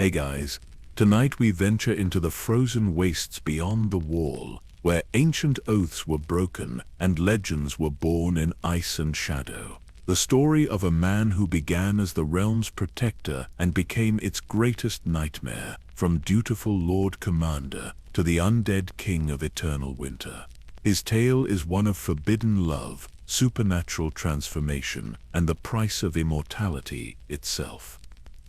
Hey guys, tonight we venture into the frozen wastes beyond the wall, where ancient oaths were broken and legends were born in ice and shadow. The story of a man who began as the realm's protector and became its greatest nightmare, from dutiful Lord Commander to the undead king of eternal winter. His tale is one of forbidden love, supernatural transformation, and the price of immortality itself.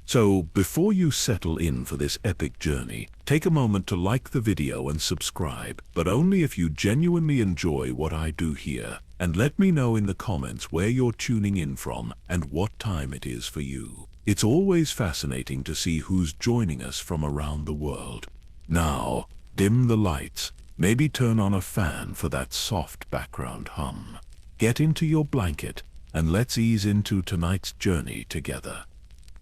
So, before you settle in for this epic journey, take a moment to like the video and subscribe, but only if you genuinely enjoy what I do here, and let me know in the comments where you're tuning in from and what time it is for you. It's always fascinating to see who's joining us from around the world. Now, dim the lights, maybe turn on a fan for that soft background hum. Get into your blanket, and let's ease into tonight's journey together.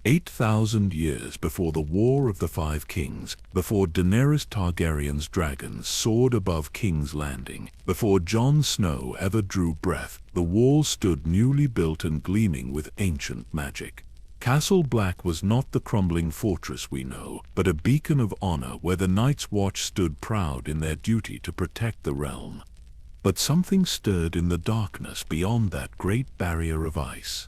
8,000 years before the War of the Five Kings, before Daenerys Targaryen's dragons soared above King's Landing, before Jon Snow ever drew breath, the wall stood newly built and gleaming with ancient magic. Castle Black was not the crumbling fortress we know, but a beacon of honor where the Night's Watch stood proud in their duty to protect the realm. But something stirred in the darkness beyond that great barrier of ice.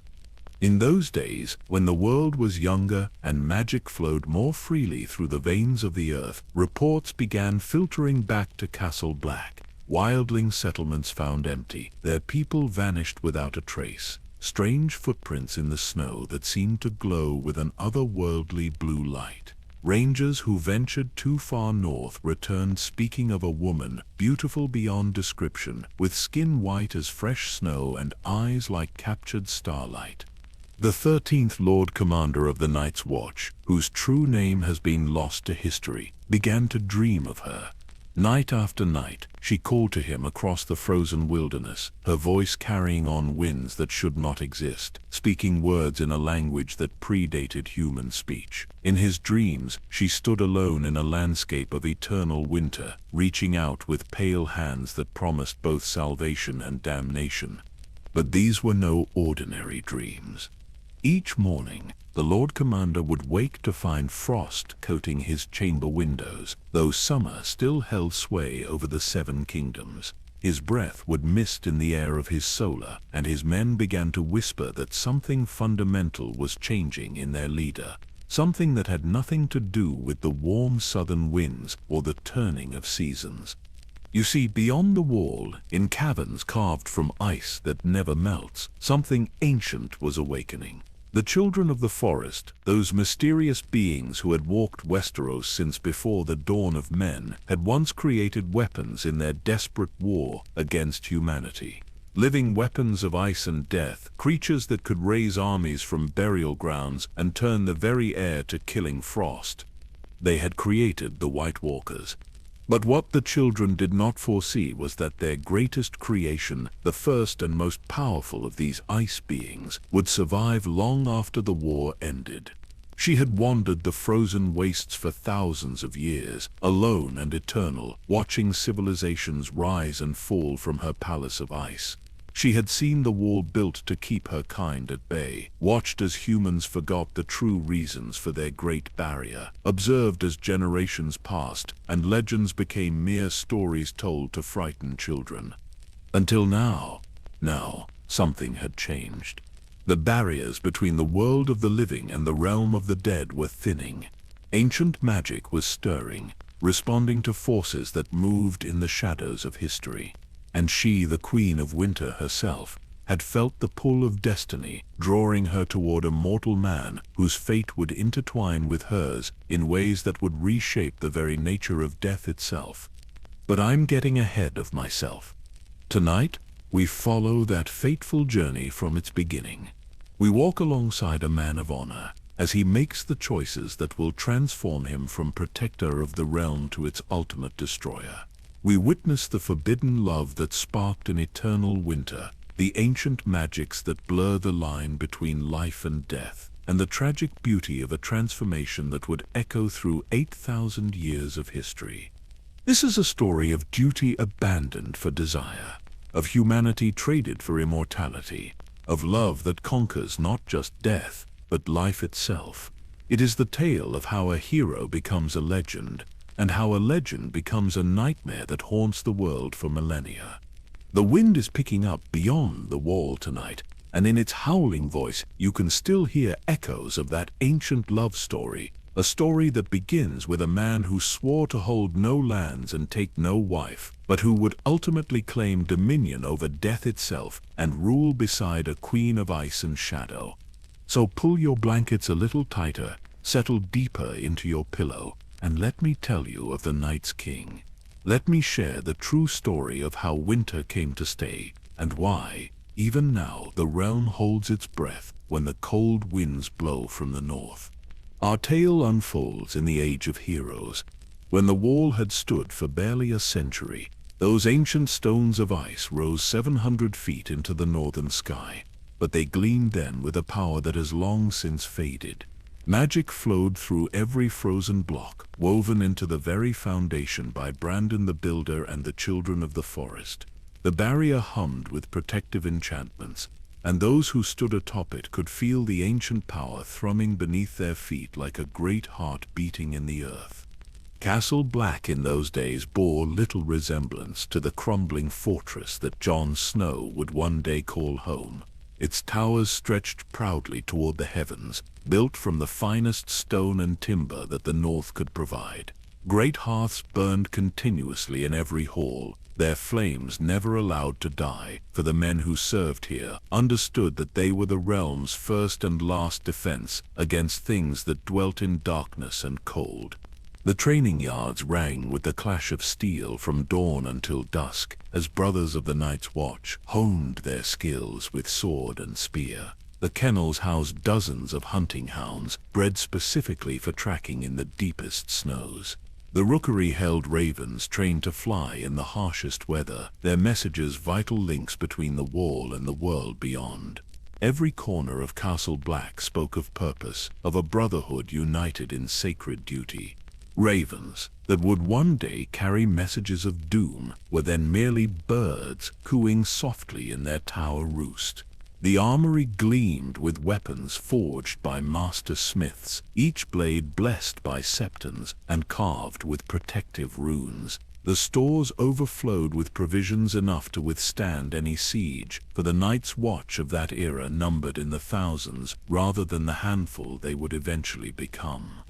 In those days, when the world was younger and magic flowed more freely through the veins of the earth, reports began filtering back to Castle Black. Wildling settlements found empty, their people vanished without a trace. Strange footprints in the snow that seemed to glow with an otherworldly blue light. Rangers who ventured too far north returned speaking of a woman, beautiful beyond description, with skin white as fresh snow and eyes like captured starlight. The 13th Lord Commander of the Night's Watch, whose true name has been lost to history, began to dream of her. Night after night, she called to him across the frozen wilderness, her voice carrying on winds that should not exist, speaking words in a language that predated human speech. In his dreams, she stood alone in a landscape of eternal winter, reaching out with pale hands that promised both salvation and damnation. But these were no ordinary dreams. Each morning, the Lord Commander would wake to find frost coating his chamber windows, though summer still held sway over the Seven Kingdoms. His breath would mist in the air of his solar, and his men began to whisper that something fundamental was changing in their leader, something that had nothing to do with the warm southern winds or the turning of seasons. You see, beyond the wall, in caverns carved from ice that never melts, something ancient was awakening. The children of the forest, those mysterious beings who had walked Westeros since before the dawn of men, had once created weapons in their desperate war against humanity. Living weapons of ice and death, creatures that could raise armies from burial grounds and turn the very air to killing frost. They had created the White Walkers. But what the children did not foresee was that their greatest creation, the first and most powerful of these ice beings, would survive long after the war ended. She had wandered the frozen wastes for thousands of years, alone and eternal, watching civilizations rise and fall from her palace of ice. She had seen the wall built to keep her kind at bay, watched as humans forgot the true reasons for their great barrier, observed as generations passed and legends became mere stories told to frighten children. Until now, something had changed. The barriers between the world of the living and the realm of the dead were thinning. Ancient magic was stirring, responding to forces that moved in the shadows of history. And she, the Queen of Winter herself, had felt the pull of destiny, drawing her toward a mortal man whose fate would intertwine with hers in ways that would reshape the very nature of death itself. But I'm getting ahead of myself. Tonight, we follow that fateful journey from its beginning. We walk alongside a man of honor as he makes the choices that will transform him from protector of the realm to its ultimate destroyer. We witness the forbidden love that sparked an eternal winter, the ancient magics that blur the line between life and death, and the tragic beauty of a transformation that would echo through 8,000 years of history. This is a story of duty abandoned for desire, of humanity traded for immortality, of love that conquers not just death, but life itself. It is the tale of how a hero becomes a legend, and how a legend becomes a nightmare that haunts the world for millennia. The wind is picking up beyond the wall tonight, and in its howling voice you can still hear echoes of that ancient love story, a story that begins with a man who swore to hold no lands and take no wife, but who would ultimately claim dominion over death itself and rule beside a queen of ice and shadow. So pull your blankets a little tighter, settle deeper into your pillow, and let me tell you of the Night's King. Let me share the true story of how winter came to stay, and why, even now, the realm holds its breath when the cold winds blow from the north. Our tale unfolds in the Age of Heroes. When the wall had stood for barely a century, those ancient stones of ice rose 700 feet into the northern sky, but they gleamed then with a power that has long since faded. Magic flowed through every frozen block, woven into the very foundation by Brandon the Builder and the Children of the Forest. The barrier hummed with protective enchantments, and those who stood atop it could feel the ancient power thrumming beneath their feet like a great heart beating in the earth. Castle Black in those days bore little resemblance to the crumbling fortress that Jon Snow would one day call home. Its towers stretched proudly toward the heavens, built from the finest stone and timber that the north could provide. Great hearths burned continuously in every hall, their flames never allowed to die, for the men who served here understood that they were the realm's first and last defense against things that dwelt in darkness and cold. The training yards rang with the clash of steel from dawn until dusk, as brothers of the Night's Watch honed their skills with sword and spear. The kennels housed dozens of hunting hounds, bred specifically for tracking in the deepest snows. The rookery held ravens trained to fly in the harshest weather, their messages vital links between the wall and the world beyond. Every corner of Castle Black spoke of purpose, of a brotherhood united in sacred duty. Ravens that would one day carry messages of doom were then merely birds cooing softly in their tower roost. The armory gleamed with weapons forged by master smiths, each blade blessed by septons and carved with protective runes. The stores overflowed with provisions enough to withstand any siege, for the Night's Watch of that era numbered in the thousands rather than the handful they would eventually become.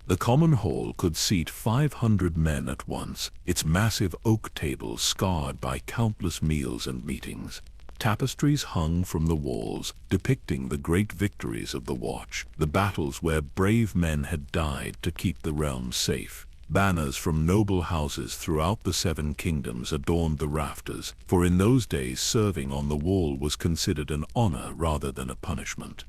The common hall could seat 500 men at once, its massive oak tables scarred by countless meals and meetings. Tapestries hung from the walls, depicting the great victories of the Watch, the battles where brave men had died to keep the realm safe. Banners from noble houses throughout the 7 kingdoms adorned the rafters, for in those days serving on the wall was considered an honor rather than a punishment.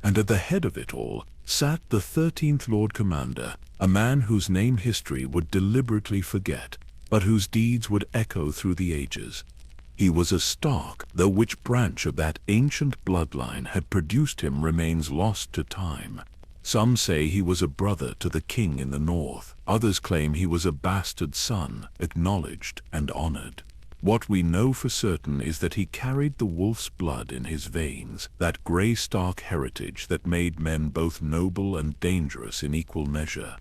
And at the head of it all sat the 13th Lord Commander, a man whose name history would deliberately forget, but whose deeds would echo through the ages. He was a Stark, though which branch of that ancient bloodline had produced him remains lost to time. Some say he was a brother to the king in the north, others claim he was a bastard son, acknowledged and honored. What we know for certain is that he carried the wolf's blood in his veins, that grey Stark heritage that made men both noble and dangerous in equal measure.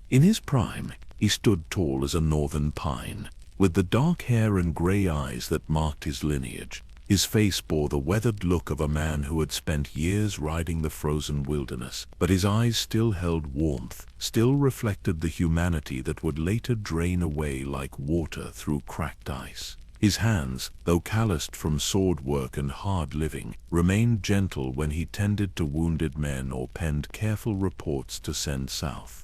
In his prime, he stood tall as a northern pine, with the dark hair and grey eyes that marked his lineage. His face bore the weathered look of a man who had spent years riding the frozen wilderness, but his eyes still held warmth, still reflected the humanity that would later drain away like water through cracked ice. His hands, though calloused from sword work and hard living, remained gentle when he tended to wounded men or penned careful reports to send south.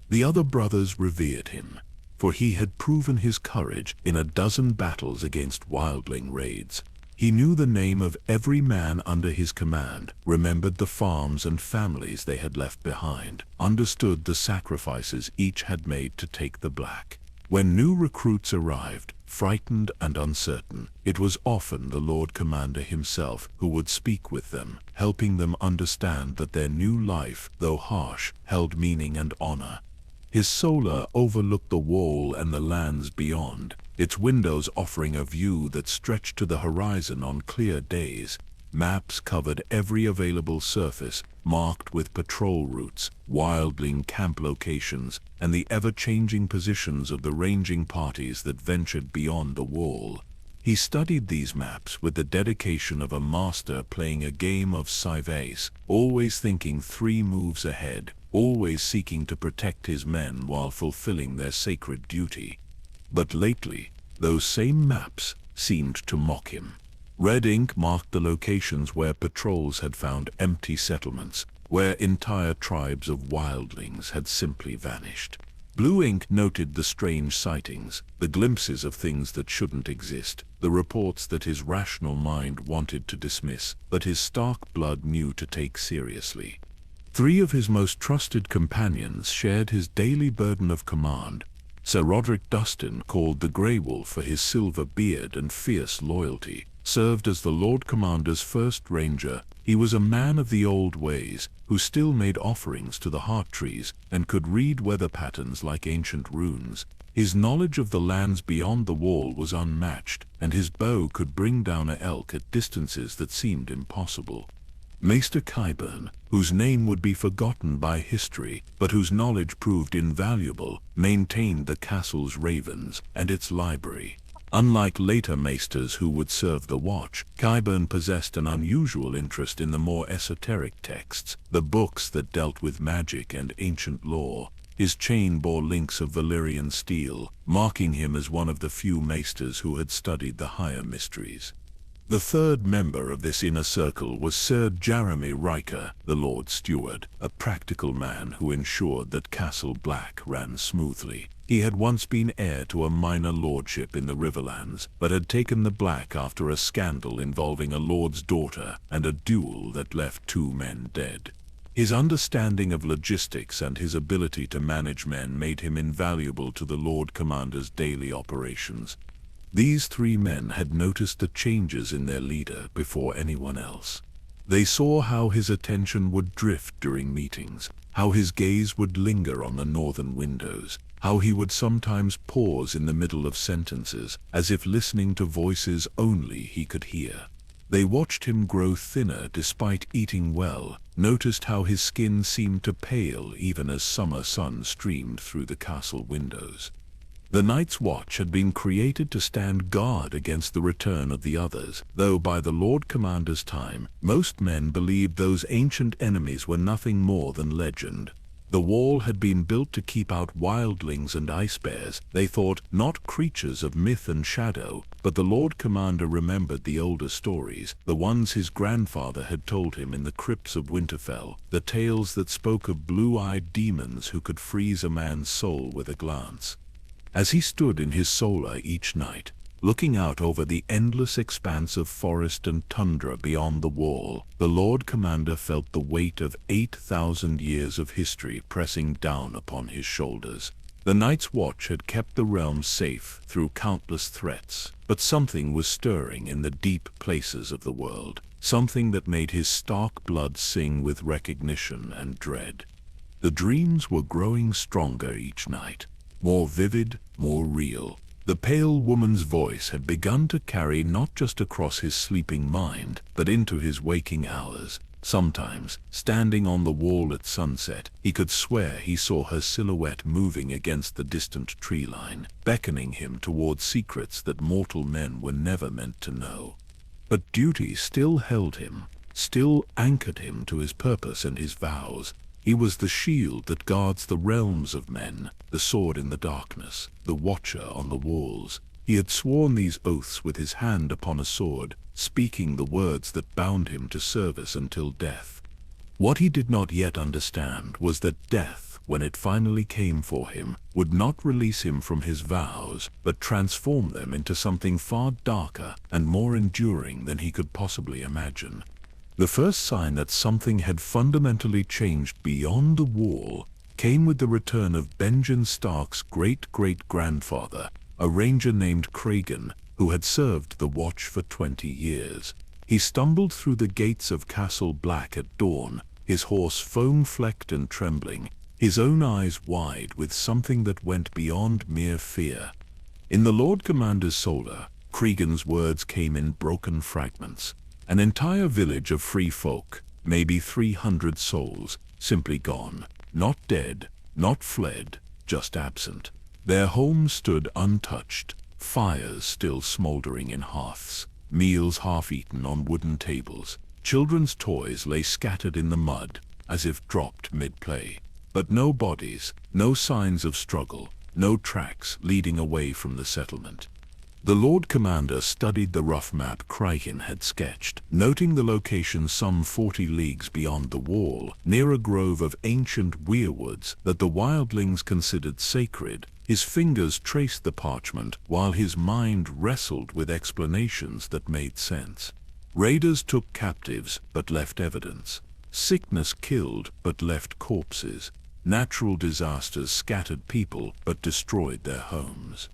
The other brothers revered him, for he had proven his courage in a dozen battles against wildling raids. He knew the name of every man under his command, remembered the farms and families they had left behind, understood the sacrifices each had made to take the Black. When new recruits arrived, frightened and uncertain, it was often the Lord Commander himself who would speak with them, helping them understand that their new life, though harsh, held meaning and honor. His solar overlooked the wall and the lands beyond, its windows offering a view that stretched to the horizon on clear days. Maps covered every available surface, marked with patrol routes, wildling camp locations, and the ever-changing positions of the ranging parties that ventured beyond the wall. He studied these maps with the dedication of a master playing a game of cives, always thinking 3 moves ahead, always seeking to protect his men while fulfilling their sacred duty. But lately, those same maps seemed to mock him. Red ink marked the locations where patrols had found empty settlements, where entire tribes of wildlings had simply vanished. Blue ink noted the strange sightings, the glimpses of things that shouldn't exist, the reports that his rational mind wanted to dismiss, but his Stark blood knew to take seriously. 3 of his most trusted companions shared his daily burden of command. Sir Roderick Dustin, called the Grey Wolf for his silver beard and fierce loyalty, served as the Lord Commander's first ranger. He was a man of the old ways, who still made offerings to the heart trees and could read weather patterns like ancient runes. His knowledge of the lands beyond the wall was unmatched, and his bow could bring down an elk at distances that seemed impossible. Maester Qyburn, whose name would be forgotten by history, but whose knowledge proved invaluable, maintained the castle's ravens and its library. Unlike later maesters who would serve the watch, Qyburn possessed an unusual interest in the more esoteric texts, the books that dealt with magic and ancient lore. His chain bore links of Valyrian steel, marking him as one of the few maesters who had studied the higher mysteries. The third member of this inner circle was Sir Jeremy Riker, the Lord Steward, a practical man who ensured that Castle Black ran smoothly. He had once been heir to a minor lordship in the Riverlands, but had taken the Black after a scandal involving a lord's daughter and a duel that left 2 men dead. His understanding of logistics and his ability to manage men made him invaluable to the Lord Commander's daily operations. These 3 men had noticed the changes in their leader before anyone else. They saw how his attention would drift during meetings, how his gaze would linger on the northern windows, how he would sometimes pause in the middle of sentences, as if listening to voices only he could hear. They watched him grow thinner despite eating well, noticed how his skin seemed to pale even as summer sun streamed through the castle windows. The Night's Watch had been created to stand guard against the return of the others, though by the Lord Commander's time, most men believed those ancient enemies were nothing more than legend. The wall had been built to keep out wildlings and ice bears, they thought, not creatures of myth and shadow, but the Lord Commander remembered the older stories, the ones his grandfather had told him in the crypts of Winterfell, the tales that spoke of blue-eyed demons who could freeze a man's soul with a glance. As he stood in his solar each night, looking out over the endless expanse of forest and tundra beyond the wall, the Lord Commander felt the weight of 8,000 years of history pressing down upon his shoulders. The Night's Watch had kept the realm safe through countless threats, but something was stirring in the deep places of the world, something that made his Stark blood sing with recognition and dread. The dreams were growing stronger each night. More vivid, more real. The pale woman's voice had begun to carry not just across his sleeping mind, but into his waking hours. Sometimes, standing on the wall at sunset, he could swear he saw her silhouette moving against the distant tree line, beckoning him towards secrets that mortal men were never meant to know. But duty still held him, still anchored him to his purpose and his vows. He was the shield that guards the realms of men, the sword in the darkness, the watcher on the walls. He had sworn these oaths with his hand upon a sword, speaking the words that bound him to service until death. What he did not yet understand was that death, when it finally came for him, would not release him from his vows, but transform them into something far darker and more enduring than he could possibly imagine. The first sign that something had fundamentally changed beyond the wall came with the return of Benjen Stark's great-great-grandfather, a ranger named Kragan, who had served the watch for 20 years. He stumbled through the gates of Castle Black at dawn, his horse foam-flecked and trembling, his own eyes wide with something that went beyond mere fear. In the Lord Commander's solar, Kragan's words came in broken fragments. An entire village of free folk, maybe 300 souls, simply gone. Not dead, not fled, just absent. Their homes stood untouched, fires still smoldering in hearths, meals half-eaten on wooden tables. Children's toys lay scattered in the mud, as if dropped mid-play. But no bodies, no signs of struggle, no tracks leading away from the settlement. The Lord Commander studied the rough map Crichton had sketched, noting the location some 40 leagues beyond the wall, near a grove of ancient weirwoods that the wildlings considered sacred. His fingers traced the parchment while his mind wrestled with explanations that made sense. Raiders took captives but left evidence. Sickness killed but left corpses. Natural disasters scattered people but destroyed their homes.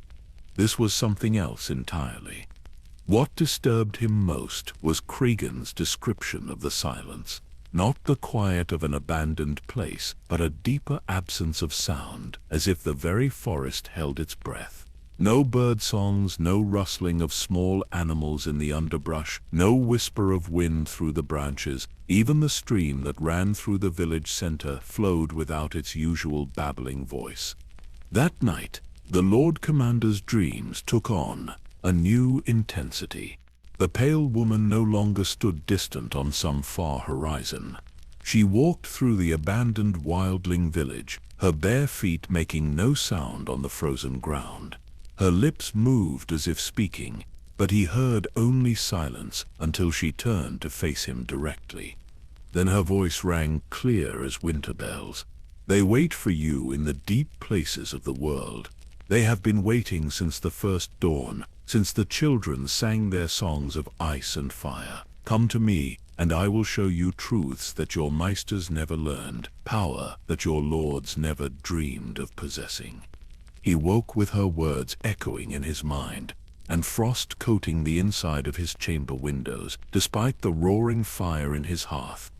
This was something else entirely. What disturbed him most was Cregan's description of the silence. Not the quiet of an abandoned place, but a deeper absence of sound, as if the very forest held its breath. No bird songs, no rustling of small animals in the underbrush, no whisper of wind through the branches. Even the stream that ran through the village center flowed without its usual babbling voice. That night, the Lord Commander's dreams took on a new intensity. The pale woman no longer stood distant on some far horizon. She walked through the abandoned wildling village, her bare feet making no sound on the frozen ground. Her lips moved as if speaking, but he heard only silence until she turned to face him directly. Then her voice rang clear as winter bells. "They wait for you in the deep places of the world. They have been waiting since the first dawn, since the children sang their songs of ice and fire. Come to me, and I will show you truths that your maesters never learned, power that your lords never dreamed of possessing." He woke with her words echoing in his mind, and frost coating the inside of his chamber windows, despite the roaring fire in his hearth.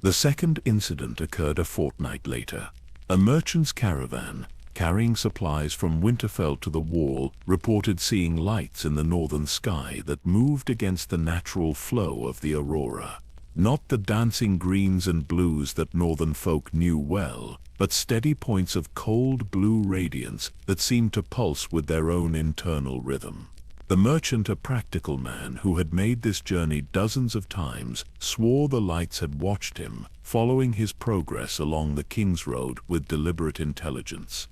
The second incident occurred a fortnight later. A merchant's caravan, carrying supplies from Winterfell to the wall, reported seeing lights in the northern sky that moved against the natural flow of the aurora. Not the dancing greens and blues that northern folk knew well, but steady points of cold blue radiance that seemed to pulse with their own internal rhythm. The merchant, a practical man who had made this journey dozens of times, swore the lights had watched him, following his progress along the King's Road with deliberate intelligence.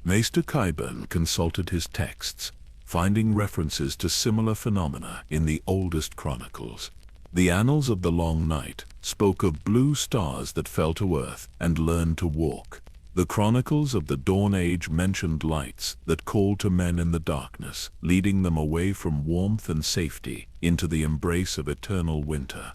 Maester Qyburn consulted his texts, finding references to similar phenomena in the oldest chronicles. The Annals of the Long Night spoke of blue stars that fell to earth and learned to walk. The Chronicles of the Dawn Age mentioned lights that called to men in the darkness, leading them away from warmth and safety into the embrace of eternal winter.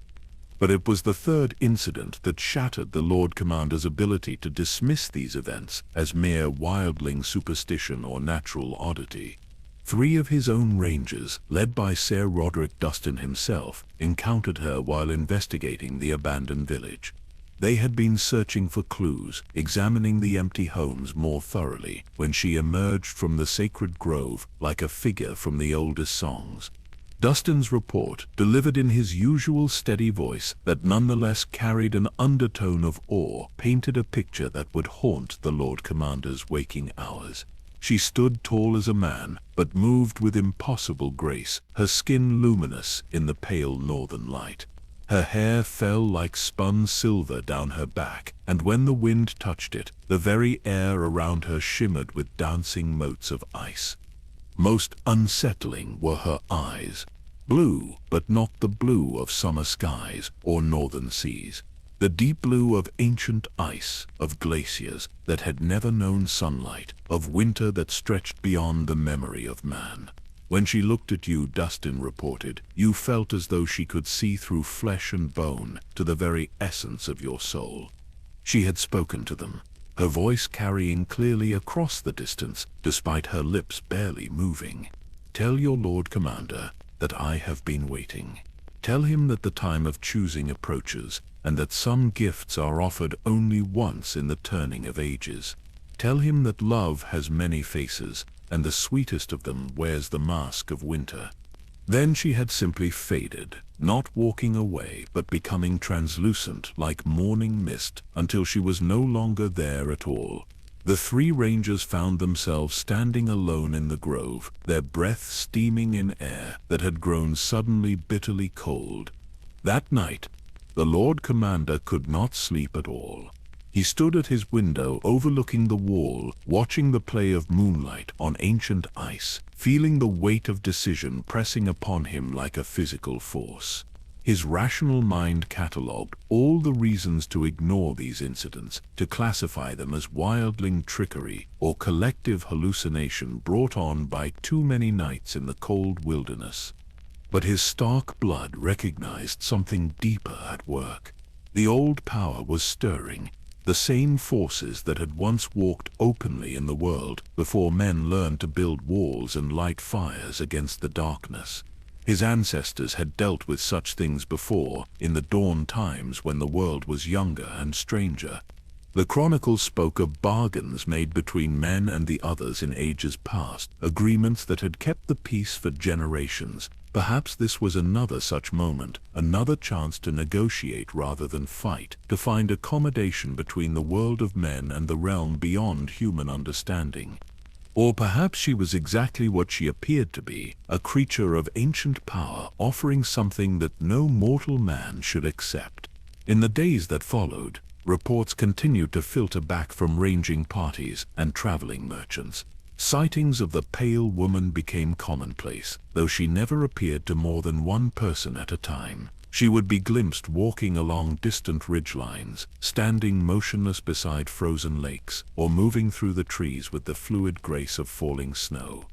But it was the third incident that shattered the Lord Commander's ability to dismiss these events as mere wildling superstition or natural oddity. 3 of his own rangers, led by Sir Roderick Dustin himself, encountered her while investigating the abandoned village. They had been searching for clues, examining the empty homes more thoroughly, when she emerged from the sacred grove like a figure from the oldest songs. Dustin's report, delivered in his usual steady voice that nonetheless carried an undertone of awe, painted a picture that would haunt the Lord Commander's waking hours. She stood tall as a man, but moved with impossible grace, her skin luminous in the pale northern light. Her hair fell like spun silver down her back, and when the wind touched it, the very air around her shimmered with dancing motes of ice. Most unsettling were her eyes. Blue, but not the blue of summer skies or northern seas. The deep blue of ancient ice, of glaciers that had never known sunlight, of winter that stretched beyond the memory of man. When she looked at you, Dustin reported, you felt as though she could see through flesh and bone to the very essence of your soul. She had spoken to them, her voice carrying clearly across the distance, despite her lips barely moving. "Tell your Lord Commander that I have been waiting. Tell him that the time of choosing approaches, and that some gifts are offered only once in the turning of ages. Tell him that love has many faces, and the sweetest of them wears the mask of winter." Then she had simply faded, not walking away but becoming translucent like morning mist until she was no longer there at all. The three rangers found themselves standing alone in the grove, their breath steaming in air that had grown suddenly bitterly cold. That night, the Lord Commander could not sleep at all. He stood at his window overlooking the wall, watching the play of moonlight on ancient ice, feeling the weight of decision pressing upon him like a physical force. His rational mind catalogued all the reasons to ignore these incidents, to classify them as wildling trickery or collective hallucination brought on by too many nights in the cold wilderness. But his stark blood recognized something deeper at work. The old power was stirring, the same forces that had once walked openly in the world before men learned to build walls and light fires against the darkness. His ancestors had dealt with such things before, in the dawn times when the world was younger and stranger. The chronicles spoke of bargains made between men and the others in ages past, agreements that had kept the peace for generations. Perhaps this was another such moment, another chance to negotiate rather than fight, to find accommodation between the world of men and the realm beyond human understanding. Or perhaps she was exactly what she appeared to be, a creature of ancient power offering something that no mortal man should accept. In the days that followed, reports continued to filter back from ranging parties and traveling merchants. Sightings of the pale woman became commonplace, though she never appeared to more than one person at a time. She would be glimpsed walking along distant ridgelines, standing motionless beside frozen lakes, or moving through the trees with the fluid grace of falling snow.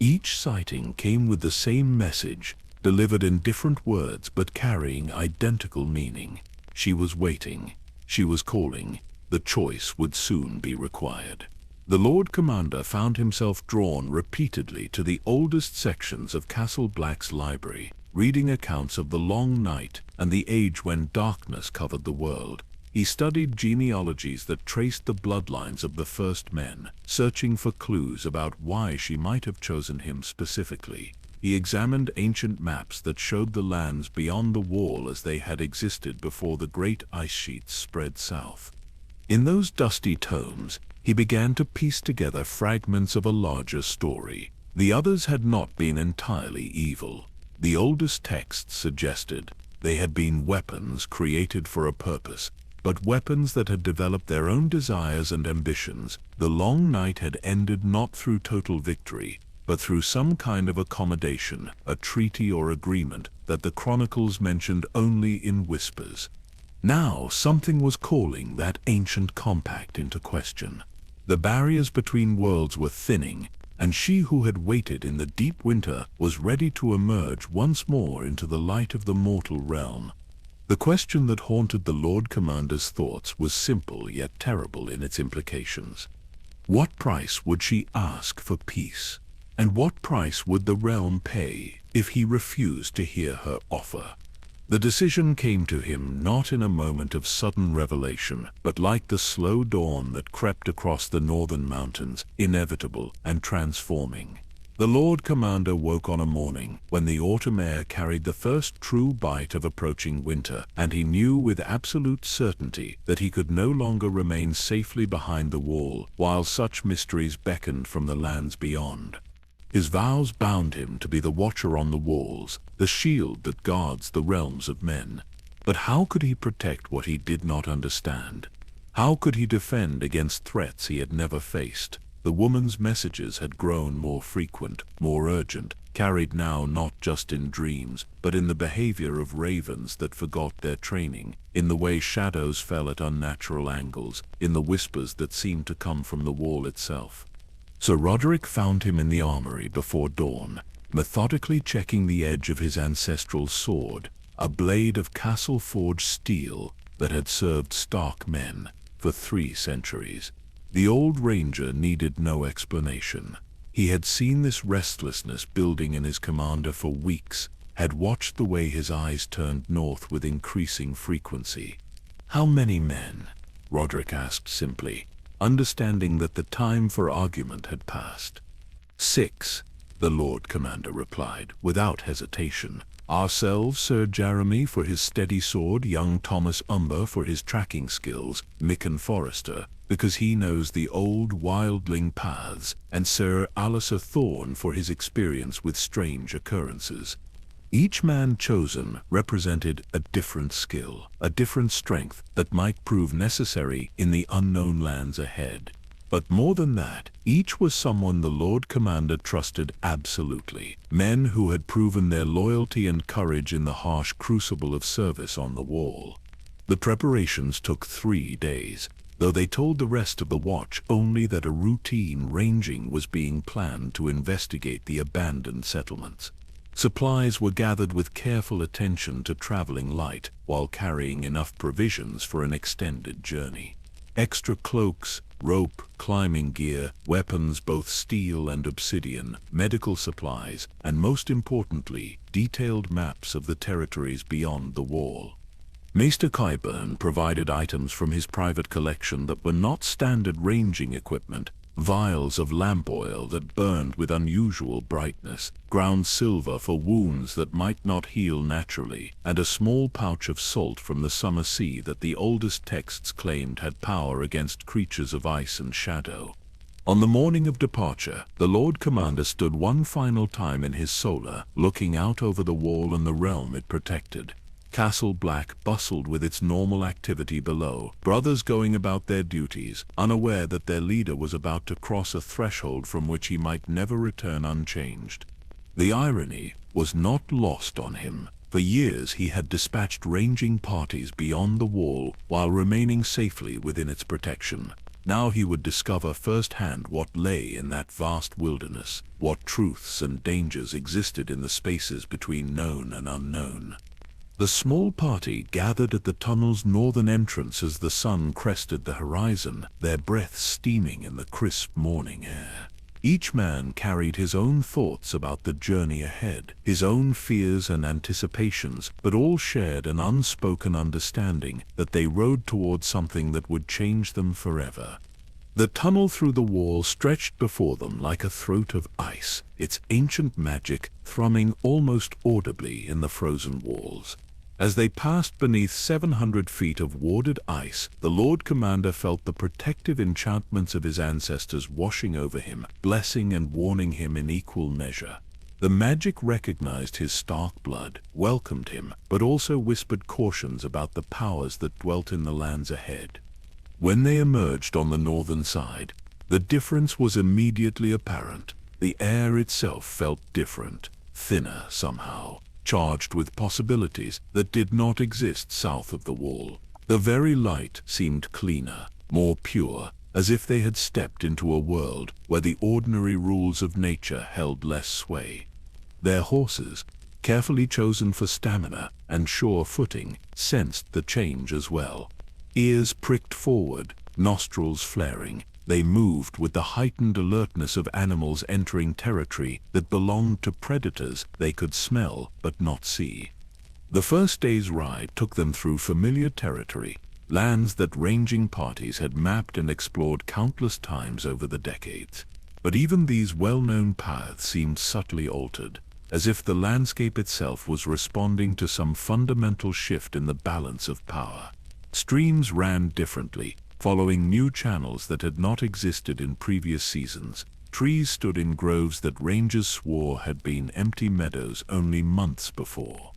Each sighting came with the same message, delivered in different words but carrying identical meaning. She was waiting. She was calling. The choice would soon be required. The Lord Commander found himself drawn repeatedly to the oldest sections of Castle Black's library, reading accounts of the long night and the age when darkness covered the world. He studied genealogies that traced the bloodlines of the first men, searching for clues about why she might have chosen him specifically. He examined ancient maps that showed the lands beyond the wall as they had existed before the great ice sheets spread south. In those dusty tomes, he began to piece together fragments of a larger story. The others had not been entirely evil. The oldest texts suggested they had been weapons created for a purpose, but weapons that had developed their own desires and ambitions. The long night had ended not through total victory, but through some kind of accommodation, a treaty or agreement that the chronicles mentioned only in whispers. Now something was calling that ancient compact into question. The barriers between worlds were thinning, and she who had waited in the deep winter was ready to emerge once more into the light of the mortal realm. The question that haunted the Lord Commander's thoughts was simple yet terrible in its implications. What price would she ask for peace? And what price would the realm pay if he refused to hear her offer? The decision came to him not in a moment of sudden revelation, but like the slow dawn that crept across the northern mountains, inevitable and transforming. The Lord Commander woke on a morning when the autumn air carried the first true bite of approaching winter, and he knew with absolute certainty that he could no longer remain safely behind the wall while such mysteries beckoned from the lands beyond. His vows bound him to be the watcher on the walls, the shield that guards the realms of men. But how could he protect what he did not understand? How could he defend against threats he had never faced? The woman's messages had grown more frequent, more urgent, carried now not just in dreams, but in the behavior of ravens that forgot their training, in the way shadows fell at unnatural angles, in the whispers that seemed to come from the wall itself. Sir Roderick found him in the armory before dawn, methodically checking the edge of his ancestral sword, a blade of castle-forged steel that had served Stark men for 3 centuries. The old ranger needed no explanation. He had seen this restlessness building in his commander for weeks, had watched the way his eyes turned north with increasing frequency. "How many men?" Roderick asked simply, understanding that the time for argument had passed. 6. the Lord Commander replied, without hesitation. Ourselves, Sir Jeremy for his steady sword, young Thomas Umber for his tracking skills, Micken Forrester, because he knows the old wildling paths, and Sir Alistair Thorne for his experience with strange occurrences. Each man chosen represented a different skill, a different strength that might prove necessary in the unknown lands ahead. But more than that, each was someone the Lord Commander trusted absolutely. Men who had proven their loyalty and courage in the harsh crucible of service on the wall. The preparations took 3 days, though they told the rest of the watch only that a routine ranging was being planned to investigate the abandoned settlements. Supplies were gathered with careful attention to traveling light while carrying enough provisions for an extended journey. Extra cloaks, rope, climbing gear, weapons both steel and obsidian, medical supplies, and most importantly, detailed maps of the territories beyond the wall. Maester Qyburn provided items from his private collection that were not standard ranging equipment, vials of lamp oil that burned with unusual brightness, ground silver for wounds that might not heal naturally, and a small pouch of salt from the summer sea that the oldest texts claimed had power against creatures of ice and shadow. On the morning of departure, the Lord Commander stood one final time in his solar, looking out over the wall and the realm it protected. Castle Black bustled with its normal activity below, brothers going about their duties, unaware that their leader was about to cross a threshold from which he might never return unchanged. The irony was not lost on him. For years he had dispatched ranging parties beyond the wall while remaining safely within its protection. Now he would discover firsthand what lay in that vast wilderness, what truths and dangers existed in the spaces between known and unknown. The small party gathered at the tunnel's northern entrance as the sun crested the horizon, their breaths steaming in the crisp morning air. Each man carried his own thoughts about the journey ahead, his own fears and anticipations, but all shared an unspoken understanding that they rode toward something that would change them forever. The tunnel through the wall stretched before them like a throat of ice, its ancient magic thrumming almost audibly in the frozen walls. As they passed beneath 700 feet of warded ice, the Lord Commander felt the protective enchantments of his ancestors washing over him, blessing and warning him in equal measure. The magic recognized his Stark blood, welcomed him, but also whispered cautions about the powers that dwelt in the lands ahead. When they emerged on the northern side, the difference was immediately apparent. The air itself felt different, thinner somehow, charged with possibilities that did not exist south of the wall. The very light seemed cleaner, more pure, as if they had stepped into a world where the ordinary rules of nature held less sway. Their horses, carefully chosen for stamina and sure footing, sensed the change as well. Ears pricked forward, nostrils flaring, they moved with the heightened alertness of animals entering territory that belonged to predators they could smell but not see. The first day's ride took them through familiar territory, lands that ranging parties had mapped and explored countless times over the decades. But even these well-known paths seemed subtly altered, as if the landscape itself was responding to some fundamental shift in the balance of power. Streams ran differently, following new channels that had not existed in previous seasons. Trees stood in groves that rangers swore had been empty meadows only months before.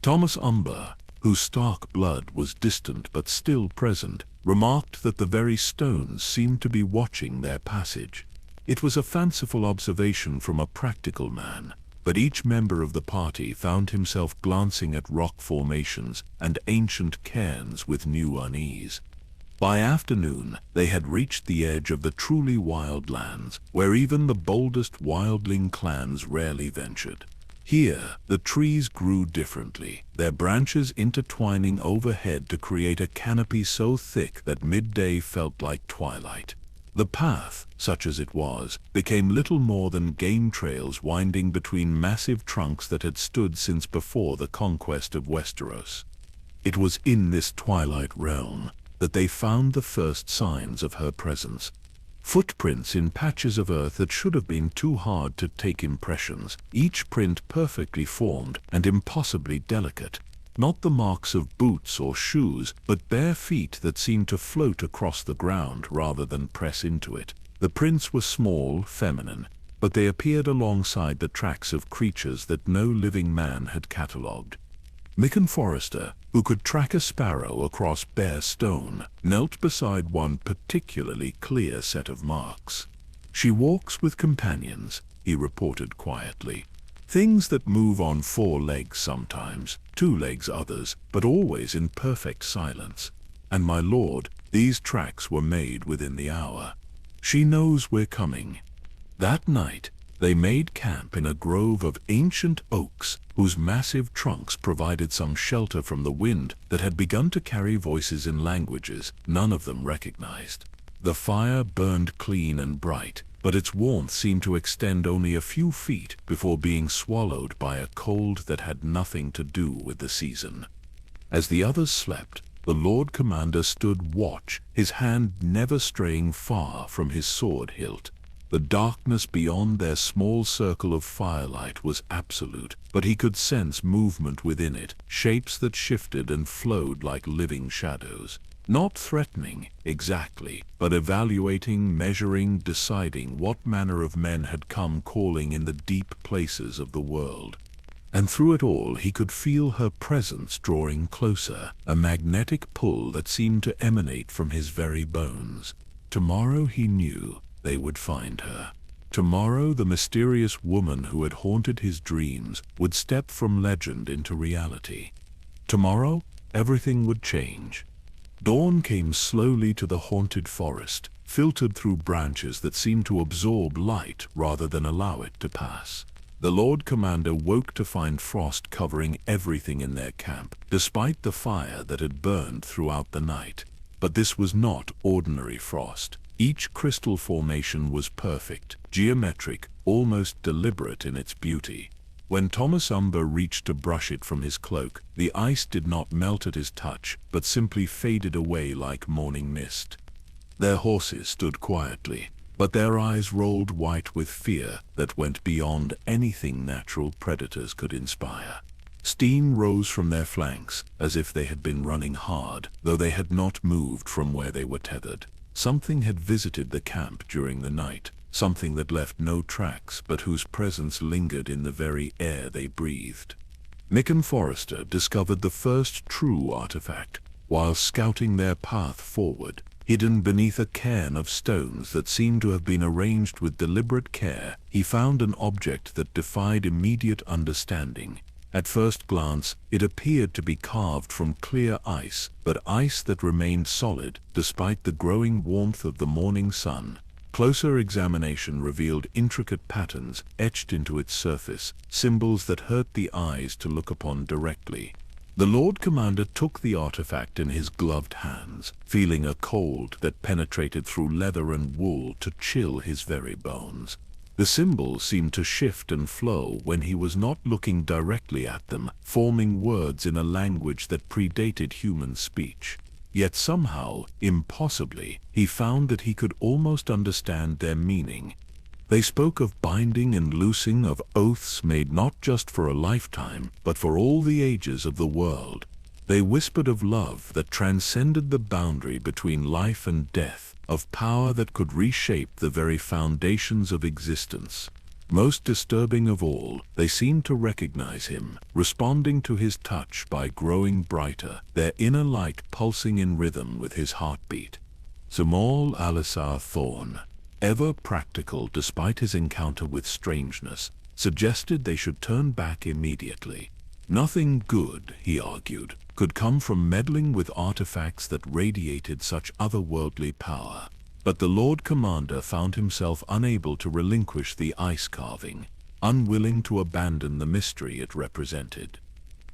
Thomas Umber, whose Stark blood was distant but still present, remarked that the very stones seemed to be watching their passage. It was a fanciful observation from a practical man, but each member of the party found himself glancing at rock formations and ancient cairns with new unease. By afternoon, they had reached the edge of the truly wild lands, where even the boldest wildling clans rarely ventured. Here, the trees grew differently, their branches intertwining overhead to create a canopy so thick that midday felt like twilight. The path, such as it was, became little more than game trails winding between massive trunks that had stood since before the conquest of Westeros. It was in this twilight realm that they found the first signs of her presence. Footprints in patches of earth that should have been too hard to take impressions, each print perfectly formed and impossibly delicate. Not the marks of boots or shoes, but bare feet that seemed to float across the ground rather than press into it. The prints were small, feminine, but they appeared alongside the tracks of creatures that no living man had catalogued. Micken Forrester, who could track a sparrow across bare stone, knelt beside one particularly clear set of marks. "She walks with companions," he reported quietly. "Things that move on 4 legs sometimes, 2 legs others, but always in perfect silence. And my lord, these tracks were made within the hour. She knows we're coming." That night, they made camp in a grove of ancient oaks whose massive trunks provided some shelter from the wind that had begun to carry voices in languages none of them recognized. The fire burned clean and bright, but its warmth seemed to extend only a few feet before being swallowed by a cold that had nothing to do with the season. As the others slept, the Lord Commander stood watch, his hand never straying far from his sword hilt. The darkness beyond their small circle of firelight was absolute, but he could sense movement within it, shapes that shifted and flowed like living shadows. Not threatening, exactly, but evaluating, measuring, deciding what manner of men had come calling in the deep places of the world. And through it all he could feel her presence drawing closer, a magnetic pull that seemed to emanate from his very bones. Tomorrow, he knew, they would find her. Tomorrow the mysterious woman who had haunted his dreams would step from legend into reality. Tomorrow, everything would change. Dawn came slowly to the haunted forest, filtered through branches that seemed to absorb light rather than allow it to pass. The Lord Commander woke to find frost covering everything in their camp, despite the fire that had burned throughout the night. But this was not ordinary frost. Each crystal formation was perfect, geometric, almost deliberate in its beauty. When Thomas Umber reached to brush it from his cloak, the ice did not melt at his touch, but simply faded away like morning mist. Their horses stood quietly, but their eyes rolled white with fear that went beyond anything natural predators could inspire. Steam rose from their flanks, as if they had been running hard, though they had not moved from where they were tethered. Something had visited the camp during the night, something that left no tracks but whose presence lingered in the very air they breathed. Micken Forrester discovered the first true artifact, while scouting their path forward. Hidden beneath a cairn of stones that seemed to have been arranged with deliberate care, he found an object that defied immediate understanding. At first glance, it appeared to be carved from clear ice, but ice that remained solid despite the growing warmth of the morning sun. Closer examination revealed intricate patterns etched into its surface, symbols that hurt the eyes to look upon directly. The Lord Commander took the artifact in his gloved hands, feeling a cold that penetrated through leather and wool to chill his very bones. The symbols seemed to shift and flow when he was not looking directly at them, forming words in a language that predated human speech. Yet somehow, impossibly, he found that he could almost understand their meaning. They spoke of binding and loosing, of oaths made not just for a lifetime, but for all the ages of the world. They whispered of love that transcended the boundary between life and death, of power that could reshape the very foundations of existence. Most disturbing of all, they seemed to recognize him, responding to his touch by growing brighter, their inner light pulsing in rhythm with his heartbeat. Zamal Alisar Thorn, ever practical despite his encounter with strangeness, suggested they should turn back immediately. Nothing good, he argued, could come from meddling with artifacts that radiated such otherworldly power. But the Lord Commander found himself unable to relinquish the ice carving, unwilling to abandon the mystery it represented.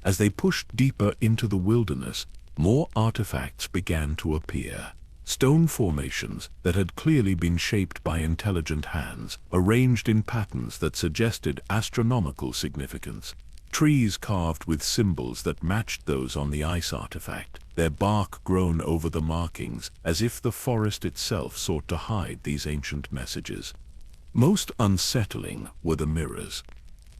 As they pushed deeper into the wilderness, more artifacts began to appear. Stone formations that had clearly been shaped by intelligent hands, arranged in patterns that suggested astronomical significance. Trees carved with symbols that matched those on the ice artifact. their bark grown over the markings, as if the forest itself sought to hide these ancient messages. Most unsettling were the mirrors.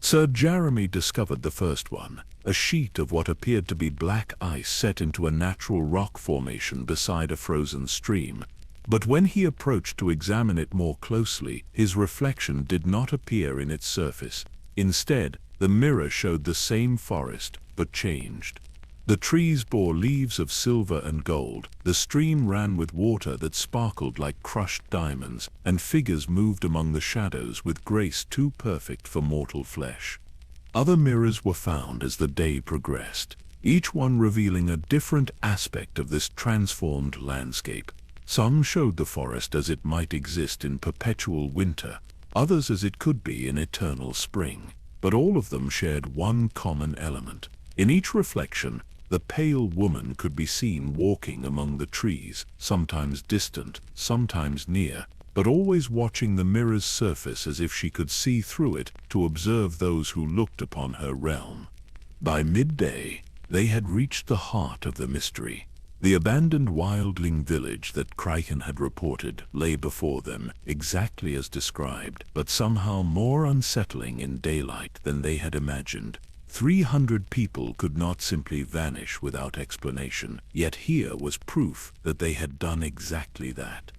Sir Jeremy discovered the first one, a sheet of what appeared to be black ice set into a natural rock formation beside a frozen stream. But when he approached to examine it more closely, his reflection did not appear in its surface. Instead, the mirror showed the same forest, but changed. The trees bore leaves of silver and gold, the stream ran with water that sparkled like crushed diamonds, and figures moved among the shadows with grace too perfect for mortal flesh. Other mirrors were found as the day progressed, each one revealing a different aspect of this transformed landscape. Some showed the forest as it might exist in perpetual winter, others as it could be in eternal spring. But all of them shared one common element. In each reflection, the pale woman could be seen walking among the trees, sometimes distant, sometimes near, but always watching the mirror's surface as if she could see through it to observe those who looked upon her realm. By midday, they had reached the heart of the mystery. The abandoned wildling village that Crichton had reported lay before them, exactly as described, but somehow more unsettling in daylight than they had imagined. 300 people could not simply vanish without explanation, yet here was proof that they had done exactly that.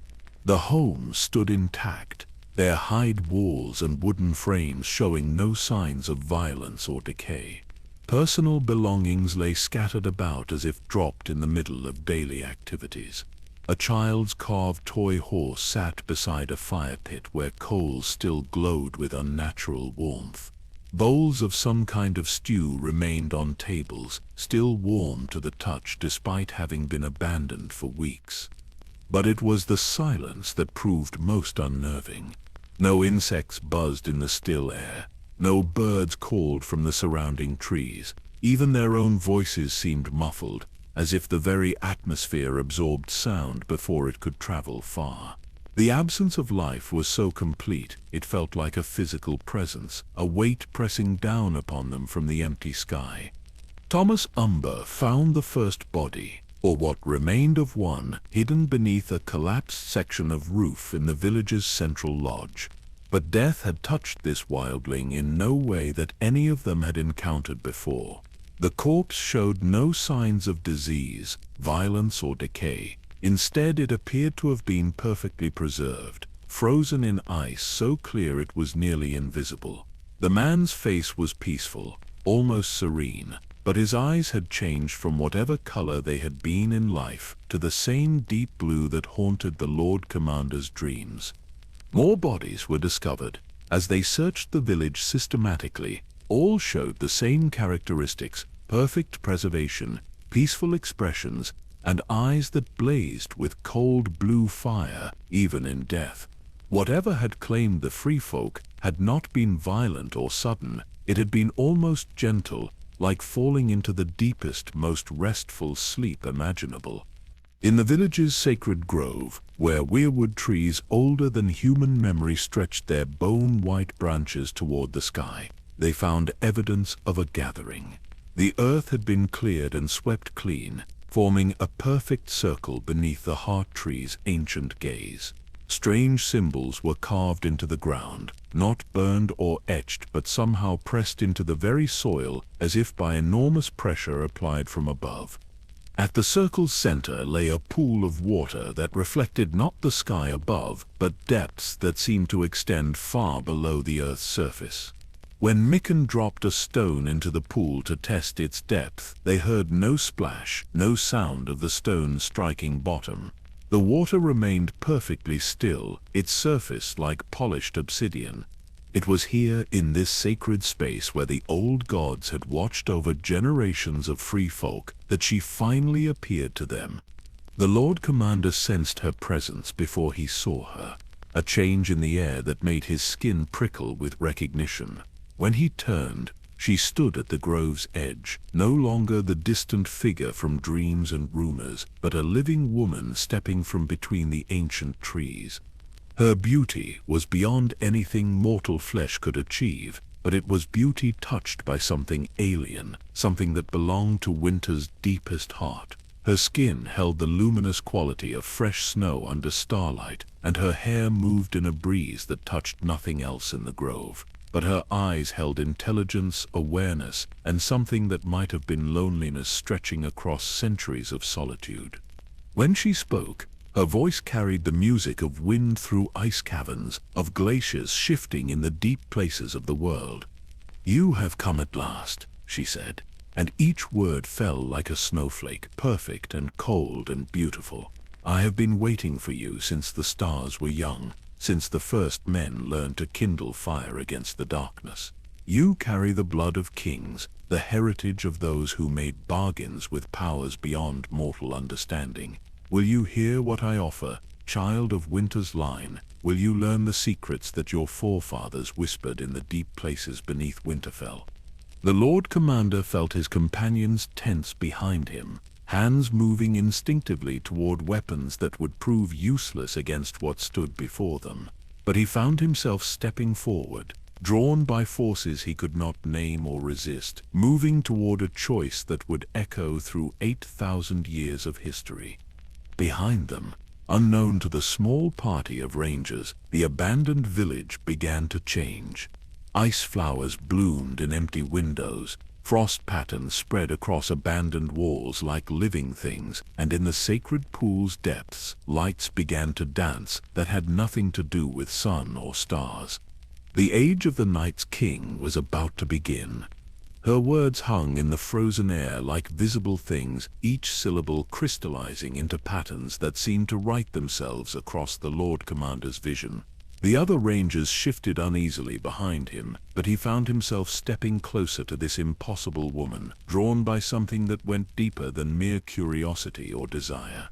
The homes stood intact, their hide walls and wooden frames showing no signs of violence or decay. Personal belongings lay scattered about as if dropped in the middle of daily activities. A child's carved toy horse sat beside a fire pit where coals still glowed with unnatural warmth. Bowls of some kind of stew remained on tables, still warm to the touch despite having been abandoned for weeks. But it was the silence that proved most unnerving. No insects buzzed in the still air. No birds called from the surrounding trees. Even their own voices seemed muffled, as if the very atmosphere absorbed sound before it could travel far. The absence of life was so complete, it felt like a physical presence, a weight pressing down upon them from the empty sky. Thomas Umber found the first body, or what remained of one, hidden beneath a collapsed section of roof in the village's central lodge. But death had touched this wildling in no way that any of them had encountered before. The corpse showed no signs of disease, violence, or decay. Instead, it appeared to have been perfectly preserved, frozen in ice so clear it was nearly invisible. The man's face was peaceful, almost serene, but his eyes had changed from whatever color they had been in life to the same deep blue that haunted the Lord Commander's dreams. More bodies were discovered. As they searched the village systematically, all showed the same characteristics: perfect preservation, peaceful expressions, and eyes that blazed with cold blue fire, even in death. Whatever had claimed the free folk had not been violent or sudden. It had been almost gentle, like falling into the deepest, most restful sleep imaginable. In the village's sacred grove, where weirwood trees older than human memory stretched their bone-white branches toward the sky, they found evidence of a gathering. The earth had been cleared and swept clean, forming a perfect circle beneath the heart tree's ancient gaze. Strange symbols were carved into the ground, not burned or etched but somehow pressed into the very soil as if by enormous pressure applied from above. At the circle's center lay a pool of water that reflected not the sky above, but depths that seemed to extend far below the earth's surface. When Mikan dropped a stone into the pool to test its depth, they heard no splash, no sound of the stone striking bottom. The water remained perfectly still, its surface like polished obsidian. It was here, in this sacred space where the old gods had watched over generations of free folk, that she finally appeared to them. The Lord Commander sensed her presence before he saw her, a change in the air that made his skin prickle with recognition. When he turned, she stood at the grove's edge, no longer the distant figure from dreams and rumors, but a living woman stepping from between the ancient trees. Her beauty was beyond anything mortal flesh could achieve, but it was beauty touched by something alien, something that belonged to Winter's deepest heart. Her skin held the luminous quality of fresh snow under starlight, and her hair moved in a breeze that touched nothing else in the grove. But her eyes held intelligence, awareness, and something that might have been loneliness stretching across centuries of solitude. When she spoke, her voice carried the music of wind through ice caverns, of glaciers shifting in the deep places of the world. "You have come at last," she said, and each word fell like a snowflake, perfect and cold and beautiful. "I have been waiting for you since the stars were young, since the first men learned to kindle fire against the darkness. You carry the blood of kings, the heritage of those who made bargains with powers beyond mortal understanding. Will you hear what I offer, child of winter's line? Will you learn the secrets that your forefathers whispered in the deep places beneath Winterfell?" The Lord Commander felt his companions tense behind him, hands moving instinctively toward weapons that would prove useless against what stood before them. But he found himself stepping forward, drawn by forces he could not name or resist, moving toward a choice that would echo through 8,000 years of history. Behind them, unknown to the small party of rangers, the abandoned village began to change. Ice flowers bloomed in empty windows, frost patterns spread across abandoned walls like living things, and in the sacred pool's depths, lights began to dance that had nothing to do with sun or stars. The age of the Night's King was about to begin. Her words hung in the frozen air like visible things, each syllable crystallizing into patterns that seemed to write themselves across the Lord Commander's vision. The other rangers shifted uneasily behind him, but he found himself stepping closer to this impossible woman, drawn by something that went deeper than mere curiosity or desire.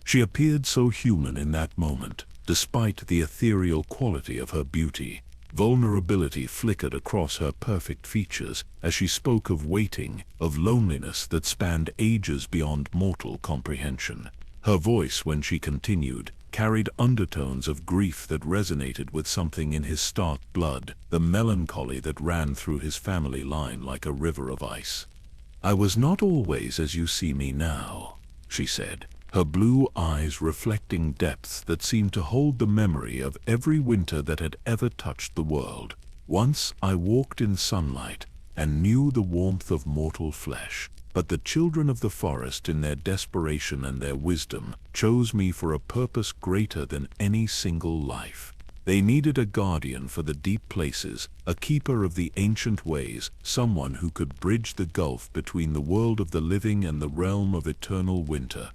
She appeared so human in that moment, despite the ethereal quality of her beauty. Vulnerability flickered across her perfect features as she spoke of waiting, of loneliness that spanned ages beyond mortal comprehension. Her voice, when she continued, carried undertones of grief that resonated with something in his Stark blood, the melancholy that ran through his family line like a river of ice. "I was not always as you see me now," she said, her blue eyes reflecting depths that seemed to hold the memory of every winter that had ever touched the world. "Once I walked in sunlight and knew the warmth of mortal flesh. But the children of the forest, in their desperation and their wisdom, chose me for a purpose greater than any single life. They needed a guardian for the deep places, a keeper of the ancient ways, someone who could bridge the gulf between the world of the living and the realm of eternal winter."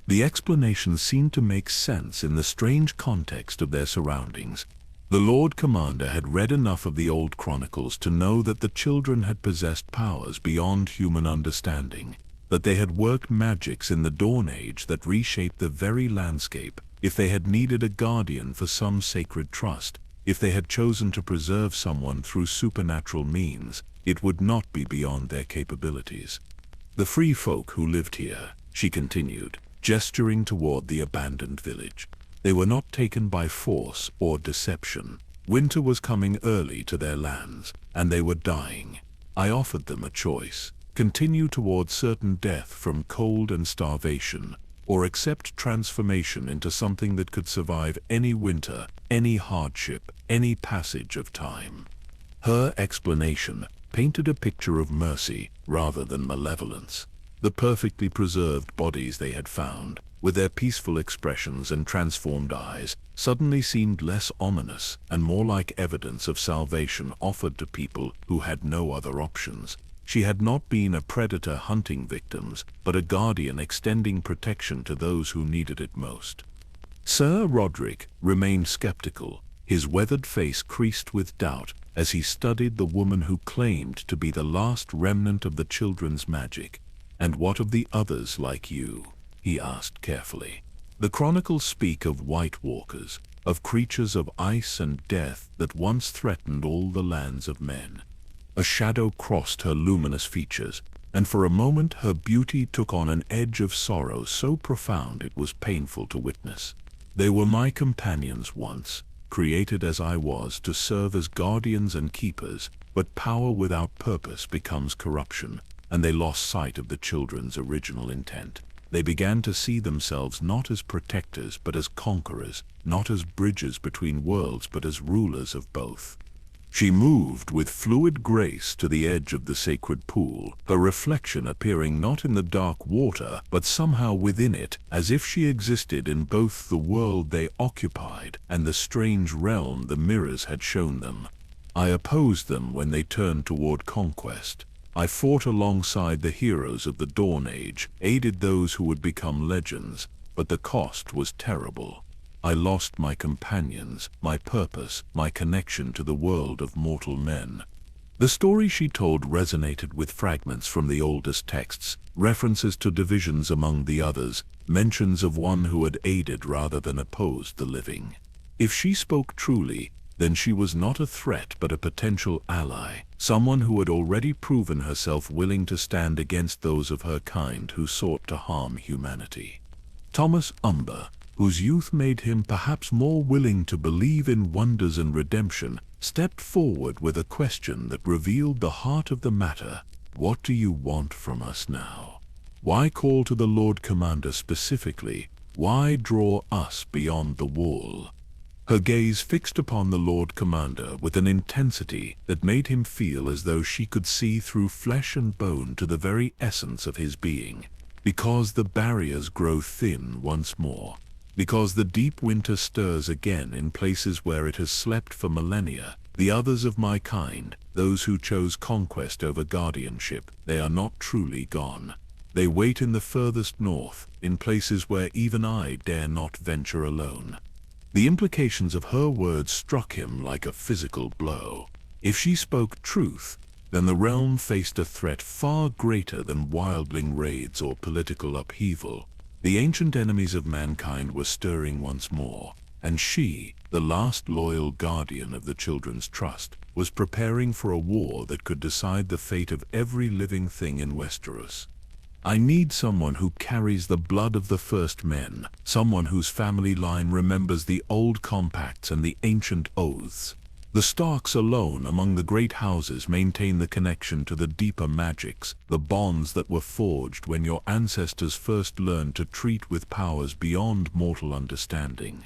The explanation seemed to make sense in the strange context of their surroundings. The Lord Commander had read enough of the old chronicles to know that the children had possessed powers beyond human understanding, that they had worked magics in the Dawn Age that reshaped the very landscape. If they had needed a guardian for some sacred trust, if they had chosen to preserve someone through supernatural means, it would not be beyond their capabilities. "The free folk who lived here," she continued, gesturing toward the abandoned village. "They were not taken by force or deception. Winter was coming early to their lands, and they were dying. I offered them a choice: continue toward certain death from cold and starvation, or accept transformation into something that could survive any winter, any hardship, any passage of time." Her explanation painted a picture of mercy rather than malevolence. The perfectly preserved bodies they had found, with their peaceful expressions and transformed eyes, suddenly seemed less ominous and more like evidence of salvation offered to people who had no other options. She had not been a predator hunting victims, but a guardian extending protection to those who needed it most. Sir Roderick remained skeptical, his weathered face creased with doubt as he studied the woman who claimed to be the last remnant of the children's magic. "And what of the others like you?" he asked carefully. "The chronicles speak of White Walkers, of creatures of ice and death that once threatened all the lands of men." A shadow crossed her luminous features, and for a moment her beauty took on an edge of sorrow so profound it was painful to witness. "They were my companions once, created as I was to serve as guardians and keepers, but power without purpose becomes corruption, and they lost sight of the children's original intent. They began to see themselves not as protectors but as conquerors, not as bridges between worlds but as rulers of both. She moved with fluid grace to the edge of the sacred pool, her reflection appearing not in the dark water but somehow within it, as if she existed in both the world they occupied and the strange realm the mirrors had shown them. I opposed them when they turned toward conquest. I fought alongside the heroes of the Dawn Age, aided those who would become legends, but the cost was terrible. I lost my companions, my purpose, my connection to the world of mortal men. The story she told resonated with fragments from the oldest texts, references to divisions among the others, mentions of one who had aided rather than opposed the living. If she spoke truly, then she was not a threat but a potential ally, someone who had already proven herself willing to stand against those of her kind who sought to harm humanity. Thomas Umber, whose youth made him perhaps more willing to believe in wonders and redemption, stepped forward with a question that revealed the heart of the matter. What do you want from us now? Why call to the Lord Commander specifically? Why draw us beyond the wall? Her gaze fixed upon the Lord Commander with an intensity that made him feel as though she could see through flesh and bone to the very essence of his being. Because the barriers grow thin once more. Because the deep winter stirs again in places where it has slept for millennia, the others of my kind, those who chose conquest over guardianship, they are not truly gone. They wait in the furthest north, in places where even I dare not venture alone. The implications of her words struck him like a physical blow. If she spoke truth, then the realm faced a threat far greater than wildling raids or political upheaval. The ancient enemies of mankind were stirring once more, and she, the last loyal guardian of the children's trust, was preparing for a war that could decide the fate of every living thing in Westeros. I need someone who carries the blood of the first men, someone whose family line remembers the old compacts and the ancient oaths. The Starks alone among the great houses maintain the connection to the deeper magics, the bonds that were forged when your ancestors first learned to treat with powers beyond mortal understanding.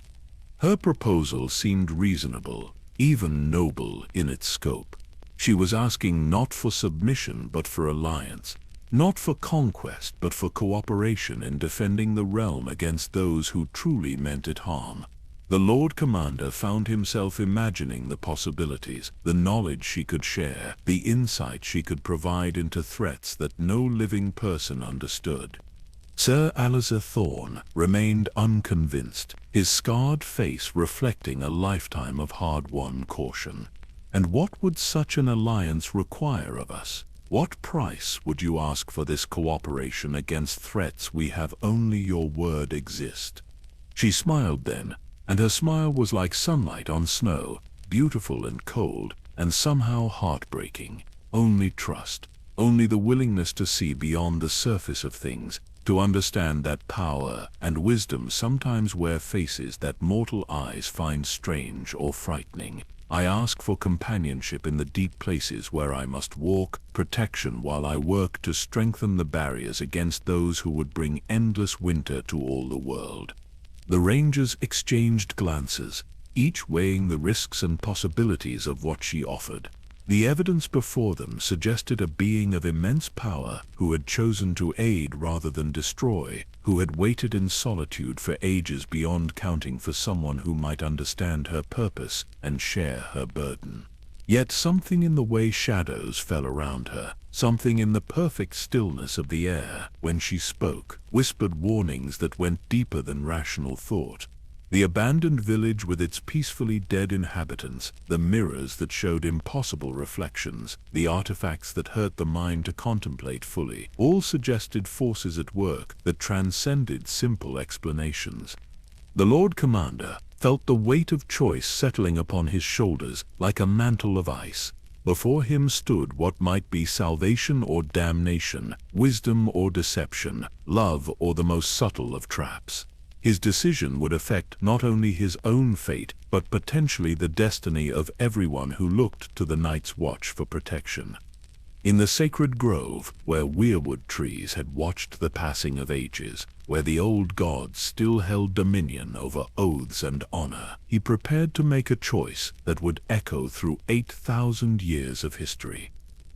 Her proposal seemed reasonable, even noble in its scope. She was asking not for submission but for alliance, not for conquest but for cooperation in defending the realm against those who truly meant it harm. The Lord Commander found himself imagining the possibilities, the knowledge she could share, the insight she could provide into threats that no living person understood. Sir Alistair Thorne remained unconvinced, his scarred face reflecting a lifetime of hard-won caution. And what would such an alliance require of us? What price would you ask for this cooperation against threats we have only your word exist? She smiled then, and her smile was like sunlight on snow, beautiful and cold, and somehow heartbreaking. Only trust, only the willingness to see beyond the surface of things, to understand that power and wisdom sometimes wear faces that mortal eyes find strange or frightening. I ask for companionship in the deep places where I must walk, protection while I work to strengthen the barriers against those who would bring endless winter to all the world. The Rangers exchanged glances, each weighing the risks and possibilities of what she offered. The evidence before them suggested a being of immense power who had chosen to aid rather than destroy, who had waited in solitude for ages beyond counting for someone who might understand her purpose and share her burden. Yet something in the way shadows fell around her, something in the perfect stillness of the air when she spoke, whispered warnings that went deeper than rational thought. The abandoned village with its peacefully dead inhabitants, the mirrors that showed impossible reflections, the artifacts that hurt the mind to contemplate fully, all suggested forces at work that transcended simple explanations. The Lord Commander felt the weight of choice settling upon his shoulders like a mantle of ice. Before him stood what might be salvation or damnation, wisdom or deception, love or the most subtle of traps. His decision would affect not only his own fate, but potentially the destiny of everyone who looked to the Night's Watch for protection. In the sacred grove, where weirwood trees had watched the passing of ages, where the old gods still held dominion over oaths and honor, he prepared to make a choice that would echo through 8,000 years of history.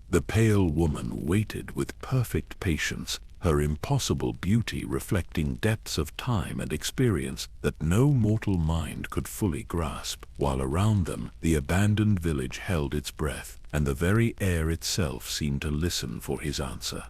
The pale woman waited with perfect patience, her impossible beauty reflecting depths of time and experience that no mortal mind could fully grasp, while around them the abandoned village held its breath, and the very air itself seemed to listen for his answer.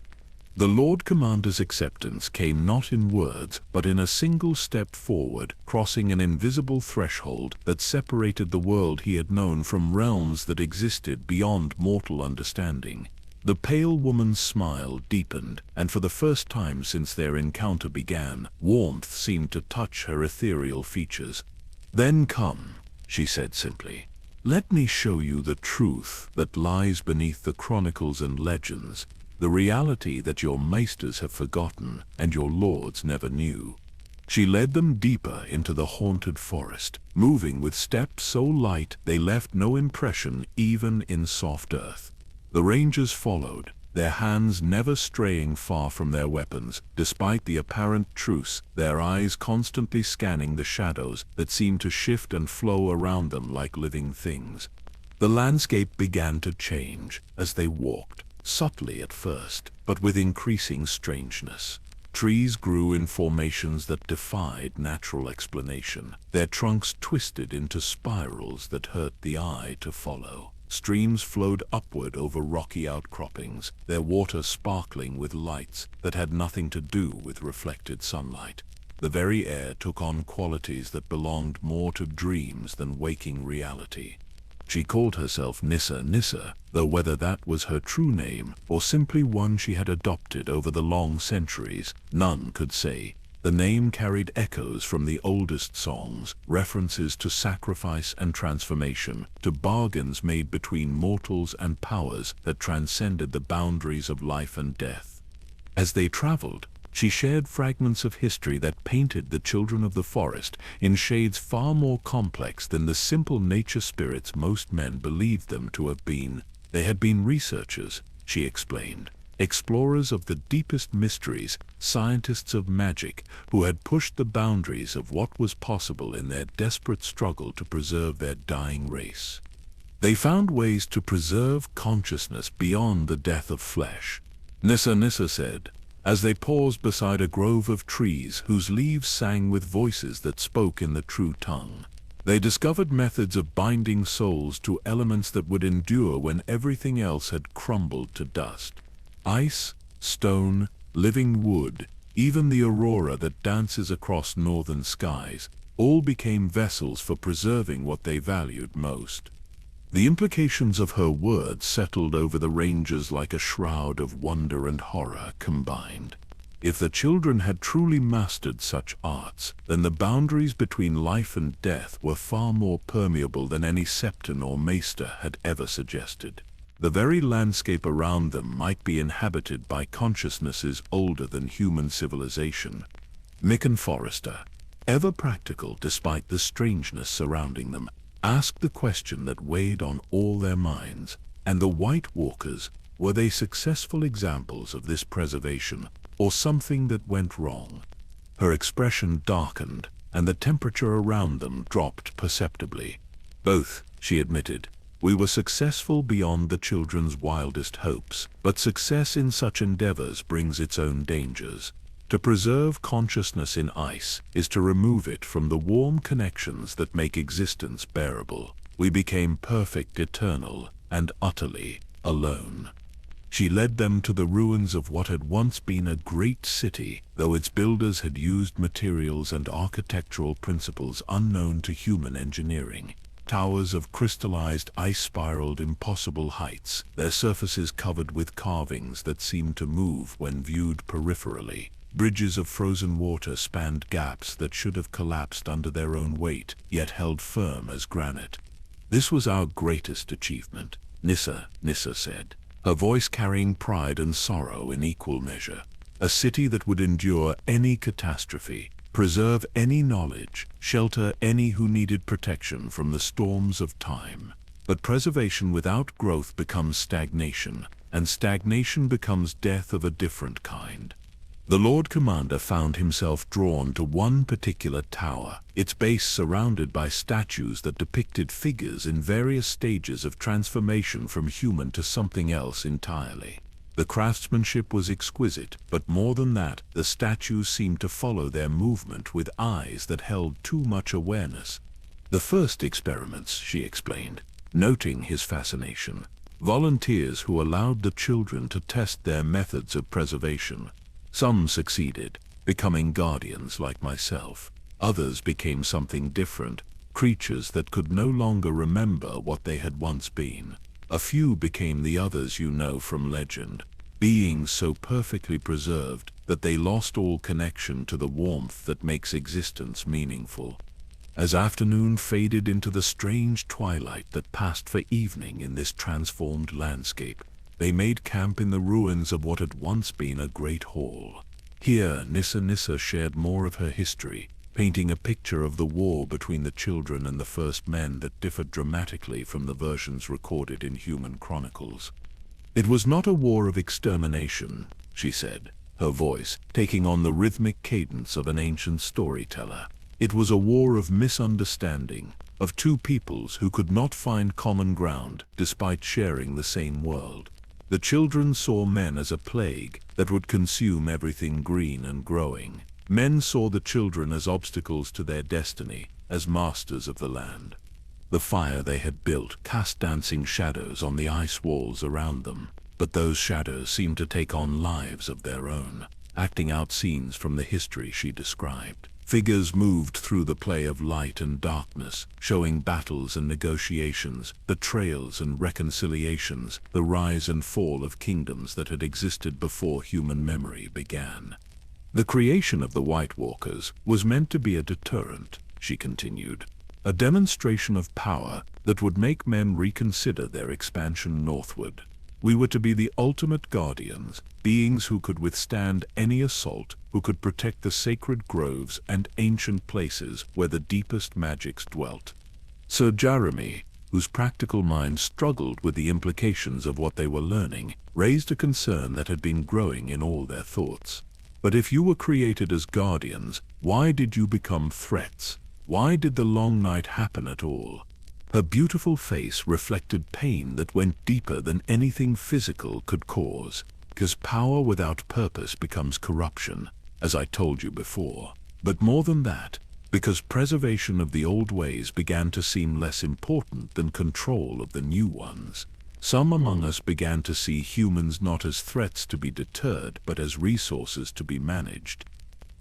The Lord Commander's acceptance came not in words, but in a single step forward, crossing an invisible threshold that separated the world he had known from realms that existed beyond mortal understanding. The pale woman's smile deepened, and for the first time since their encounter began, warmth seemed to touch her ethereal features. "Then come," she said simply. "Let me show you the truth that lies beneath the chronicles and legends, the reality that your maesters have forgotten and your lords never knew." She led them deeper into the haunted forest, moving with steps so light they left no impression even in soft earth. The rangers followed, their hands never straying far from their weapons, despite the apparent truce, their eyes constantly scanning the shadows that seemed to shift and flow around them like living things. The landscape began to change as they walked, subtly at first, but with increasing strangeness. Trees grew in formations that defied natural explanation, their trunks twisted into spirals that hurt the eye to follow. Streams flowed upward over rocky outcroppings, their water sparkling with lights that had nothing to do with reflected sunlight. The very air took on qualities that belonged more to dreams than waking reality. She called herself Nissa, though whether that was her true name or simply one she had adopted over the long centuries, none could say. The name carried echoes from the oldest songs, references to sacrifice and transformation, to bargains made between mortals and powers that transcended the boundaries of life and death. As they traveled, she shared fragments of history that painted the children of the forest in shades far more complex than the simple nature spirits most men believed them to have been. They had been researchers, she explained. Explorers of the deepest mysteries, scientists of magic, who had pushed the boundaries of what was possible in their desperate struggle to preserve their dying race. They found ways to preserve consciousness beyond the death of flesh. Nissa said, as they paused beside a grove of trees whose leaves sang with voices that spoke in the true tongue. They discovered methods of binding souls to elements that would endure when everything else had crumbled to dust. Ice, stone, living wood, even the aurora that dances across northern skies, all became vessels for preserving what they valued most. The implications of her words settled over the rangers like a shroud of wonder and horror combined. If the children had truly mastered such arts, then the boundaries between life and death were far more permeable than any septon or maester had ever suggested. The very landscape around them might be inhabited by consciousnesses older than human civilization. Mick and Forrester, ever practical despite the strangeness surrounding them, asked the question that weighed on all their minds. And the White Walkers, were they successful examples of this preservation, or something that went wrong? Her expression darkened, and the temperature around them dropped perceptibly. "Both," she admitted. "We were successful beyond the children's wildest hopes, but success in such endeavors brings its own dangers. To preserve consciousness in ice is to remove it from the warm connections that make existence bearable. We became perfect, eternal, and utterly alone." She led them to the ruins of what had once been a great city, though its builders had used materials and architectural principles unknown to human engineering. Towers of crystallized ice spiraled impossible heights, their surfaces covered with carvings that seemed to move when viewed peripherally. Bridges of frozen water spanned gaps that should have collapsed under their own weight, yet held firm as granite. "This was our greatest achievement," Nissa said, her voice carrying pride and sorrow in equal measure. "A city that would endure any catastrophe, preserve any knowledge, shelter any who needed protection from the storms of time. But preservation without growth becomes stagnation, and stagnation becomes death of a different kind. The Lord Commander found himself drawn to one particular tower, its base surrounded by statues that depicted figures in various stages of transformation from human to something else entirely. The craftsmanship was exquisite, but more than that, the statues seemed to follow their movement with eyes that held too much awareness. The first experiments, she explained, noting his fascination. Volunteers who allowed the children to test their methods of preservation. Some succeeded, becoming guardians like myself. Others became something different, creatures that could no longer remember what they had once been. A few became the others you know from legend, beings so perfectly preserved that they lost all connection to the warmth that makes existence meaningful. As afternoon faded into the strange twilight that passed for evening in this transformed landscape, they made camp in the ruins of what had once been a great hall. Here Nissa shared more of her history, painting a picture of the war between the children and the first men that differed dramatically from the versions recorded in human chronicles. It was not a war of extermination, she said, her voice taking on the rhythmic cadence of an ancient storyteller. It was a war of misunderstanding, of two peoples who could not find common ground despite sharing the same world. The children saw men as a plague that would consume everything green and growing. Men saw the children as obstacles to their destiny, as masters of the land. The fire they had built cast dancing shadows on the ice walls around them, but those shadows seemed to take on lives of their own, acting out scenes from the history she described. Figures moved through the play of light and darkness, showing battles and negotiations, betrayals and reconciliations, the rise and fall of kingdoms that had existed before human memory began. The creation of the White Walkers was meant to be a deterrent, she continued, a demonstration of power that would make men reconsider their expansion northward. We were to be the ultimate guardians, beings who could withstand any assault, who could protect the sacred groves and ancient places where the deepest magics dwelt. Sir Jeremy, whose practical mind struggled with the implications of what they were learning, raised a concern that had been growing in all their thoughts. But if you were created as guardians, why did you become threats? Why did the long night happen at all? Her beautiful face reflected pain that went deeper than anything physical could cause, because power without purpose becomes corruption, as I told you before. But more than that, because preservation of the old ways began to seem less important than control of the new ones. Some among us began to see humans not as threats to be deterred, but as resources to be managed.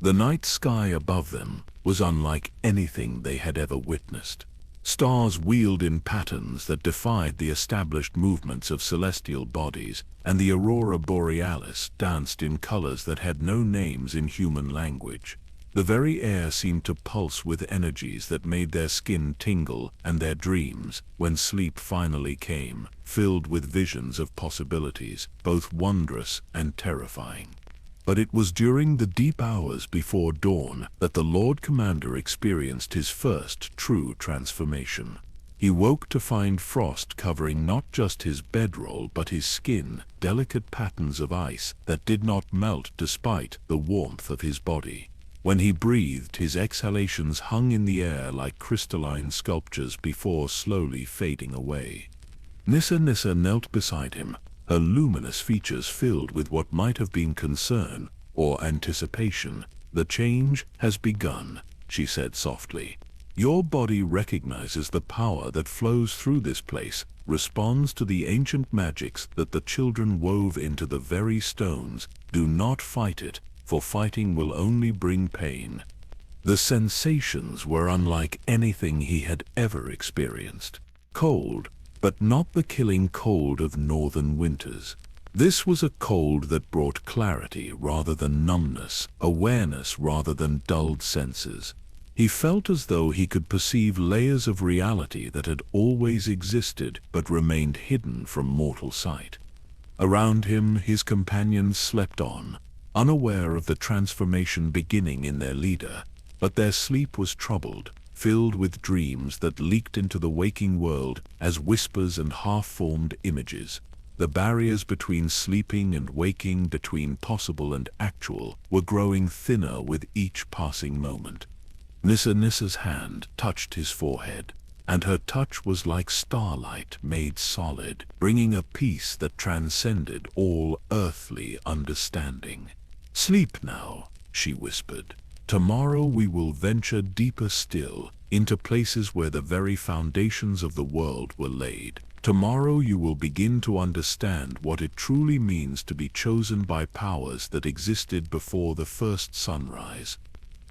The night sky above them was unlike anything they had ever witnessed. Stars wheeled in patterns that defied the established movements of celestial bodies, and the aurora borealis danced in colors that had no names in human language. The very air seemed to pulse with energies that made their skin tingle, and their dreams, when sleep finally came, filled with visions of possibilities, both wondrous and terrifying. But it was during the deep hours before dawn that the Lord Commander experienced his first true transformation. He woke to find frost covering not just his bedroll but his skin, delicate patterns of ice that did not melt despite the warmth of his body. When he breathed, his exhalations hung in the air like crystalline sculptures before slowly fading away. Nissa knelt beside him, her luminous features filled with what might have been concern or anticipation. "The change has begun," she said softly. "Your body recognizes the power that flows through this place, responds to the ancient magics that the children wove into the very stones. Do not fight it, for fighting will only bring pain." The sensations were unlike anything he had ever experienced. Cold, but not the killing cold of northern winters. This was a cold that brought clarity rather than numbness, awareness rather than dulled senses. He felt as though he could perceive layers of reality that had always existed but remained hidden from mortal sight. Around him, his companions slept on, unaware of the transformation beginning in their leader, but their sleep was troubled, filled with dreams that leaked into the waking world as whispers and half-formed images. The barriers between sleeping and waking, between possible and actual, were growing thinner with each passing moment. Nissa's hand touched his forehead, and her touch was like starlight made solid, bringing a peace that transcended all earthly understanding. "Sleep now," she whispered. "Tomorrow we will venture deeper still, into places where the very foundations of the world were laid. Tomorrow you will begin to understand what it truly means to be chosen by powers that existed before the first sunrise."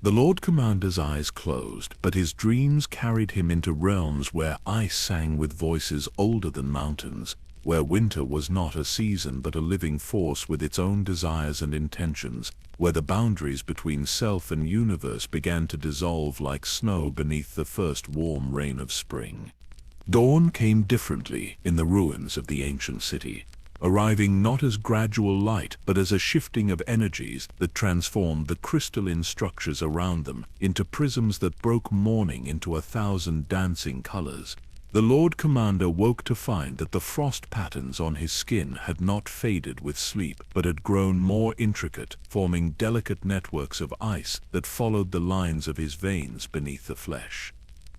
The Lord Commander's eyes closed, but his dreams carried him into realms where ice sang with voices older than mountains, where winter was not a season but a living force with its own desires and intentions, where the boundaries between self and universe began to dissolve like snow beneath the first warm rain of spring. Dawn came differently in the ruins of the ancient city, arriving not as gradual light but as a shifting of energies that transformed the crystalline structures around them into prisms that broke morning into 1,000 dancing colors. The Lord Commander woke to find that the frost patterns on his skin had not faded with sleep, but had grown more intricate, forming delicate networks of ice that followed the lines of his veins beneath the flesh.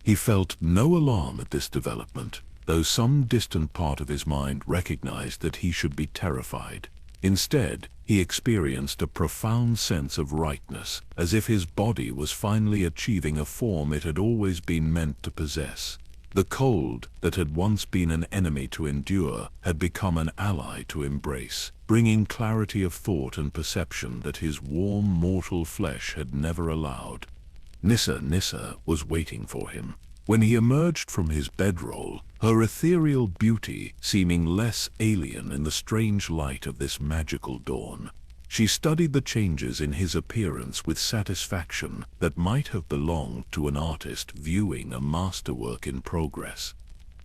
He felt no alarm at this development, though some distant part of his mind recognized that he should be terrified. Instead, he experienced a profound sense of rightness, as if his body was finally achieving a form it had always been meant to possess. The cold that had once been an enemy to endure had become an ally to embrace, bringing clarity of thought and perception that his warm mortal flesh had never allowed. Nissa was waiting for him. When he emerged from his bedroll, her ethereal beauty seeming less alien in the strange light of this magical dawn, she studied the changes in his appearance with satisfaction that might have belonged to an artist viewing a masterwork in progress.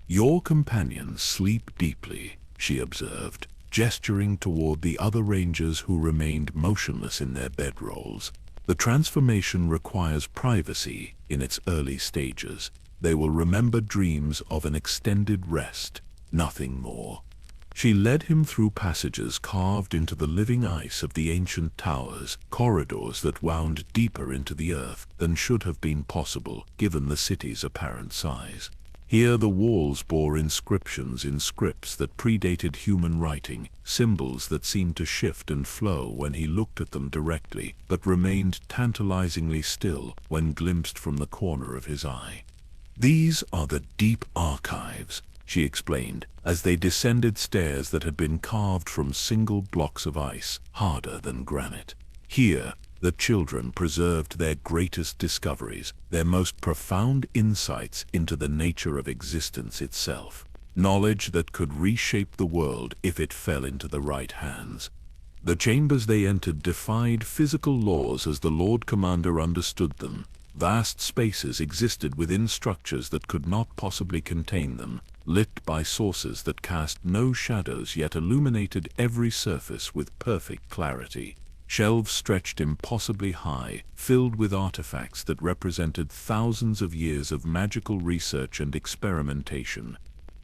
"Your companions sleep deeply," she observed, gesturing toward the other rangers who remained motionless in their bedrolls. "The transformation requires privacy in its early stages. They will remember dreams of an extended rest, nothing more." She led him through passages carved into the living ice of the ancient towers, corridors that wound deeper into the earth than should have been possible given the city's apparent size. Here the walls bore inscriptions in scripts that predated human writing, symbols that seemed to shift and flow when he looked at them directly, but remained tantalizingly still when glimpsed from the corner of his eye. "These are the deep archives," she explained, as they descended stairs that had been carved from single blocks of ice, harder than granite. Here, the children preserved their greatest discoveries, their most profound insights into the nature of existence itself, knowledge that could reshape the world if it fell into the right hands. The chambers they entered defied physical laws as the Lord Commander understood them. Vast spaces existed within structures that could not possibly contain them, lit by sources that cast no shadows yet illuminated every surface with perfect clarity. Shelves stretched impossibly high, filled with artifacts that represented thousands of years of magical research and experimentation.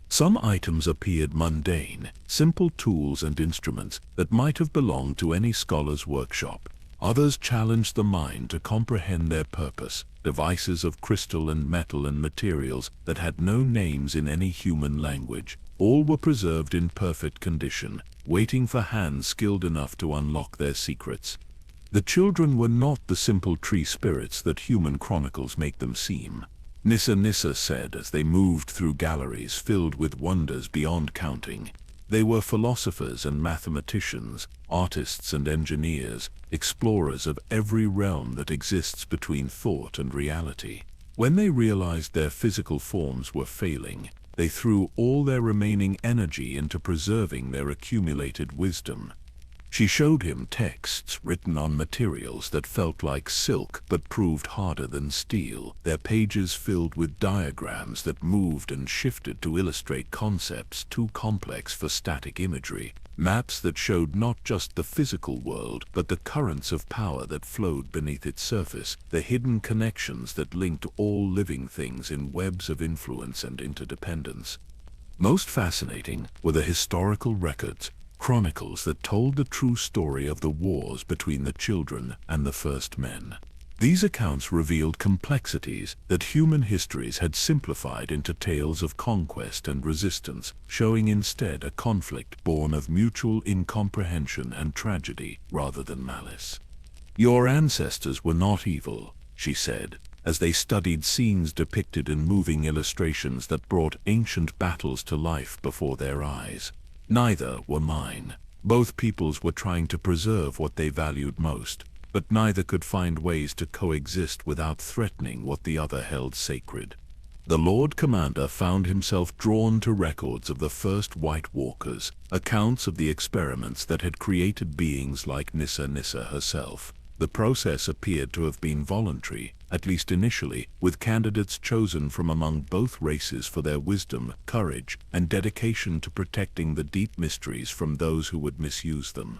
Some items appeared mundane, simple tools and instruments that might have belonged to any scholar's workshop. Others challenged the mind to comprehend their purpose, devices of crystal and metal and materials that had no names in any human language. All were preserved in perfect condition, waiting for hands skilled enough to unlock their secrets. The children were not the simple tree spirits that human chronicles make them seem. Nissa said as they moved through galleries filled with wonders beyond counting. They were philosophers and mathematicians, artists and engineers, explorers of every realm that exists between thought and reality. When they realized their physical forms were failing, they threw all their remaining energy into preserving their accumulated wisdom. She showed him texts written on materials that felt like silk but proved harder than steel, their pages filled with diagrams that moved and shifted to illustrate concepts too complex for static imagery, maps that showed not just the physical world but the currents of power that flowed beneath its surface, the hidden connections that linked all living things in webs of influence and interdependence. Most fascinating were the historical records, chronicles that told the true story of the wars between the children and the first men. These accounts revealed complexities that human histories had simplified into tales of conquest and resistance, showing instead a conflict born of mutual incomprehension and tragedy rather than malice. "Your ancestors were not evil," she said, as they studied scenes depicted in moving illustrations that brought ancient battles to life before their eyes. "Neither were mine. Both peoples were trying to preserve what they valued most, but neither could find ways to coexist without threatening what the other held sacred." The Lord Commander found himself drawn to records of the first White Walkers, accounts of the experiments that had created beings like Nissa herself. The process appeared to have been voluntary, at least initially, with candidates chosen from among both races for their wisdom, courage, and dedication to protecting the deep mysteries from those who would misuse them.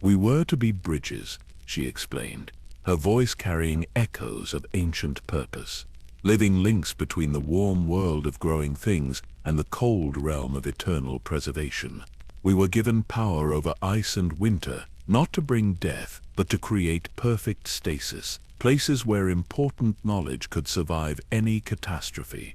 "We were to be bridges," she explained, her voice carrying echoes of ancient purpose. "Living links between the warm world of growing things and the cold realm of eternal preservation. We were given power over ice and winter, not to bring death, but to create perfect stasis, places where important knowledge could survive any catastrophe."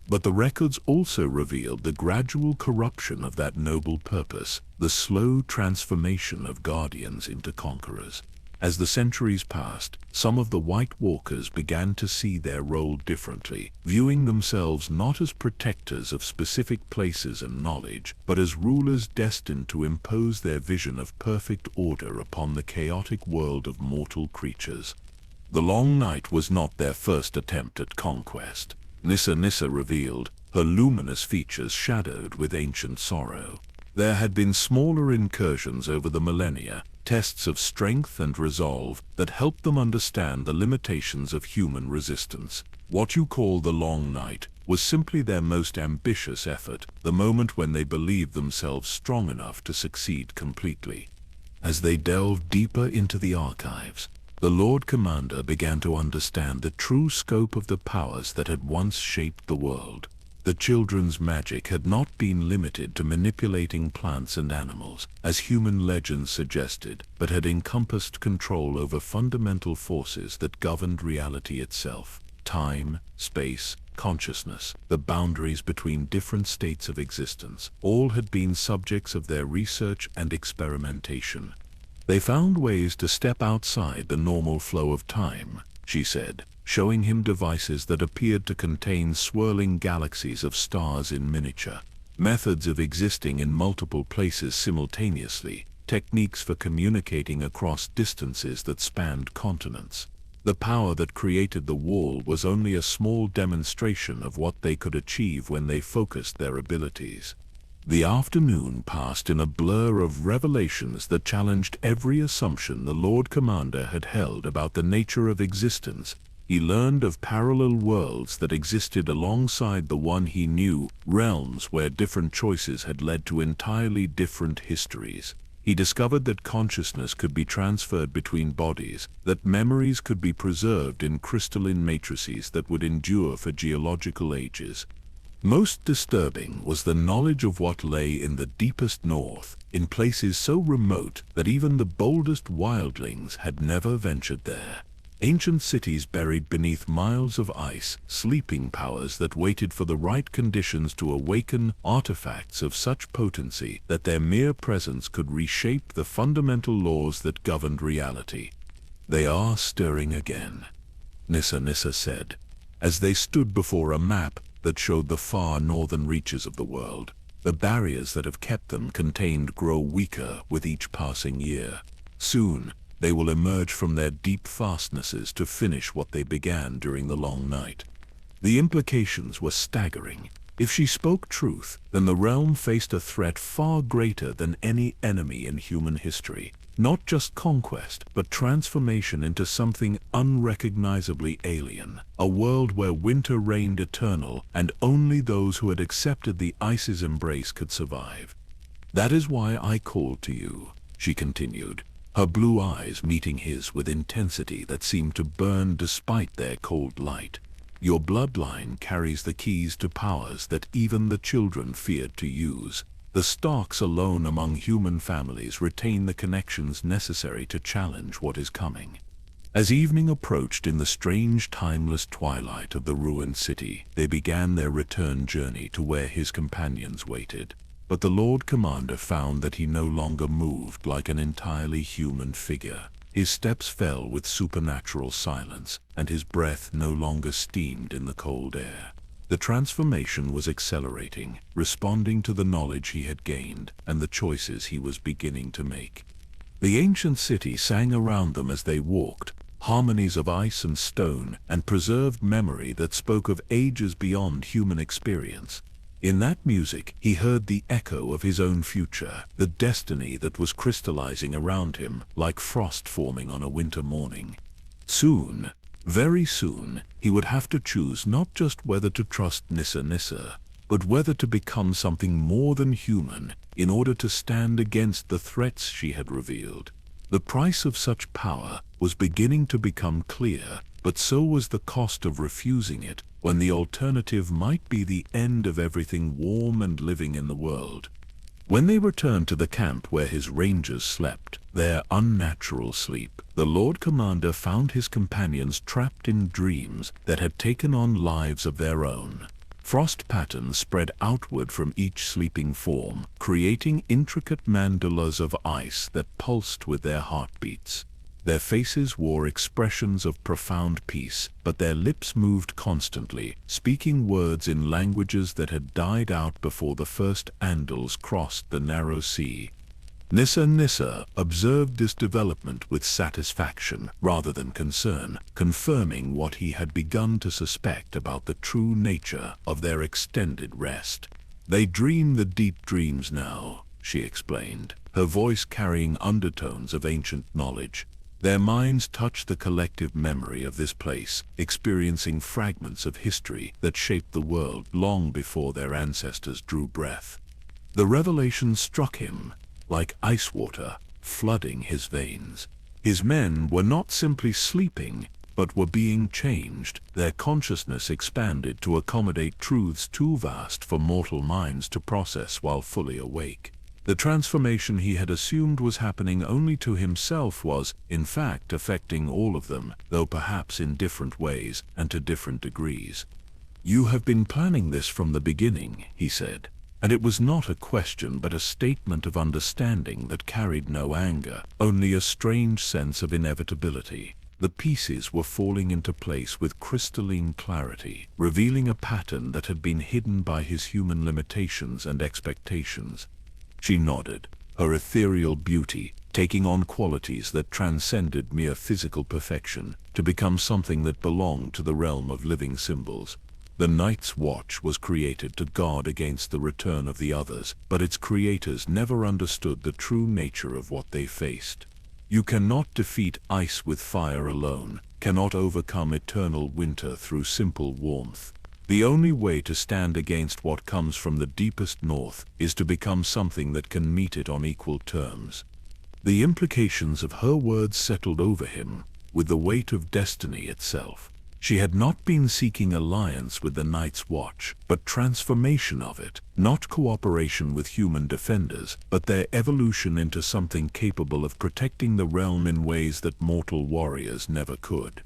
But the records also revealed the gradual corruption of that noble purpose, the slow transformation of guardians into conquerors. As the centuries passed, some of the White Walkers began to see their role differently, viewing themselves not as protectors of specific places and knowledge, but as rulers destined to impose their vision of perfect order upon the chaotic world of mortal creatures. The Long Night was not their first attempt at conquest. Nissa revealed, her luminous features shadowed with ancient sorrow. There had been smaller incursions over the millennia, tests of strength and resolve that helped them understand the limitations of human resistance. What you call the Long Night was simply their most ambitious effort, the moment when they believed themselves strong enough to succeed completely. As they delved deeper into the archives, the Lord Commander began to understand the true scope of the powers that had once shaped the world. The children's magic had not been limited to manipulating plants and animals, as human legends suggested, but had encompassed control over fundamental forces that governed reality itself: time, space, consciousness, the boundaries between different states of existence. All had been subjects of their research and experimentation. "They found ways to step outside the normal flow of time," she said, showing him devices that appeared to contain swirling galaxies of stars in miniature, methods of existing in multiple places simultaneously, techniques for communicating across distances that spanned continents. The power that created the wall was only a small demonstration of what they could achieve when they focused their abilities. The afternoon passed in a blur of revelations that challenged every assumption the Lord Commander had held about the nature of existence. He learned of parallel worlds that existed alongside the one he knew, realms where different choices had led to entirely different histories. He discovered that consciousness could be transferred between bodies, that memories could be preserved in crystalline matrices that would endure for geological ages. Most disturbing was the knowledge of what lay in the deepest north, in places so remote that even the boldest wildlings had never ventured there. Ancient cities buried beneath miles of ice, sleeping powers that waited for the right conditions to awaken, artifacts of such potency that their mere presence could reshape the fundamental laws that governed reality. "They are stirring again," Nissa said, as they stood before a map that showed the far northern reaches of the world. The barriers that have kept them contained grow weaker with each passing year. Soon, they will emerge from their deep fastnesses to finish what they began during the Long Night. The implications were staggering. If she spoke truth, then the realm faced a threat far greater than any enemy in human history. Not just conquest, but transformation into something unrecognizably alien. A world where winter reigned eternal, and only those who had accepted the ice's embrace could survive. "That is why I called to you," she continued, her blue eyes meeting his with intensity that seemed to burn despite their cold light. Your bloodline carries the keys to powers that even the children feared to use. The Starks alone among human families retain the connections necessary to challenge what is coming. As evening approached in the strange timeless twilight of the ruined city, they began their return journey to where his companions waited. But the Lord Commander found that he no longer moved like an entirely human figure. His steps fell with supernatural silence, and his breath no longer steamed in the cold air. The transformation was accelerating, responding to the knowledge he had gained and the choices he was beginning to make. The ancient city sang around them as they walked, harmonies of ice and stone and preserved memory that spoke of ages beyond human experience. In that music, he heard the echo of his own future, the destiny that was crystallizing around him like frost forming on a winter morning. Soon, very soon, he would have to choose not just whether to trust Nissa, but whether to become something more than human in order to stand against the threats she had revealed. The price of such power was beginning to become clear, but so was the cost of refusing it, when the alternative might be the end of everything warm and living in the world. When they returned to the camp where his rangers slept, their unnatural sleep, the Lord Commander found his companions trapped in dreams that had taken on lives of their own. Frost patterns spread outward from each sleeping form, creating intricate mandalas of ice that pulsed with their heartbeats. Their faces wore expressions of profound peace, but their lips moved constantly, speaking words in languages that had died out before the first Andals crossed the narrow sea. Nissa observed this development with satisfaction rather than concern, confirming what he had begun to suspect about the true nature of their extended rest. "They dream the deep dreams now," she explained, her voice carrying undertones of ancient knowledge. Their minds touch the collective memory of this place, experiencing fragments of history that shaped the world long before their ancestors drew breath. The revelation struck him like ice water, flooding his veins. His men were not simply sleeping, but were being changed. Their consciousness expanded to accommodate truths too vast for mortal minds to process while fully awake. The transformation he had assumed was happening only to himself was, in fact, affecting all of them, though perhaps in different ways and to different degrees. "You have been planning this from the beginning," he said. And it was not a question but a statement of understanding that carried no anger, only a strange sense of inevitability. The pieces were falling into place with crystalline clarity, revealing a pattern that had been hidden by his human limitations and expectations. She nodded, her ethereal beauty taking on qualities that transcended mere physical perfection, to become something that belonged to the realm of living symbols. The Night's Watch was created to guard against the return of the others, but its creators never understood the true nature of what they faced. You cannot defeat ice with fire alone, cannot overcome eternal winter through simple warmth. The only way to stand against what comes from the deepest north is to become something that can meet it on equal terms. The implications of her words settled over him, with the weight of destiny itself. She had not been seeking alliance with the Night's Watch, but transformation of it, not cooperation with human defenders, but their evolution into something capable of protecting the realm in ways that mortal warriors never could.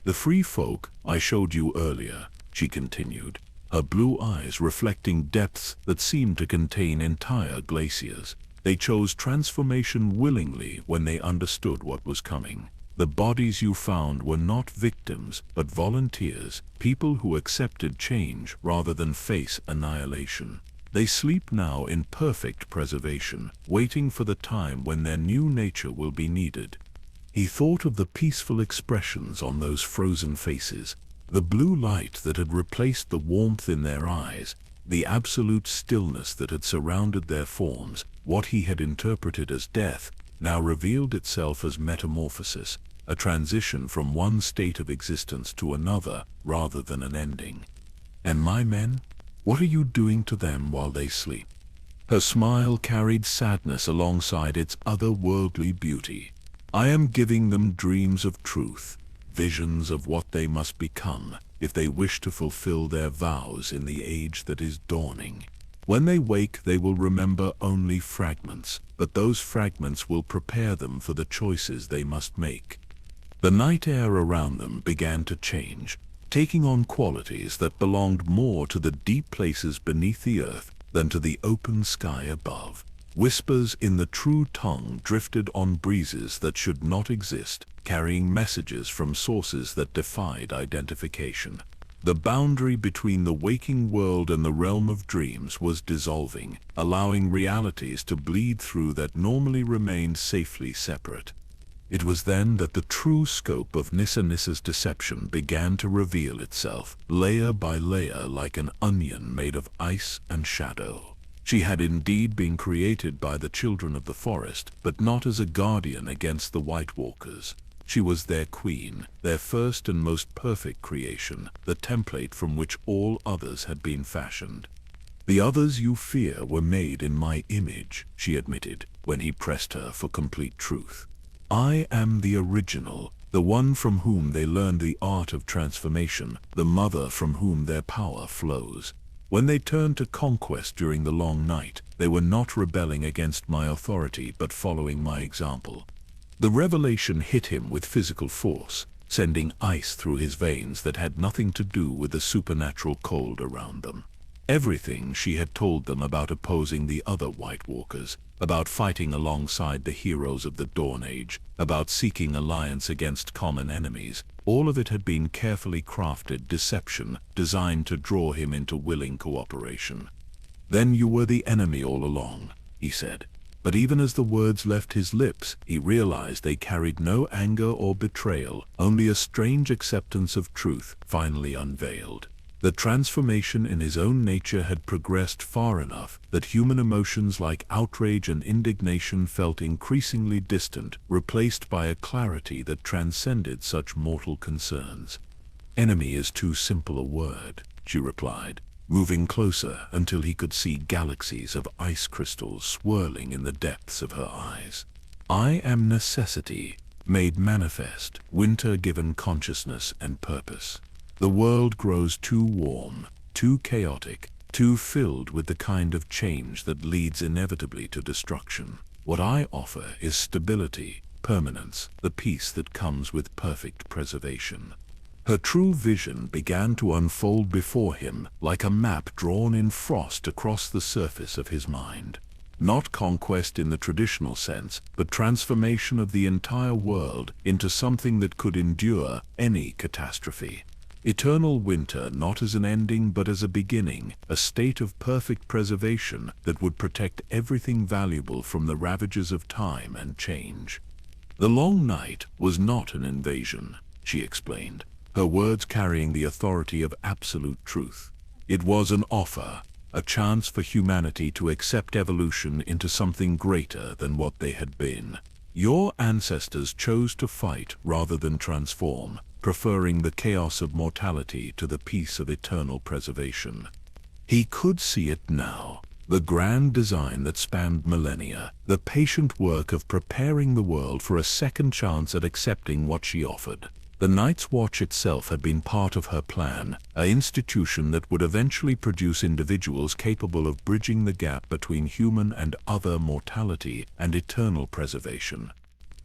"The free folk I showed you earlier," she continued, her blue eyes reflecting depths that seemed to contain entire glaciers. "They chose transformation willingly when they understood what was coming. The bodies you found were not victims, but volunteers, people who accepted change rather than face annihilation. They sleep now in perfect preservation, waiting for the time when their new nature will be needed." He thought of the peaceful expressions on those frozen faces, the blue light that had replaced the warmth in their eyes, the absolute stillness that had surrounded their forms. What he had interpreted as death now revealed itself as metamorphosis, a transition from one state of existence to another rather than an ending. "And my men? What are you doing to them while they sleep?" Her smile carried sadness alongside its otherworldly beauty. "I am giving them dreams of truth, visions of what they must become, if they wish to fulfill their vows in the age that is dawning. When they wake, they will remember only fragments, but those fragments will prepare them for the choices they must make. The night air around them began to change, taking on qualities that belonged more to the deep places beneath the earth than to the open sky above. Whispers in the true tongue drifted on breezes that should not exist, carrying messages from sources that defied identification. The boundary between the waking world and the realm of dreams was dissolving, allowing realities to bleed through that normally remained safely separate. It was then that the true scope of Nissa's deception began to reveal itself, layer by layer, like an onion made of ice and shadow. She had indeed been created by the children of the forest, but not as a guardian against the White Walkers. She was their queen, their first and most perfect creation, the template from which all others had been fashioned. "The others you fear were made in my image," she admitted, when he pressed her for complete truth. "I am the original, the one from whom they learned the art of transformation, the mother from whom their power flows. When they turned to conquest during the long night, they were not rebelling against my authority but following my example." The revelation hit him with physical force, sending ice through his veins that had nothing to do with the supernatural cold around them. Everything she had told them about opposing the other White Walkers, about fighting alongside the heroes of the Dawn Age, about seeking alliance against common enemies, all of it had been carefully crafted deception designed to draw him into willing cooperation. "Then you were the enemy all along," he said. But even as the words left his lips, he realized they carried no anger or betrayal, only a strange acceptance of truth finally unveiled. The transformation in his own nature had progressed far enough that human emotions like outrage and indignation felt increasingly distant, replaced by a clarity that transcended such mortal concerns. "Enemy is too simple a word," she replied, moving closer until he could see galaxies of ice crystals swirling in the depths of her eyes. "I am necessity, made manifest, winter given consciousness and purpose. The world grows too warm, too chaotic, too filled with the kind of change that leads inevitably to destruction. What I offer is stability, permanence, the peace that comes with perfect preservation." Her true vision began to unfold before him like a map drawn in frost across the surface of his mind. Not conquest in the traditional sense, but transformation of the entire world into something that could endure any catastrophe. Eternal winter not as an ending but as a beginning, a state of perfect preservation that would protect everything valuable from the ravages of time and change. "The long night was not an invasion," she explained, her words carrying the authority of absolute truth. "It was an offer, a chance for humanity to accept evolution into something greater than what they had been. Your ancestors chose to fight rather than transform, preferring the chaos of mortality to the peace of eternal preservation." He could see it now. The grand design that spanned millennia, the patient work of preparing the world for a second chance at accepting what she offered. The Night's Watch itself had been part of her plan, an institution that would eventually produce individuals capable of bridging the gap between human and other mortality and eternal preservation.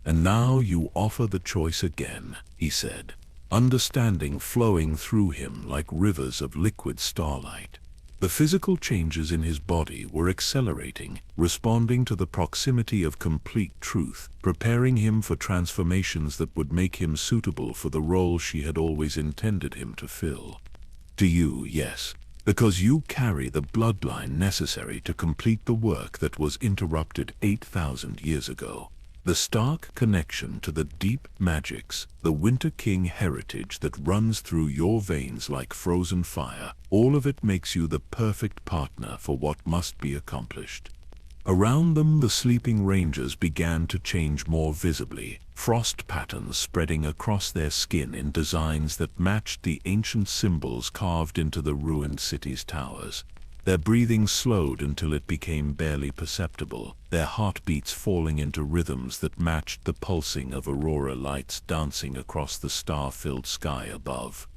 "And now you offer the choice again," he said, understanding flowing through him like rivers of liquid starlight. The physical changes in his body were accelerating, responding to the proximity of complete truth, preparing him for transformations that would make him suitable for the role she had always intended him to fill. "To you, yes, because you carry the bloodline necessary to complete the work that was interrupted 8,000 years ago. The stark connection to the deep magics, the Winter King heritage that runs through your veins like frozen fire, all of it makes you the perfect partner for what must be accomplished." Around them, the sleeping rangers began to change more visibly, frost patterns spreading across their skin in designs that matched the ancient symbols carved into the ruined city's towers. Their breathing slowed until it became barely perceptible, their heartbeats falling into rhythms that matched the pulsing of aurora lights dancing across the star-filled sky above.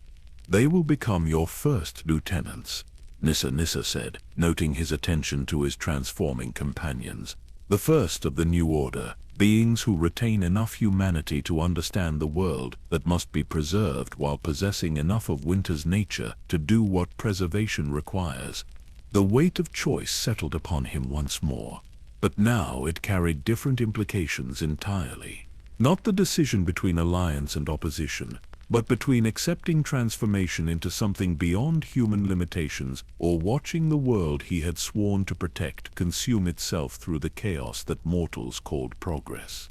They will become your first lieutenants, Nissa said, noting his attention to his transforming companions. The first of the new order, beings who retain enough humanity to understand the world that must be preserved while possessing enough of winter's nature to do what preservation requires. The weight of choice settled upon him once more, but now it carried different implications entirely. Not the decision between alliance and opposition, but between accepting transformation into something beyond human limitations or watching the world he had sworn to protect consume itself through the chaos that mortals called progress.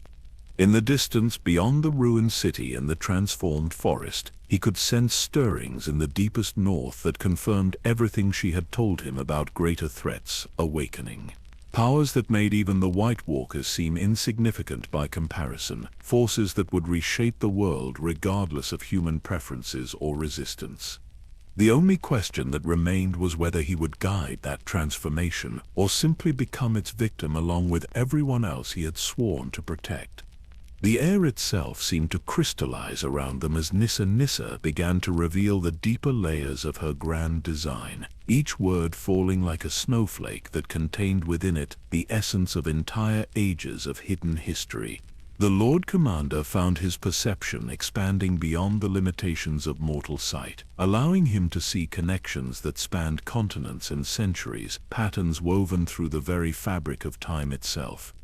In the distance beyond the ruined city and the transformed forest, he could sense stirrings in the deepest north that confirmed everything she had told him about greater threats awakening. Powers that made even the White Walkers seem insignificant by comparison, forces that would reshape the world regardless of human preferences or resistance. The only question that remained was whether he would guide that transformation or simply become its victim along with everyone else he had sworn to protect. The air itself seemed to crystallize around them as Nissa began to reveal the deeper layers of her grand design, each word falling like a snowflake that contained within it the essence of entire ages of hidden history. The Lord Commander found his perception expanding beyond the limitations of mortal sight, allowing him to see connections that spanned continents and centuries, patterns woven through the very fabric of time itself.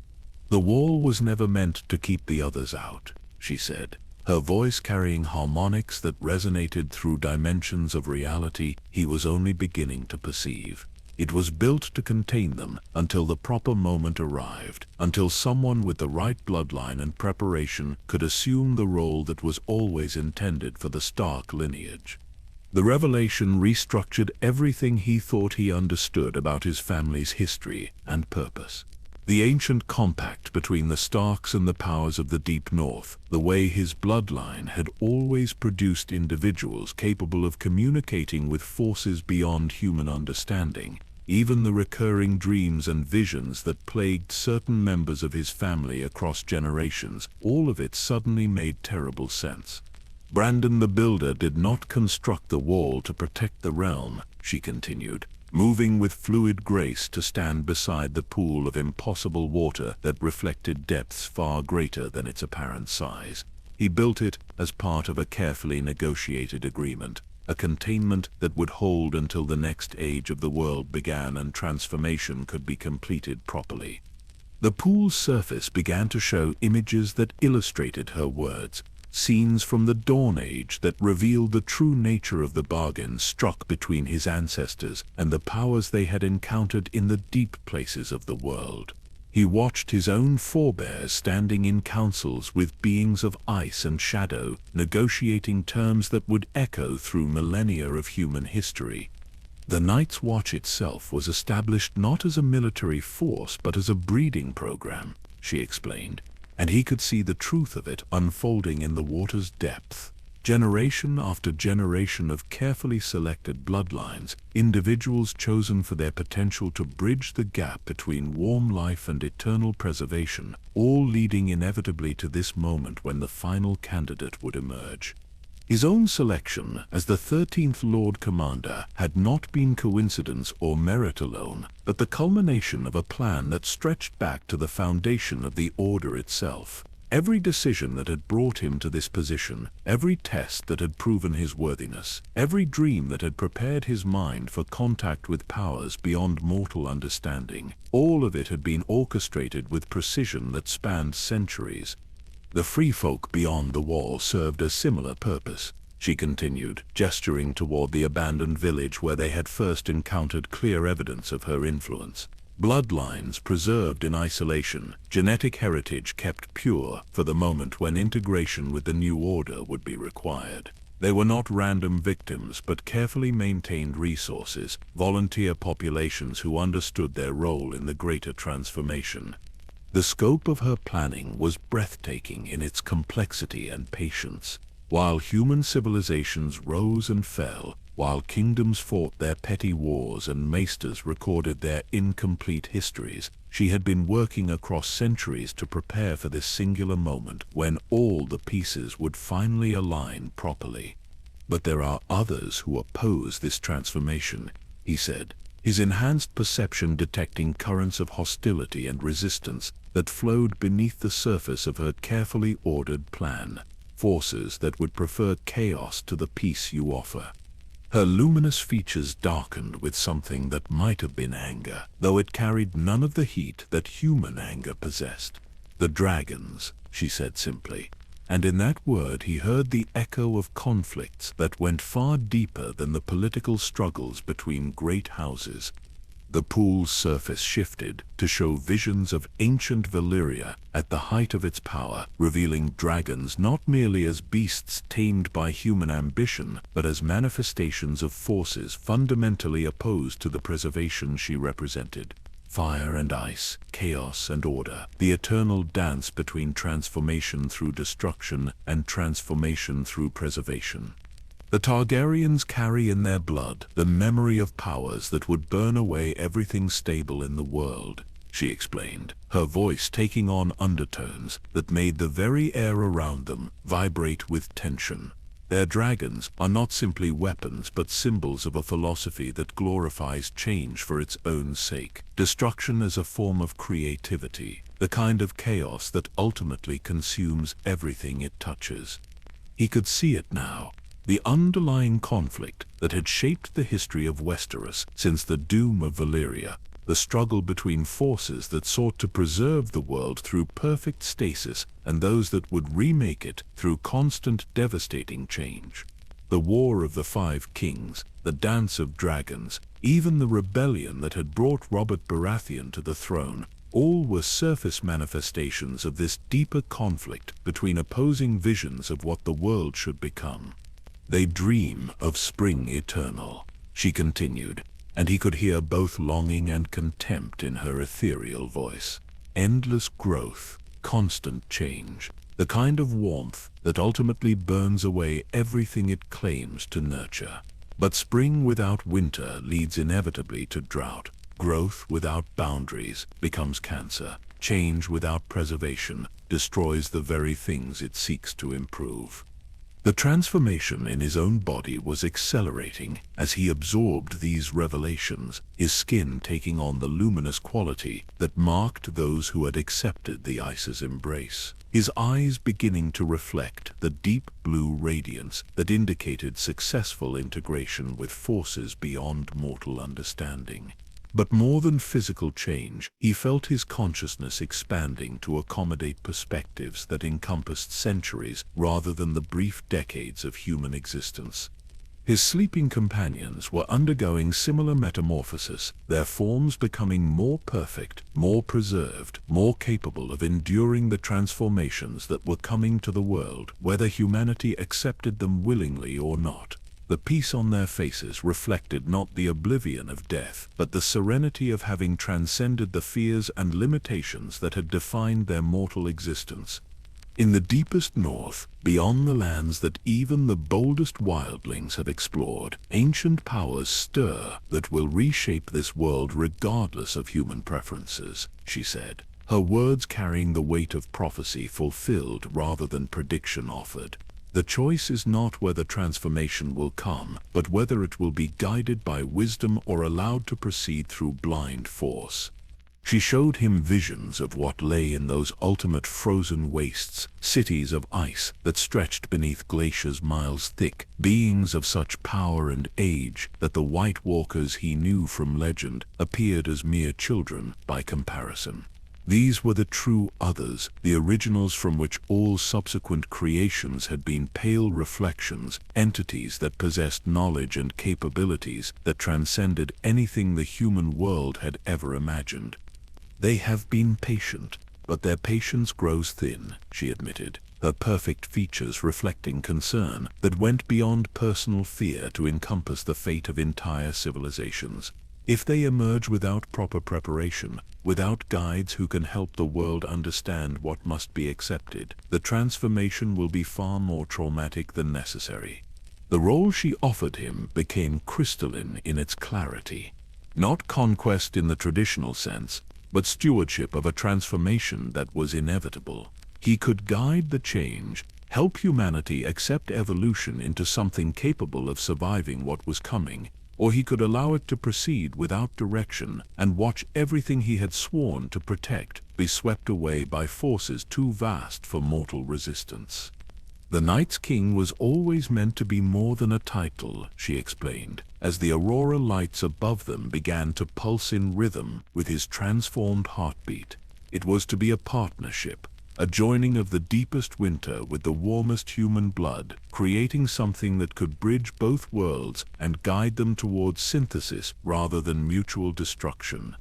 The wall was never meant to keep the others out, she said, her voice carrying harmonics that resonated through dimensions of reality he was only beginning to perceive. It was built to contain them until the proper moment arrived, until someone with the right bloodline and preparation could assume the role that was always intended for the Stark lineage. The revelation restructured everything he thought he understood about his family's history and purpose. The ancient compact between the Starks and the powers of the Deep North, the way his bloodline had always produced individuals capable of communicating with forces beyond human understanding, even the recurring dreams and visions that plagued certain members of his family across generations, all of it suddenly made terrible sense. Brandon the Builder did not construct the wall to protect the realm, she continued, moving with fluid grace to stand beside the pool of impossible water that reflected depths far greater than its apparent size. He built it as part of a carefully negotiated agreement, a containment that would hold until the next age of the world began and transformation could be completed properly. The pool's surface began to show images that illustrated her words, scenes from the Dawn Age that revealed the true nature of the bargain struck between his ancestors and the powers they had encountered in the deep places of the world. He watched his own forebears standing in councils with beings of ice and shadow, negotiating terms that would echo through millennia of human history. The Night's Watch itself was established not as a military force but as a breeding program, she explained, and he could see the truth of it unfolding in the water's depth. Generation after generation of carefully selected bloodlines, individuals chosen for their potential to bridge the gap between warm life and eternal preservation, all leading inevitably to this moment when the final candidate would emerge. His own selection as the 13th Lord Commander had not been coincidence or merit alone, but the culmination of a plan that stretched back to the foundation of the Order itself. Every decision that had brought him to this position, every test that had proven his worthiness, every dream that had prepared his mind for contact with powers beyond mortal understanding, all of it had been orchestrated with precision that spanned centuries. The free folk beyond the wall served a similar purpose, she continued, gesturing toward the abandoned village where they had first encountered clear evidence of her influence. Bloodlines preserved in isolation, genetic heritage kept pure for the moment when integration with the new order would be required. They were not random victims but carefully maintained resources, volunteer populations who understood their role in the greater transformation. The scope of her planning was breathtaking in its complexity and patience. While human civilizations rose and fell, while kingdoms fought their petty wars and maesters recorded their incomplete histories, she had been working across centuries to prepare for this singular moment when all the pieces would finally align properly. But there are others who oppose this transformation, he said, his enhanced perception detecting currents of hostility and resistance that flowed beneath the surface of her carefully ordered plan, forces that would prefer chaos to the peace you offer. Her luminous features darkened with something that might have been anger, though it carried none of the heat that human anger possessed. "The dragons," she said simply, and in that word he heard the echo of conflicts that went far deeper than the political struggles between great houses. The pool's surface shifted to show visions of ancient Valyria at the height of its power, revealing dragons not merely as beasts tamed by human ambition, but as manifestations of forces fundamentally opposed to the preservation she represented. Fire and ice, chaos and order, the eternal dance between transformation through destruction and transformation through preservation. The Targaryens carry in their blood the memory of powers that would burn away everything stable in the world, she explained, her voice taking on undertones that made the very air around them vibrate with tension. Their dragons are not simply weapons but symbols of a philosophy that glorifies change for its own sake, destruction as a form of creativity, the kind of chaos that ultimately consumes everything it touches. He could see it now. The underlying conflict that had shaped the history of Westeros since the doom of Valyria, the struggle between forces that sought to preserve the world through perfect stasis and those that would remake it through constant devastating change. The War of the Five Kings, the Dance of Dragons, even the rebellion that had brought Robert Baratheon to the throne, all were surface manifestations of this deeper conflict between opposing visions of what the world should become. "They dream of spring eternal," she continued, and he could hear both longing and contempt in her ethereal voice. "Endless growth, constant change, the kind of warmth that ultimately burns away everything it claims to nurture. But spring without winter leads inevitably to drought. Growth without boundaries becomes cancer. Change without preservation destroys the very things it seeks to improve." The transformation in his own body was accelerating as he absorbed these revelations, his skin taking on the luminous quality that marked those who had accepted the ice's embrace, his eyes beginning to reflect the deep blue radiance that indicated successful integration with forces beyond mortal understanding. But more than physical change, he felt his consciousness expanding to accommodate perspectives that encompassed centuries rather than the brief decades of human existence. His sleeping companions were undergoing similar metamorphosis, their forms becoming more perfect, more preserved, more capable of enduring the transformations that were coming to the world, whether humanity accepted them willingly or not. The peace on their faces reflected not the oblivion of death, but the serenity of having transcended the fears and limitations that had defined their mortal existence. In the deepest north, beyond the lands that even the boldest wildlings have explored, ancient powers stir that will reshape this world regardless of human preferences, she said, her words carrying the weight of prophecy fulfilled rather than prediction offered. The choice is not whether transformation will come, but whether it will be guided by wisdom or allowed to proceed through blind force. She showed him visions of what lay in those ultimate frozen wastes, cities of ice that stretched beneath glaciers miles thick, beings of such power and age that the White Walkers he knew from legend appeared as mere children by comparison. These were the true others, the originals from which all subsequent creations had been pale reflections, entities that possessed knowledge and capabilities that transcended anything the human world had ever imagined. "They have been patient, but their patience grows thin," she admitted, her perfect features reflecting concern that went beyond personal fear to encompass the fate of entire civilizations. If they emerge without proper preparation, without guides who can help the world understand what must be accepted, the transformation will be far more traumatic than necessary. The role she offered him became crystalline in its clarity. Not conquest in the traditional sense, but stewardship of a transformation that was inevitable. He could guide the change, help humanity accept evolution into something capable of surviving what was coming, or he could allow it to proceed without direction and watch everything he had sworn to protect be swept away by forces too vast for mortal resistance. The Night's King was always meant to be more than a title, she explained, as the aurora lights above them began to pulse in rhythm with his transformed heartbeat. It was to be a partnership, a joining of the deepest winter with the warmest human blood, creating something that could bridge both worlds and guide them towards synthesis rather than mutual destruction.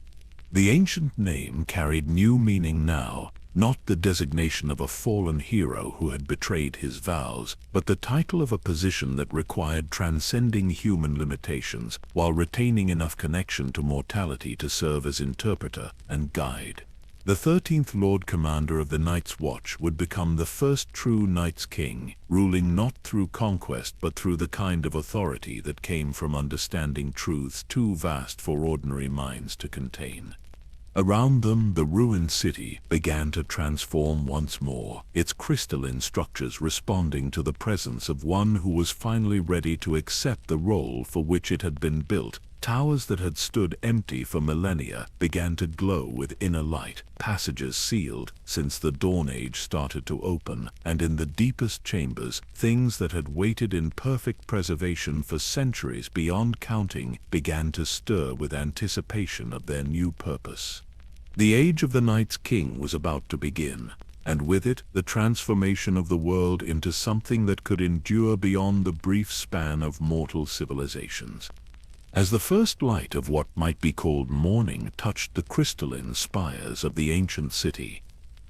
The ancient name carried new meaning now, not the designation of a fallen hero who had betrayed his vows, but the title of a position that required transcending human limitations while retaining enough connection to mortality to serve as interpreter and guide. The 13th Lord Commander of the Night's Watch would become the first true Night's King, ruling not through conquest but through the kind of authority that came from understanding truths too vast for ordinary minds to contain. Around them, the ruined city began to transform once more, its crystalline structures responding to the presence of one who was finally ready to accept the role for which it had been built. Towers that had stood empty for millennia began to glow with inner light, passages sealed since the Dawn Age started to open, and in the deepest chambers, things that had waited in perfect preservation for centuries beyond counting began to stir with anticipation of their new purpose. The age of the Night's King was about to begin, and with it the transformation of the world into something that could endure beyond the brief span of mortal civilizations. As the first light of what might be called morning touched the crystalline spires of the ancient city,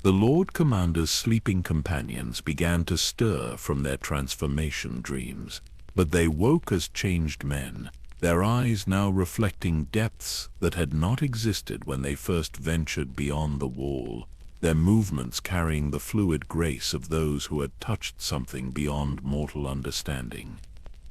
the Lord Commander's sleeping companions began to stir from their transformation dreams. But they woke as changed men, their eyes now reflecting depths that had not existed when they first ventured beyond the wall, their movements carrying the fluid grace of those who had touched something beyond mortal understanding.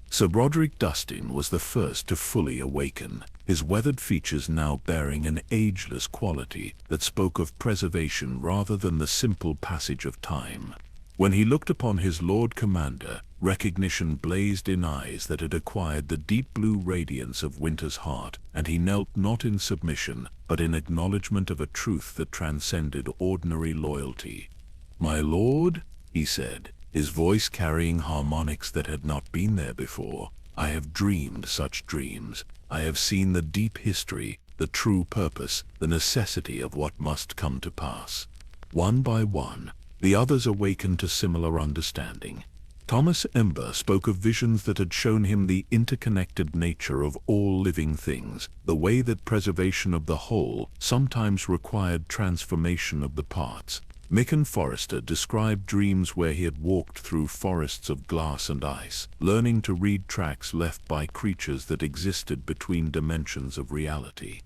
Sir Broderick Dustin was the first to fully awaken, his weathered features now bearing an ageless quality that spoke of preservation rather than the simple passage of time. When he looked upon his Lord Commander, recognition blazed in eyes that had acquired the deep blue radiance of winter's heart, and he knelt not in submission, but in acknowledgement of a truth that transcended ordinary loyalty. "My lord," he said, his voice carrying harmonics that had not been there before, "I have dreamed such dreams. I have seen the deep history, the true purpose, the necessity of what must come to pass." One by one, the others awakened to similar understanding. Thomas Ember spoke of visions that had shown him the interconnected nature of all living things, the way that preservation of the whole sometimes required transformation of the parts. Micken Forrester described dreams where he had walked through forests of glass and ice, learning to read tracks left by creatures that existed between dimensions of reality.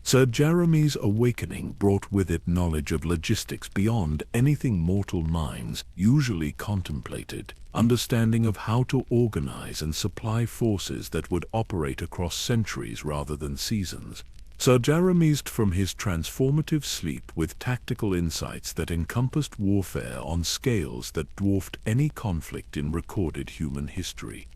Sir Jeremy's awakening brought with it knowledge of logistics beyond anything mortal minds usually contemplated, understanding of how to organize and supply forces that would operate across centuries rather than seasons. Sir Jeremy's from his transformative sleep with tactical insights that encompassed warfare on scales that dwarfed any conflict in recorded human history.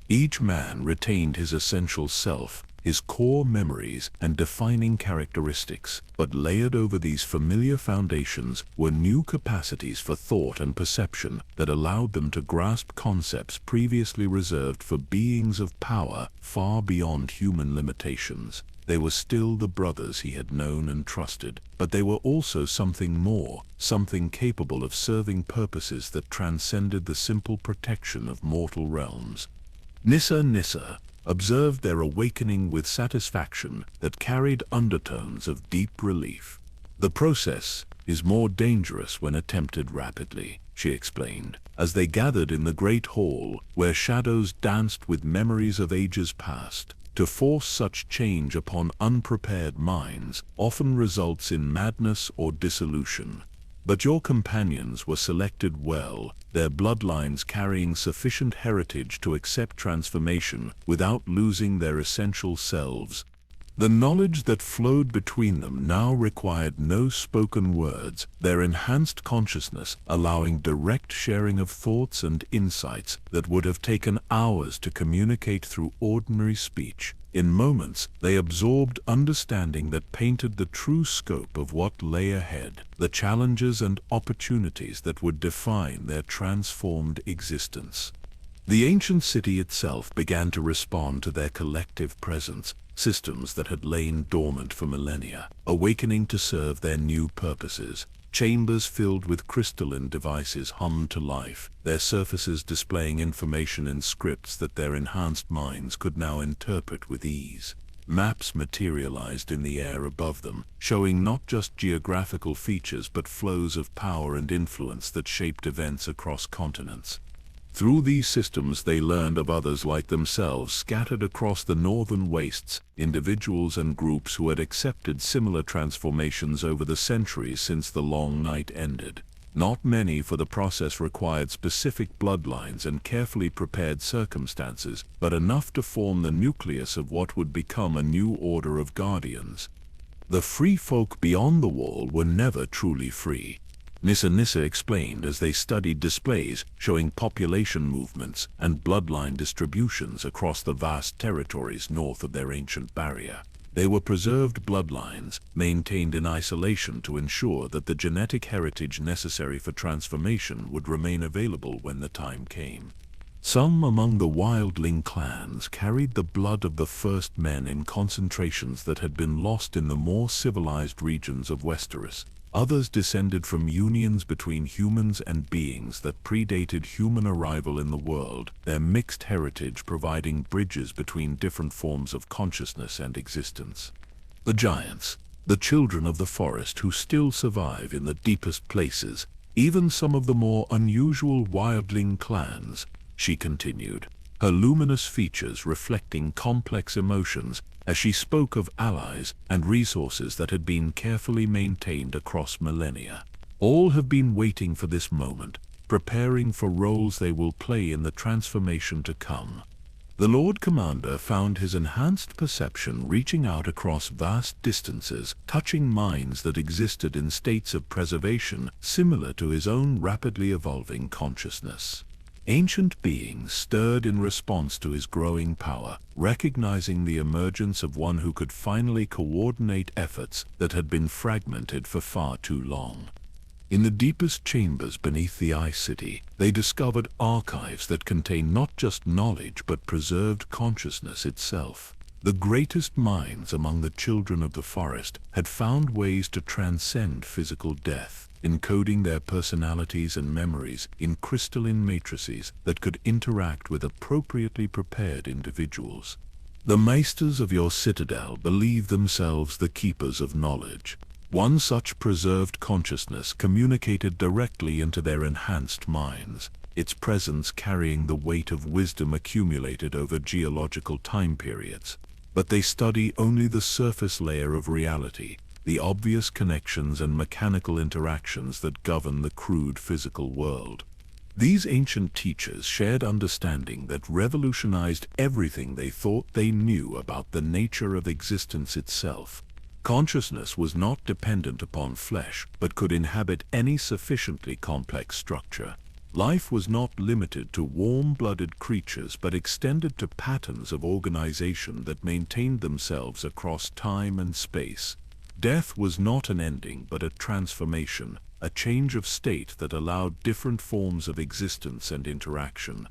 Each man retained his essential self, his core memories and defining characteristics, but layered over these familiar foundations were new capacities for thought and perception that allowed them to grasp concepts previously reserved for beings of power far beyond human limitations. They were still the brothers he had known and trusted, but they were also something more, something capable of serving purposes that transcended the simple protection of mortal realms. Nissa observed their awakening with satisfaction that carried undertones of deep relief. "The process is more dangerous when attempted rapidly," she explained, as they gathered in the great hall where shadows danced with memories of ages past. To force such change upon unprepared minds often results in madness or dissolution. But your companions were selected well, their bloodlines carrying sufficient heritage to accept transformation without losing their essential selves. The knowledge that flowed between them now required no spoken words, their enhanced consciousness allowing direct sharing of thoughts and insights that would have taken hours to communicate through ordinary speech. In moments, they absorbed understanding that painted the true scope of what lay ahead, the challenges and opportunities that would define their transformed existence. The ancient city itself began to respond to their collective presence, systems that had lain dormant for millennia, awakening to serve their new purposes. Chambers filled with crystalline devices hummed to life, their surfaces displaying information in scripts that their enhanced minds could now interpret with ease. Maps materialized in the air above them, showing not just geographical features but flows of power and influence that shaped events across continents. Through these systems they learned of others like themselves scattered across the northern wastes, individuals and groups who had accepted similar transformations over the centuries since the long night ended. Not many, for the process required specific bloodlines and carefully prepared circumstances, but enough to form the nucleus of what would become a new order of guardians. The free folk beyond the wall were never truly free. Nissa explained as they studied displays showing population movements and bloodline distributions across the vast territories north of their ancient barrier. They were preserved bloodlines, maintained in isolation to ensure that the genetic heritage necessary for transformation would remain available when the time came. Some among the wildling clans carried the blood of the first men in concentrations that had been lost in the more civilized regions of Westeros. Others descended from unions between humans and beings that predated human arrival in the world, their mixed heritage providing bridges between different forms of consciousness and existence. The giants, the children of the forest who still survive in the deepest places, even some of the more unusual wildling clans, she continued, her luminous features reflecting complex emotions as she spoke of allies and resources that had been carefully maintained across millennia. All have been waiting for this moment, preparing for roles they will play in the transformation to come. The Lord Commander found his enhanced perception reaching out across vast distances, touching minds that existed in states of preservation similar to his own rapidly evolving consciousness. Ancient beings stirred in response to his growing power, recognizing the emergence of one who could finally coordinate efforts that had been fragmented for far too long. In the deepest chambers beneath the Ice City, they discovered archives that contained not just knowledge but preserved consciousness itself. The greatest minds among the children of the forest had found ways to transcend physical death, encoding their personalities and memories in crystalline matrices that could interact with appropriately prepared individuals. The maesters of your citadel believe themselves the keepers of knowledge. One such preserved consciousness communicated directly into their enhanced minds, its presence carrying the weight of wisdom accumulated over geological time periods. But they study only the surface layer of reality, the obvious connections and mechanical interactions that govern the crude physical world. These ancient teachers shared understanding that revolutionized everything they thought they knew about the nature of existence itself. Consciousness was not dependent upon flesh, but could inhabit any sufficiently complex structure. Life was not limited to warm-blooded creatures but extended to patterns of organization that maintained themselves across time and space. Death was not an ending but a transformation, a change of state that allowed different forms of existence and interaction.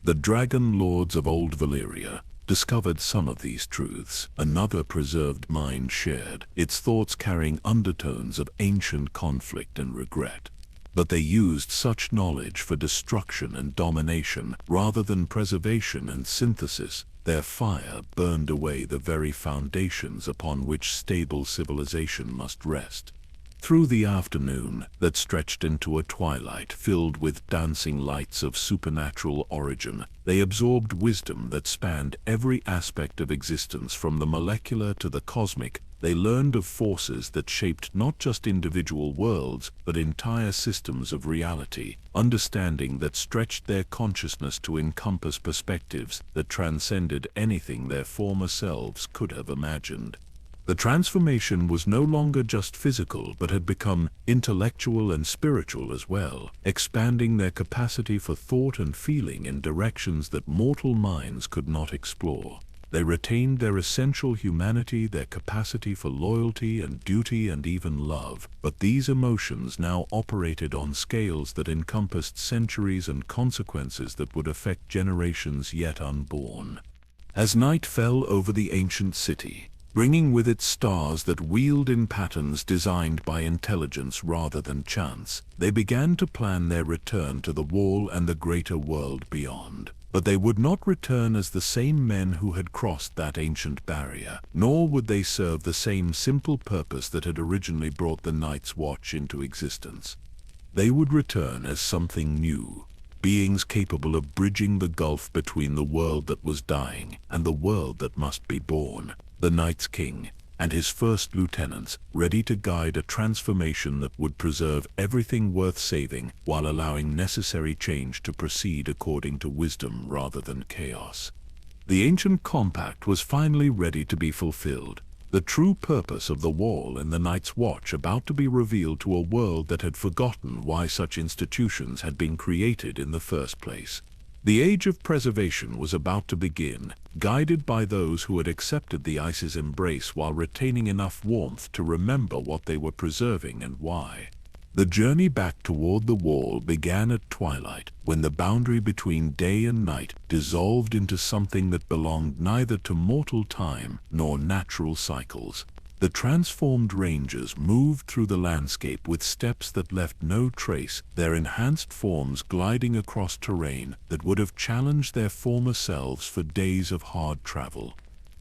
The Dragon Lords of Old Valyria discovered some of these truths. Another preserved mind shared, its thoughts carrying undertones of ancient conflict and regret. But they used such knowledge for destruction and domination rather than preservation and synthesis. Their fire burned away the very foundations upon which stable civilization must rest. Through the afternoon that stretched into a twilight filled with dancing lights of supernatural origin, they absorbed wisdom that spanned every aspect of existence from the molecular to the cosmic. They learned of forces that shaped not just individual worlds, but entire systems of reality, understanding that stretched their consciousness to encompass perspectives that transcended anything their former selves could have imagined. The transformation was no longer just physical but had become intellectual and spiritual as well, expanding their capacity for thought and feeling in directions that mortal minds could not explore. They retained their essential humanity, their capacity for loyalty and duty and even love, but these emotions now operated on scales that encompassed centuries and consequences that would affect generations yet unborn. As night fell over the ancient city, bringing with it stars that wheeled in patterns designed by intelligence rather than chance, they began to plan their return to the wall and the greater world beyond. But they would not return as the same men who had crossed that ancient barrier, nor would they serve the same simple purpose that had originally brought the Night's Watch into existence. They would return as something new, beings capable of bridging the gulf between the world that was dying and the world that must be born. The Night's King and his first lieutenants, ready to guide a transformation that would preserve everything worth saving while allowing necessary change to proceed according to wisdom rather than chaos. The ancient compact was finally ready to be fulfilled, the true purpose of the Wall and the Night's Watch about to be revealed to a world that had forgotten why such institutions had been created in the first place. The age of preservation was about to begin, guided by those who had accepted the ice's embrace while retaining enough warmth to remember what they were preserving and why. The journey back toward the wall began at twilight, when the boundary between day and night dissolved into something that belonged neither to mortal time nor natural cycles. The transformed rangers moved through the landscape with steps that left no trace, their enhanced forms gliding across terrain that would have challenged their former selves for days of hard travel.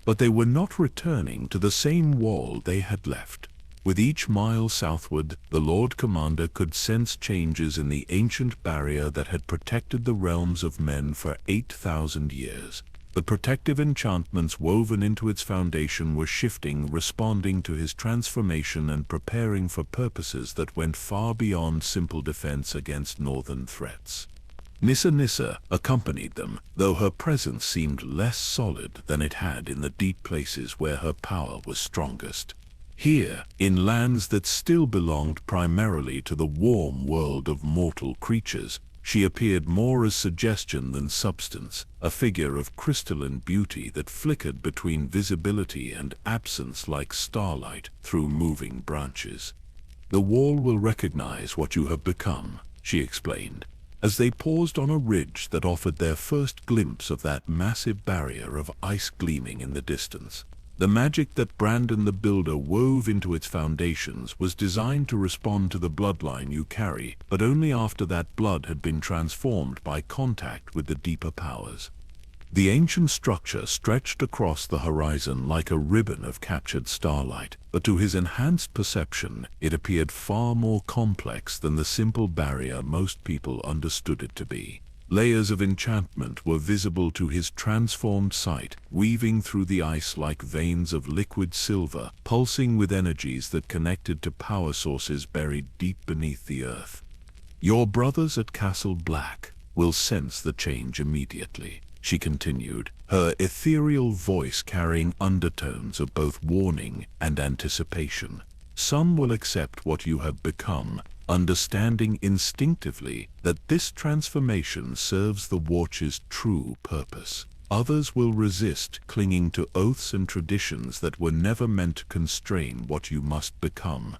But they were not returning to the same wall they had left. With each mile southward, the Lord Commander could sense changes in the ancient barrier that had protected the realms of men for 8,000 years. The protective enchantments woven into its foundation were shifting, responding to his transformation and preparing for purposes that went far beyond simple defense against northern threats. Nissa accompanied them, though her presence seemed less solid than it had in the deep places where her power was strongest. Here, in lands that still belonged primarily to the warm world of mortal creatures, she appeared more as suggestion than substance, a figure of crystalline beauty that flickered between visibility and absence like starlight through moving branches. "The wall will recognize what you have become," she explained, as they paused on a ridge that offered their first glimpse of that massive barrier of ice gleaming in the distance. The magic that Brandon the Builder wove into its foundations was designed to respond to the bloodline you carry, but only after that blood had been transformed by contact with the deeper powers. The ancient structure stretched across the horizon like a ribbon of captured starlight, but to his enhanced perception, it appeared far more complex than the simple barrier most people understood it to be. Layers of enchantment were visible to his transformed sight, weaving through the ice like veins of liquid silver, pulsing with energies that connected to power sources buried deep beneath the earth. "Your brothers at Castle Black will sense the change immediately," she continued, her ethereal voice carrying undertones of both warning and anticipation. "Some will accept what you have become, understanding instinctively that this transformation serves the Watch's true purpose. Others will resist, clinging to oaths and traditions that were never meant to constrain what you must become."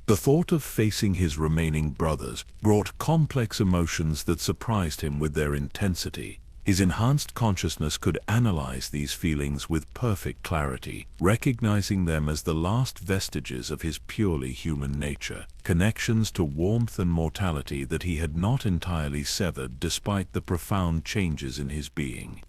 The thought of facing his remaining brothers brought complex emotions that surprised him with their intensity. His enhanced consciousness could analyze these feelings with perfect clarity, recognizing them as the last vestiges of his purely human nature, connections to warmth and mortality that he had not entirely severed despite the profound changes in his being.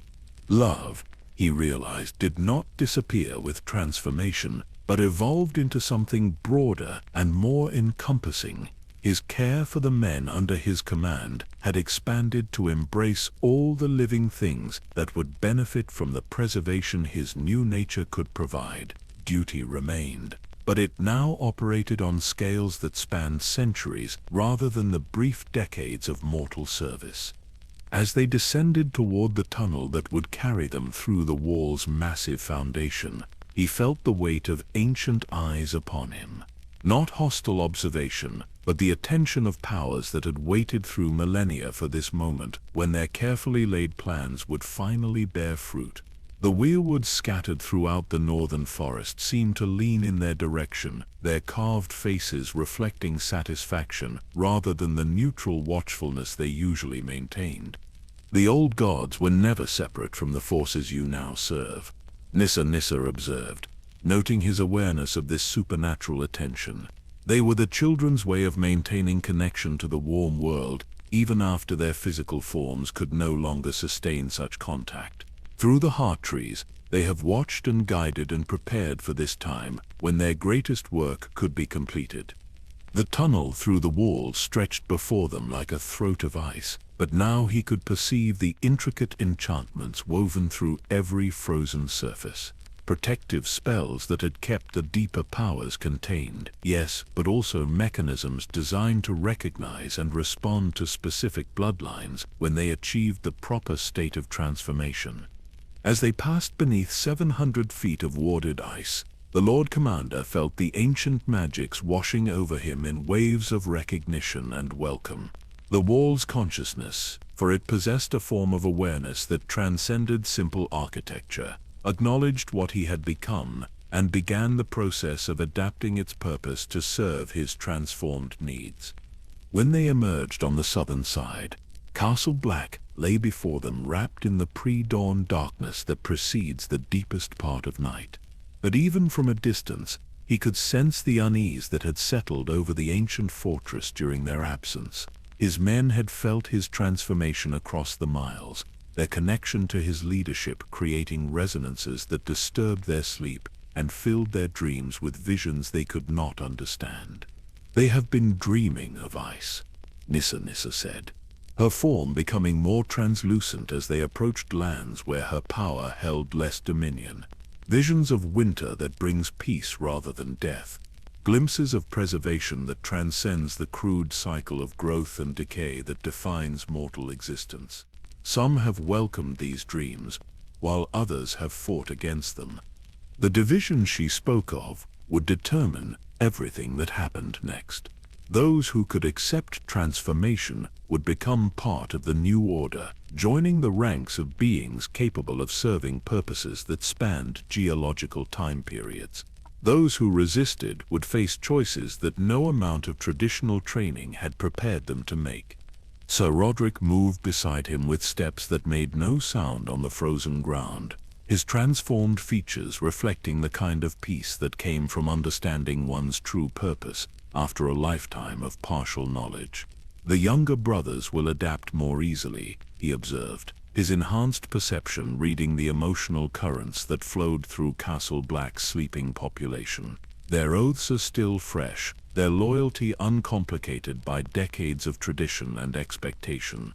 Love, he realized, did not disappear with transformation, but evolved into something broader and more encompassing. His care for the men under his command had expanded to embrace all the living things that would benefit from the preservation his new nature could provide. Duty remained, but it now operated on scales that spanned centuries rather than the brief decades of mortal service. As they descended toward the tunnel that would carry them through the wall's massive foundation, He felt the weight of ancient eyes upon him. Not hostile observation, but the attention of powers that had waited through millennia for this moment when their carefully laid plans would finally bear fruit. The weirwoods scattered throughout the northern forest seemed to lean in their direction, their carved faces reflecting satisfaction rather than the neutral watchfulness they usually maintained. The old gods were never separate from the forces you now serve, Nissa observed, noting his awareness of this supernatural attention. They were the children's way of maintaining connection to the warm world, even after their physical forms could no longer sustain such contact. Through the heart trees, they have watched and guided and prepared for this time when their greatest work could be completed. The tunnel through the wall stretched before them like a throat of ice, but now he could perceive the intricate enchantments woven through every frozen surface. Protective spells that had kept the deeper powers contained, yes, but also mechanisms designed to recognize and respond to specific bloodlines when they achieved the proper state of transformation. As they passed beneath 700 feet of warded ice, the Lord Commander felt the ancient magics washing over him in waves of recognition and welcome. The wall's consciousness, for it possessed a form of awareness that transcended simple architecture, acknowledged what he had become and began the process of adapting its purpose to serve his transformed needs. When they emerged on the southern side, Castle Black lay before them wrapped in the pre-dawn darkness that precedes the deepest part of night. But even from a distance, he could sense the unease that had settled over the ancient fortress during their absence. His men had felt his transformation across the miles, their connection to his leadership creating resonances that disturbed their sleep and filled their dreams with visions they could not understand. "They have been dreaming of ice," Nissa said, her form becoming more translucent as they approached lands where her power held less dominion. Visions of winter that brings peace rather than death. Glimpses of preservation that transcends the crude cycle of growth and decay that defines mortal existence. Some have welcomed these dreams, while others have fought against them. The division she spoke of would determine everything that happened next. Those who could accept transformation would become part of the new order, joining the ranks of beings capable of serving purposes that spanned geological time periods. Those who resisted would face choices that no amount of traditional training had prepared them to make. Sir Roderick moved beside him with steps that made no sound on the frozen ground, his transformed features reflecting the kind of peace that came from understanding one's true purpose after a lifetime of partial knowledge. "The younger brothers will adapt more easily," he observed, his enhanced perception reading the emotional currents that flowed through Castle Black's sleeping population. "Their oaths are still fresh, their loyalty uncomplicated by decades of tradition and expectation."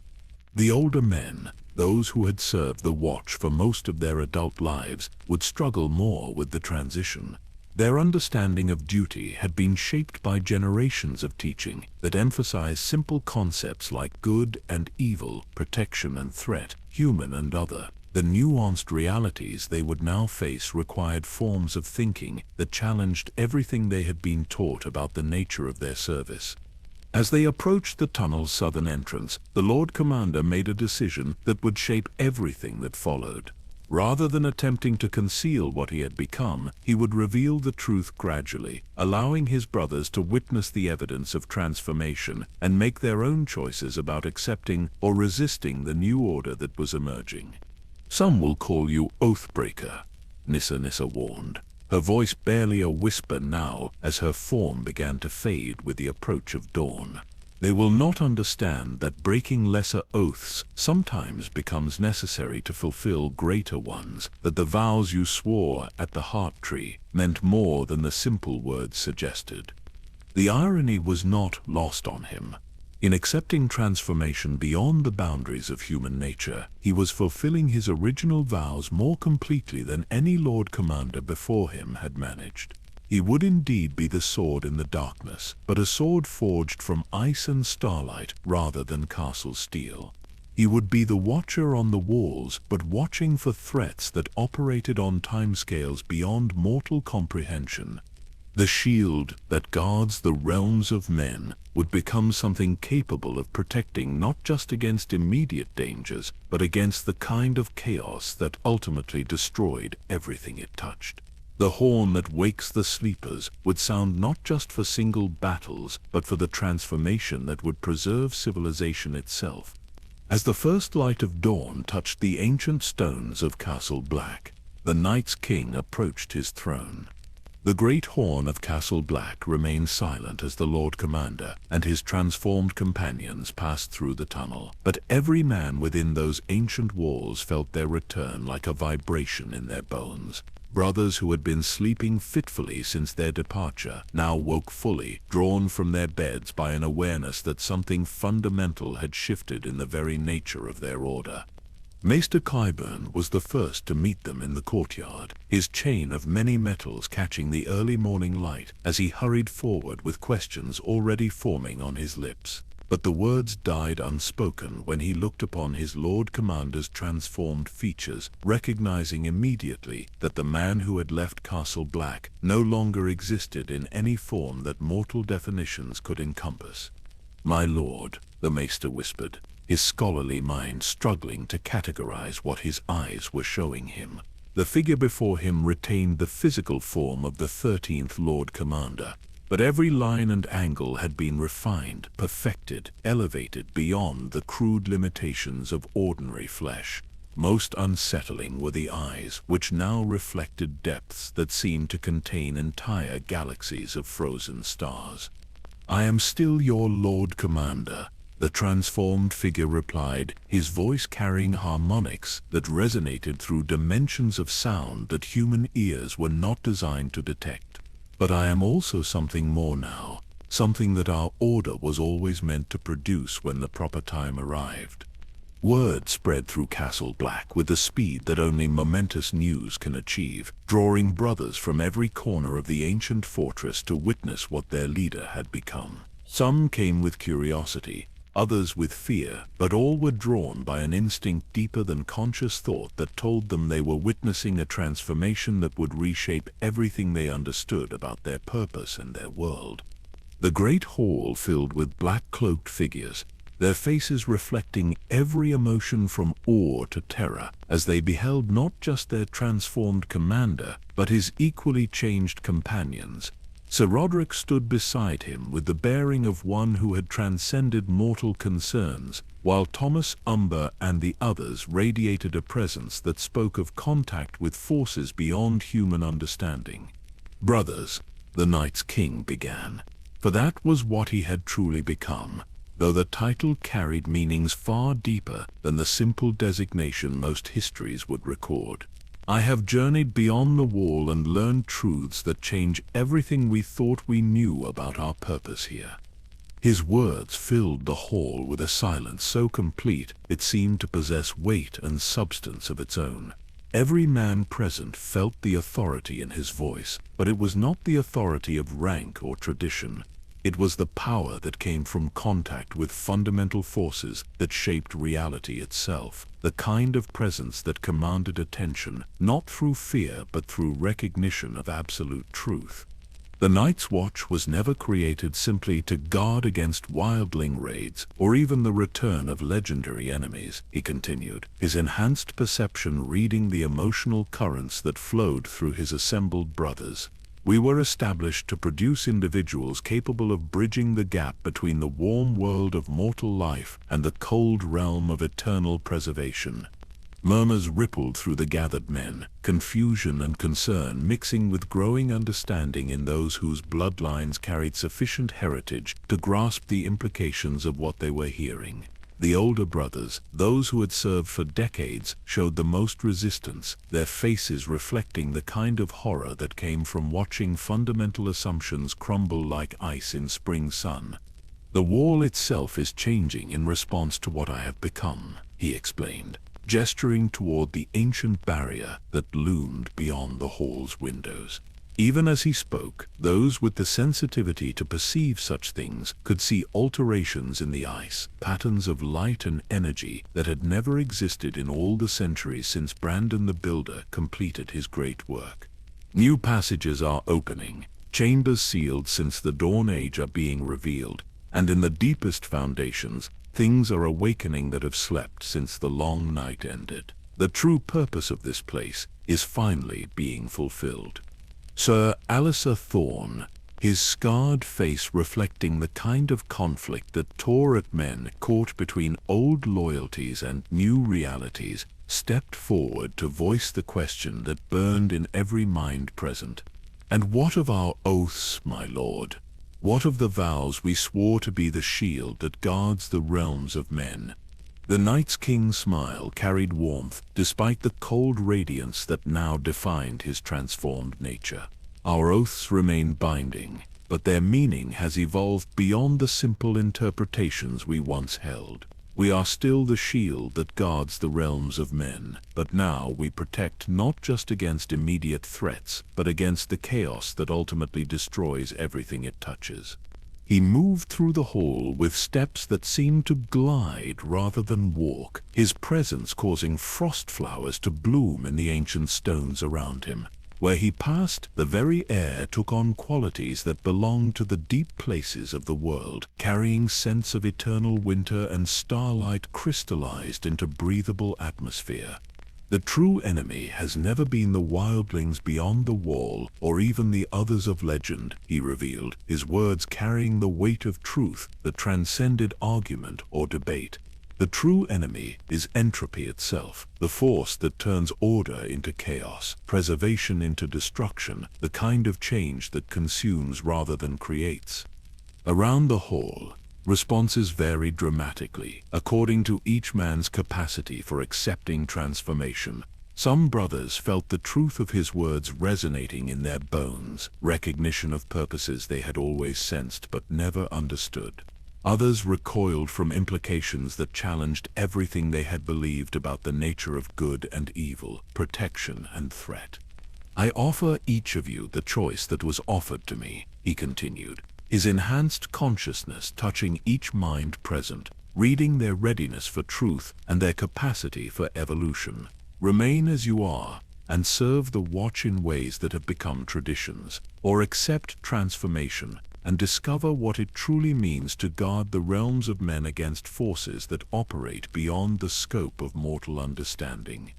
The older men, those who had served the Watch for most of their adult lives, would struggle more with the transition. Their understanding of duty had been shaped by generations of teaching that emphasized simple concepts like good and evil, protection and threat, human and other. The nuanced realities they would now face required forms of thinking that challenged everything they had been taught about the nature of their service. As they approached the tunnel's southern entrance, the Lord Commander made a decision that would shape everything that followed. Rather than attempting to conceal what he had become, he would reveal the truth gradually, allowing his brothers to witness the evidence of transformation and make their own choices about accepting or resisting the new order that was emerging. "Some will call you Oathbreaker," Nissa warned, her voice barely a whisper now as her form began to fade with the approach of dawn. "They will not understand that breaking lesser oaths sometimes becomes necessary to fulfill greater ones, that the vows you swore at the heart tree meant more than the simple words suggested." The irony was not lost on him. In accepting transformation beyond the boundaries of human nature, he was fulfilling his original vows more completely than any Lord Commander before him had managed. He would indeed be the sword in the darkness, but a sword forged from ice and starlight rather than castle steel. He would be the watcher on the walls, but watching for threats that operated on timescales beyond mortal comprehension. The shield that guards the realms of men would become something capable of protecting not just against immediate dangers, but against the kind of chaos that ultimately destroyed everything it touched. The horn that wakes the sleepers would sound not just for single battles, but for the transformation that would preserve civilization itself. As the first light of dawn touched the ancient stones of Castle Black, the Night's King approached his throne. The great horn of Castle Black remained silent as the Lord Commander and his transformed companions passed through the tunnel, but every man within those ancient walls felt their return like a vibration in their bones. Brothers who had been sleeping fitfully since their departure now woke fully, drawn from their beds by an awareness that something fundamental had shifted in the very nature of their order. Maester Qyburn was the first to meet them in the courtyard, his chain of many metals catching the early morning light as he hurried forward with questions already forming on his lips. But the words died unspoken when he looked upon his Lord Commander's transformed features, recognizing immediately that the man who had left Castle Black no longer existed in any form that mortal definitions could encompass. "My lord," the Maester whispered, his scholarly mind struggling to categorize what his eyes were showing him. The figure before him retained the physical form of the 13th Lord Commander, but every line and angle had been refined, perfected, elevated beyond the crude limitations of ordinary flesh. Most unsettling were the eyes, which now reflected depths that seemed to contain entire galaxies of frozen stars. "I am still your Lord Commander," the transformed figure replied, his voice carrying harmonics that resonated through dimensions of sound that human ears were not designed to detect. "But I am also something more now, something that our order was always meant to produce when the proper time arrived." Word spread through Castle Black with the speed that only momentous news can achieve, drawing brothers from every corner of the ancient fortress to witness what their leader had become. Some came with curiosity, others with fear, but all were drawn by an instinct deeper than conscious thought that told them they were witnessing a transformation that would reshape everything they understood about their purpose and their world. The great hall filled with black-cloaked figures, their faces reflecting every emotion from awe to terror, as they beheld not just their transformed commander, but his equally changed companions. Sir Roderick stood beside him with the bearing of one who had transcended mortal concerns, while Thomas, Umber, and the others radiated a presence that spoke of contact with forces beyond human understanding. "Brothers," the Night's King began, for that was what he had truly become, though the title carried meanings far deeper than the simple designation most histories would record. "I have journeyed beyond the wall and learned truths that change everything we thought we knew about our purpose here." His words filled the hall with a silence so complete it seemed to possess weight and substance of its own. Every man present felt the authority in his voice, but it was not the authority of rank or tradition. It was the power that came from contact with fundamental forces that shaped reality itself, the kind of presence that commanded attention, not through fear but through recognition of absolute truth. The Night's Watch was never created simply to guard against wildling raids or even the return of legendary enemies, he continued, his enhanced perception reading the emotional currents that flowed through his assembled brothers. "We were established to produce individuals capable of bridging the gap between the warm world of mortal life and the cold realm of eternal preservation." Murmurs rippled through the gathered men, confusion and concern mixing with growing understanding in those whose bloodlines carried sufficient heritage to grasp the implications of what they were hearing. The older brothers, those who had served for decades, showed the most resistance, their faces reflecting the kind of horror that came from watching fundamental assumptions crumble like ice in spring sun. "The wall itself is changing in response to what I have become," he explained, gesturing toward the ancient barrier that loomed beyond the hall's windows. Even as he spoke, those with the sensitivity to perceive such things could see alterations in the ice, patterns of light and energy that had never existed in all the centuries since Brandon the Builder completed his great work. New passages are opening, chambers sealed since the Dawn Age are being revealed, and in the deepest foundations, things are awakening that have slept since the long night ended. The true purpose of this place is finally being fulfilled. Sir Alistair Thorne, his scarred face reflecting the kind of conflict that tore at men caught between old loyalties and new realities, stepped forward to voice the question that burned in every mind present. "And what of our oaths, my lord? What of the vows we swore to be the shield that guards the realms of men?" The Night's King's smile carried warmth despite the cold radiance that now defined his transformed nature. "Our oaths remain binding, but their meaning has evolved beyond the simple interpretations we once held. We are still the shield that guards the realms of men, but now we protect not just against immediate threats, but against the chaos that ultimately destroys everything it touches." He moved through the hall with steps that seemed to glide rather than walk, his presence causing frost flowers to bloom in the ancient stones around him. Where he passed, the very air took on qualities that belonged to the deep places of the world, carrying scents of eternal winter and starlight crystallized into breathable atmosphere. The true enemy has never been the wildlings beyond the wall, or even the others of legend, he revealed, his words carrying the weight of truth that transcended argument or debate. The true enemy is entropy itself, the force that turns order into chaos, preservation into destruction, the kind of change that consumes rather than creates. Around the hall, responses varied dramatically, according to each man's capacity for accepting transformation. Some brothers felt the truth of his words resonating in their bones, recognition of purposes they had always sensed but never understood. Others recoiled from implications that challenged everything they had believed about the nature of good and evil, protection and threat. "I offer each of you the choice that was offered to me," he continued, his enhanced consciousness touching each mind present, reading their readiness for truth and their capacity for evolution. "Remain as you are, and serve the watch in ways that have become traditions, or accept transformation, and discover what it truly means to guard the realms of men against forces that operate beyond the scope of mortal understanding."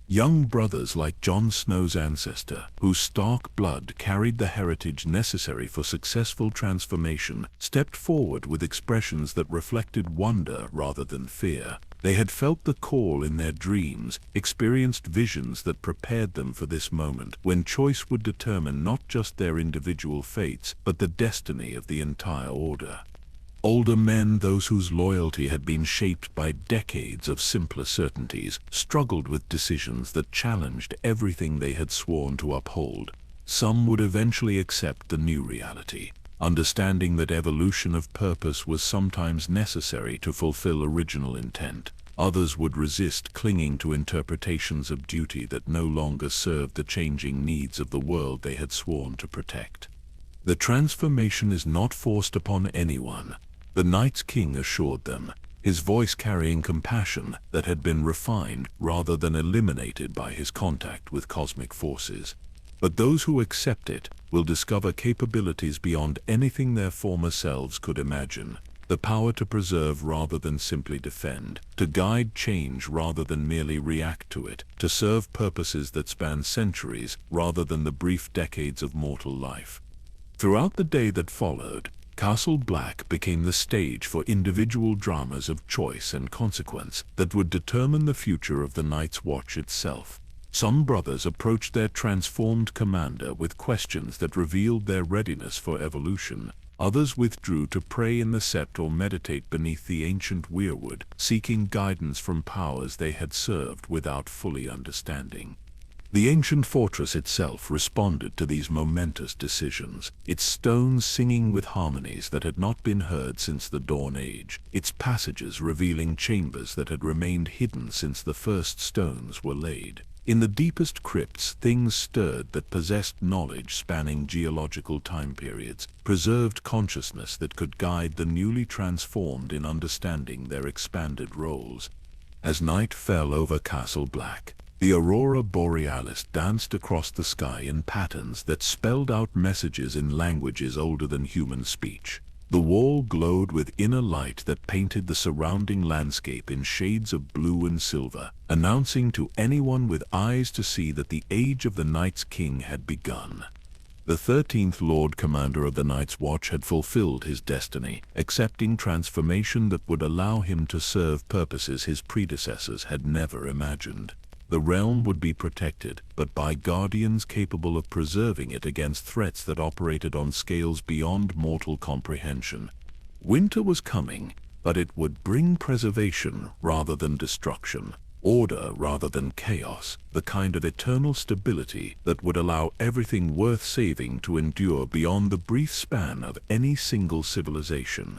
Young brothers like Jon Snow's ancestor, whose stark blood carried the heritage necessary for successful transformation, stepped forward with expressions that reflected wonder rather than fear. They had felt the call in their dreams, experienced visions that prepared them for this moment, when choice would determine not just their individual fates, but the destiny of the entire order. Older men, those whose loyalty had been shaped by decades of simpler certainties, struggled with decisions that challenged everything they had sworn to uphold. Some would eventually accept the new reality, understanding that evolution of purpose was sometimes necessary to fulfill original intent. Others would resist, clinging to interpretations of duty that no longer served the changing needs of the world they had sworn to protect. The transformation is not forced upon anyone, the Night's King assured them, his voice carrying compassion that had been refined rather than eliminated by his contact with cosmic forces. But those who accept it will discover capabilities beyond anything their former selves could imagine. The power to preserve rather than simply defend, to guide change rather than merely react to it, to serve purposes that span centuries rather than the brief decades of mortal life. Throughout the day that followed, Castle Black became the stage for individual dramas of choice and consequence that would determine the future of the Night's Watch itself. Some brothers approached their transformed commander with questions that revealed their readiness for evolution. Others withdrew to pray in the sept or meditate beneath the ancient weirwood, seeking guidance from powers they had served without fully understanding. The ancient fortress itself responded to these momentous decisions, its stones singing with harmonies that had not been heard since the Dawn Age, its passages revealing chambers that had remained hidden since the first stones were laid. In the deepest crypts, things stirred that possessed knowledge spanning geological time periods, preserved consciousness that could guide the newly transformed in understanding their expanded roles. As night fell over Castle Black, the aurora borealis danced across the sky in patterns that spelled out messages in languages older than human speech. The wall glowed with inner light that painted the surrounding landscape in shades of blue and silver, announcing to anyone with eyes to see that the age of the Night's King had begun. The 13th Lord Commander of the Night's Watch had fulfilled his destiny, accepting transformation that would allow him to serve purposes his predecessors had never imagined. The realm would be protected, but by guardians capable of preserving it against threats that operated on scales beyond mortal comprehension. Winter was coming, but it would bring preservation rather than destruction, order rather than chaos, the kind of eternal stability that would allow everything worth saving to endure beyond the brief span of any single civilization.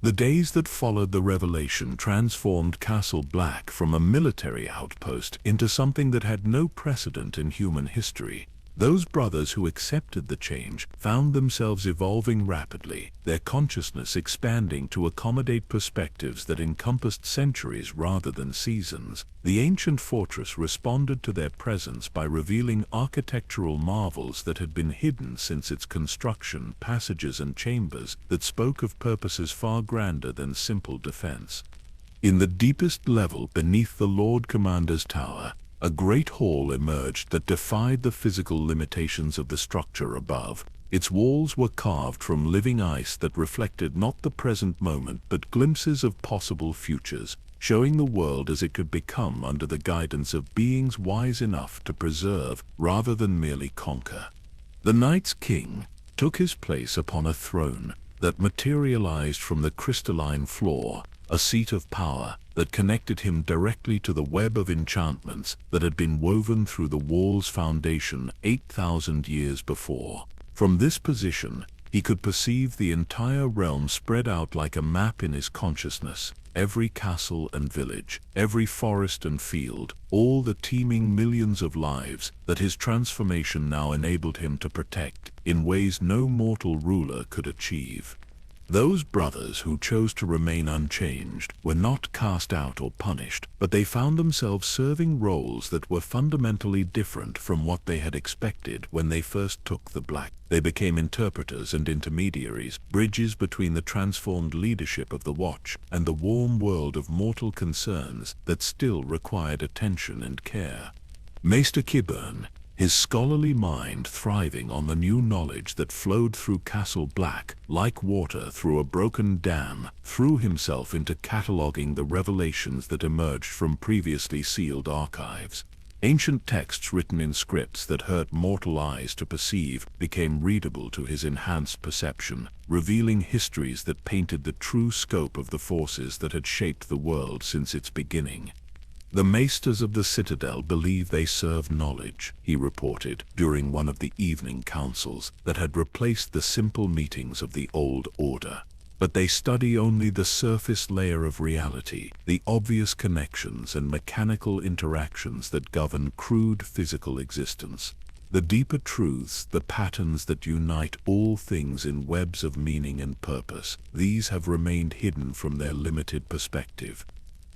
The days that followed the revelation transformed Castle Black from a military outpost into something that had no precedent in human history. Those brothers who accepted the change found themselves evolving rapidly, their consciousness expanding to accommodate perspectives that encompassed centuries rather than seasons. The ancient fortress responded to their presence by revealing architectural marvels that had been hidden since its construction, passages and chambers that spoke of purposes far grander than simple defense. In the deepest level beneath the Lord Commander's tower, a great hall emerged that defied the physical limitations of the structure above. Its walls were carved from living ice that reflected not the present moment but glimpses of possible futures, showing the world as it could become under the guidance of beings wise enough to preserve rather than merely conquer. The Night's King took his place upon a throne that materialized from the crystalline floor, a seat of power that connected him directly to the web of enchantments that had been woven through the wall's foundation 8,000 years before. From this position, he could perceive the entire realm spread out like a map in his consciousness, every castle and village, every forest and field, all the teeming millions of lives that his transformation now enabled him to protect in ways no mortal ruler could achieve. Those brothers who chose to remain unchanged were not cast out or punished, but they found themselves serving roles that were fundamentally different from what they had expected when they first took the Black. They became interpreters and intermediaries, bridges between the transformed leadership of the Watch and the warm world of mortal concerns that still required attention and care. Maester Qyburn, his scholarly mind thriving on the new knowledge that flowed through Castle Black, like water through a broken dam, threw himself into cataloging the revelations that emerged from previously sealed archives. Ancient texts written in scripts that hurt mortal eyes to perceive became readable to his enhanced perception, revealing histories that painted the true scope of the forces that had shaped the world since its beginning. The maesters of the Citadel believe they serve knowledge, he reported during one of the evening councils that had replaced the simple meetings of the old order. But they study only the surface layer of reality, the obvious connections and mechanical interactions that govern crude physical existence. The deeper truths, the patterns that unite all things in webs of meaning and purpose, these have remained hidden from their limited perspective.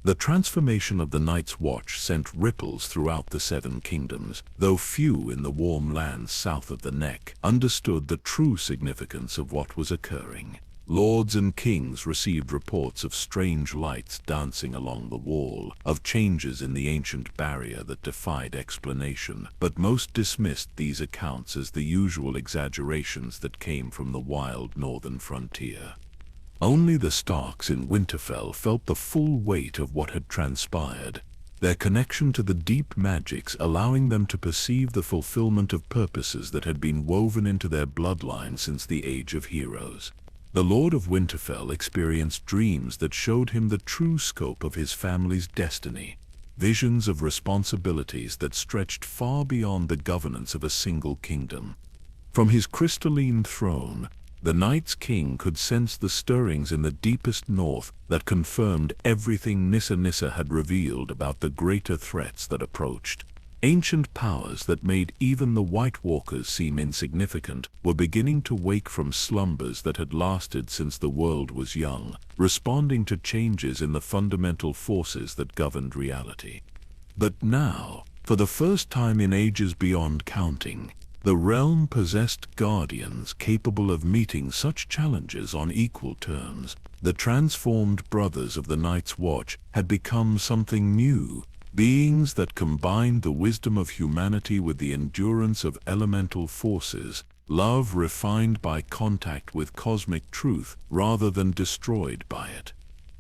The transformation of the Night's Watch sent ripples throughout the Seven Kingdoms, though few in the warm lands south of the Neck understood the true significance of what was occurring. Lords and kings received reports of strange lights dancing along the wall, of changes in the ancient barrier that defied explanation, but most dismissed these accounts as the usual exaggerations that came from the wild northern frontier. Only the Starks in Winterfell felt the full weight of what had transpired, their connection to the deep magics allowing them to perceive the fulfillment of purposes that had been woven into their bloodline since the Age of Heroes. The Lord of Winterfell experienced dreams that showed him the true scope of his family's destiny, visions of responsibilities that stretched far beyond the governance of a single kingdom. From his crystalline throne, the Night's King could sense the stirrings in the deepest north that confirmed everything Nissa had revealed about the greater threats that approached. Ancient powers that made even the White Walkers seem insignificant were beginning to wake from slumbers that had lasted since the world was young, responding to changes in the fundamental forces that governed reality. But now, for the first time in ages beyond counting, the realm possessed guardians capable of meeting such challenges on equal terms. The transformed brothers of the Night's Watch had become something new, beings that combined the wisdom of humanity with the endurance of elemental forces, love refined by contact with cosmic truth rather than destroyed by it.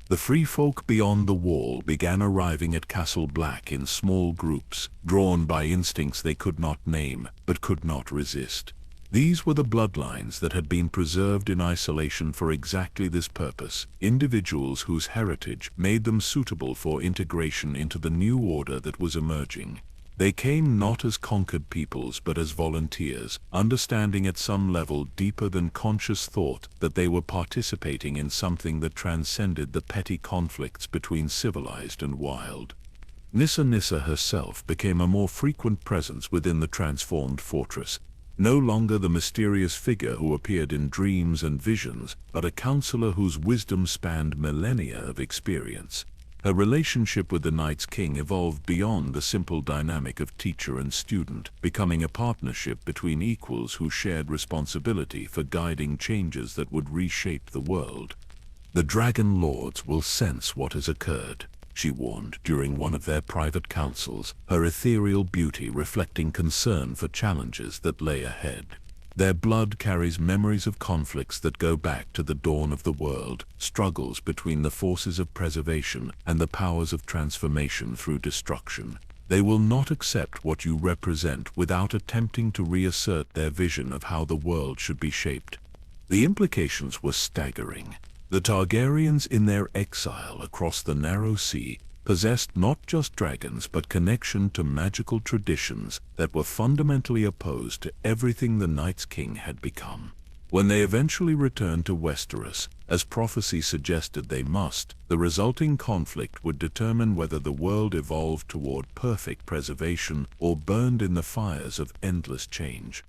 The free folk beyond the wall began arriving at Castle Black in small groups, drawn by instincts they could not name but could not resist. These were the bloodlines that had been preserved in isolation for exactly this purpose, individuals whose heritage made them suitable for integration into the new order that was emerging. They came not as conquered peoples but as volunteers, understanding at some level deeper than conscious thought that they were participating in something that transcended the petty conflicts between civilized and wild. Nissa herself became a more frequent presence within the transformed fortress, no longer the mysterious figure who appeared in dreams and visions, but a counselor whose wisdom spanned millennia of experience. Her relationship with the Night's King evolved beyond the simple dynamic of teacher and student, becoming a partnership between equals who shared responsibility for guiding changes that would reshape the world. "The Dragon Lords will sense what has occurred," she warned during one of their private councils, her ethereal beauty reflecting concern for challenges that lay ahead. Their blood carries memories of conflicts that go back to the dawn of the world, struggles between the forces of preservation and the powers of transformation through destruction. They will not accept what you represent without attempting to reassert their vision of how the world should be shaped. The implications were staggering. The Targaryens in their exile across the narrow sea possessed not just dragons but connection to magical traditions that were fundamentally opposed to everything the Night's King had become. When they eventually returned to Westeros, as prophecy suggested they must, the resulting conflict would determine whether the world evolved toward perfect preservation or burned in the fires of endless change.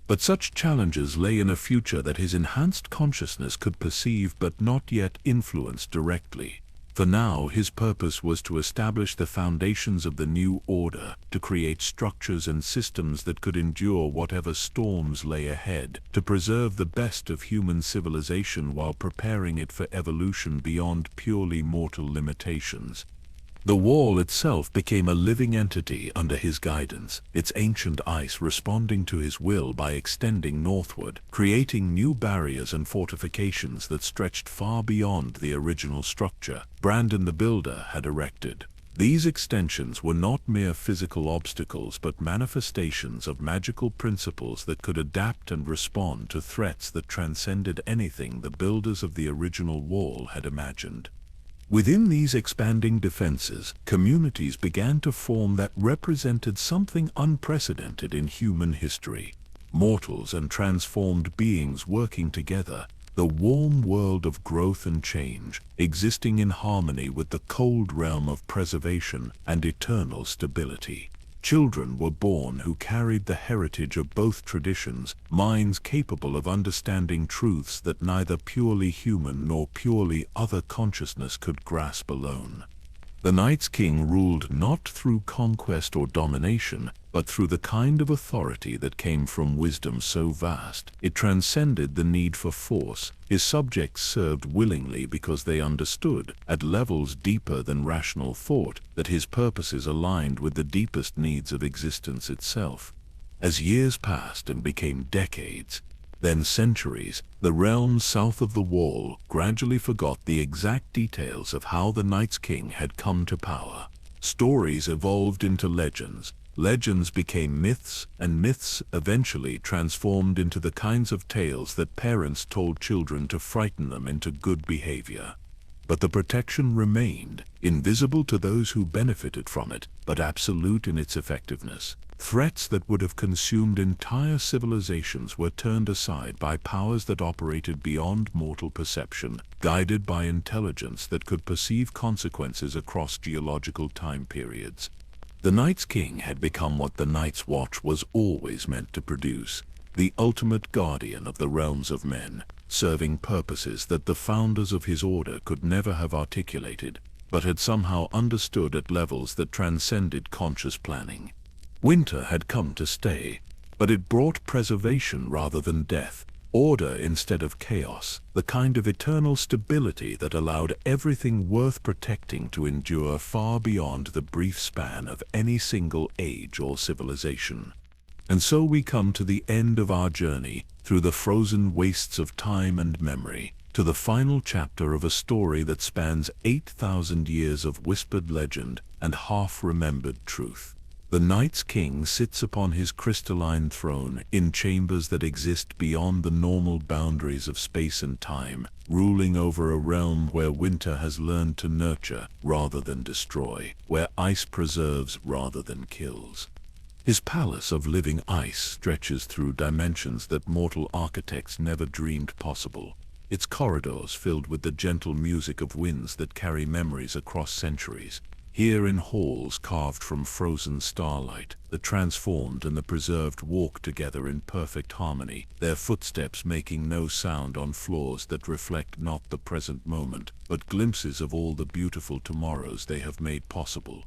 But such challenges lay in a future that his enhanced consciousness could perceive but not yet influence directly. For now, his purpose was to establish the foundations of the new order, to create structures and systems that could endure whatever storms lay ahead, to preserve the best of human civilization while preparing it for evolution beyond purely mortal limitations. The wall itself became a living entity under his guidance, its ancient ice responding to his will by extending northward, creating new barriers and fortifications that stretched far beyond the original structure Brandon the Builder had erected. These extensions were not mere physical obstacles but manifestations of magical principles that could adapt and respond to threats that transcended anything the builders of the original wall had imagined. Within these expanding defenses, communities began to form that represented something unprecedented in human history. Mortals and transformed beings working together, the warm world of growth and change, existing in harmony with the cold realm of preservation and eternal stability. Children were born who carried the heritage of both traditions, minds capable of understanding truths that neither purely human nor purely other consciousness could grasp alone. The Night's King ruled not through conquest or domination, but through the kind of authority that came from wisdom so vast it transcended the need for force. His subjects served willingly because they understood, at levels deeper than rational thought, that his purposes aligned with the deepest needs of existence itself. As years passed and became decades, then centuries, the realms south of the wall gradually forgot the exact details of how the Night's King had come to power. Stories evolved into legends, legends became myths, and myths eventually transformed into the kinds of tales that parents told children to frighten them into good behavior. But the protection remained, invisible to those who benefited from it, but absolute in its effectiveness. Threats that would have consumed entire civilizations were turned aside by powers that operated beyond mortal perception, guided by intelligence that could perceive consequences across geological time periods. The Night's King had become what the Night's Watch was always meant to produce, the ultimate guardian of the realms of men, serving purposes that the founders of his order could never have articulated, but had somehow understood at levels that transcended conscious planning. Winter had come to stay, but it brought preservation rather than death, order instead of chaos, the kind of eternal stability that allowed everything worth protecting to endure far beyond the brief span of any single age or civilization. And so we come to the end of our journey through the frozen wastes of time and memory, to the final chapter of a story that spans 8,000 years of whispered legend and half-remembered truth. The Night's King sits upon his crystalline throne in chambers that exist beyond the normal boundaries of space and time, ruling over a realm where winter has learned to nurture rather than destroy, where ice preserves rather than kills. His palace of living ice stretches through dimensions that mortal architects never dreamed possible, its corridors filled with the gentle music of winds that carry memories across centuries. Here in halls carved from frozen starlight, the transformed and the preserved walk together in perfect harmony, their footsteps making no sound on floors that reflect not the present moment, but glimpses of all the beautiful tomorrows they have made possible.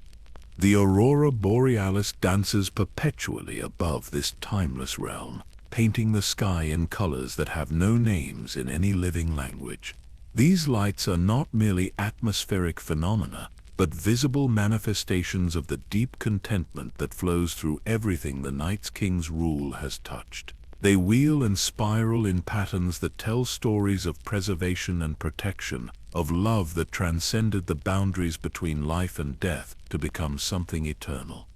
The aurora borealis dances perpetually above this timeless realm, painting the sky in colors that have no names in any living language. These lights are not merely atmospheric phenomena, but visible manifestations of the deep contentment that flows through everything the Night's King's rule has touched. They wheel and spiral in patterns that tell stories of preservation and protection, of love that transcended the boundaries between life and death to become something eternal.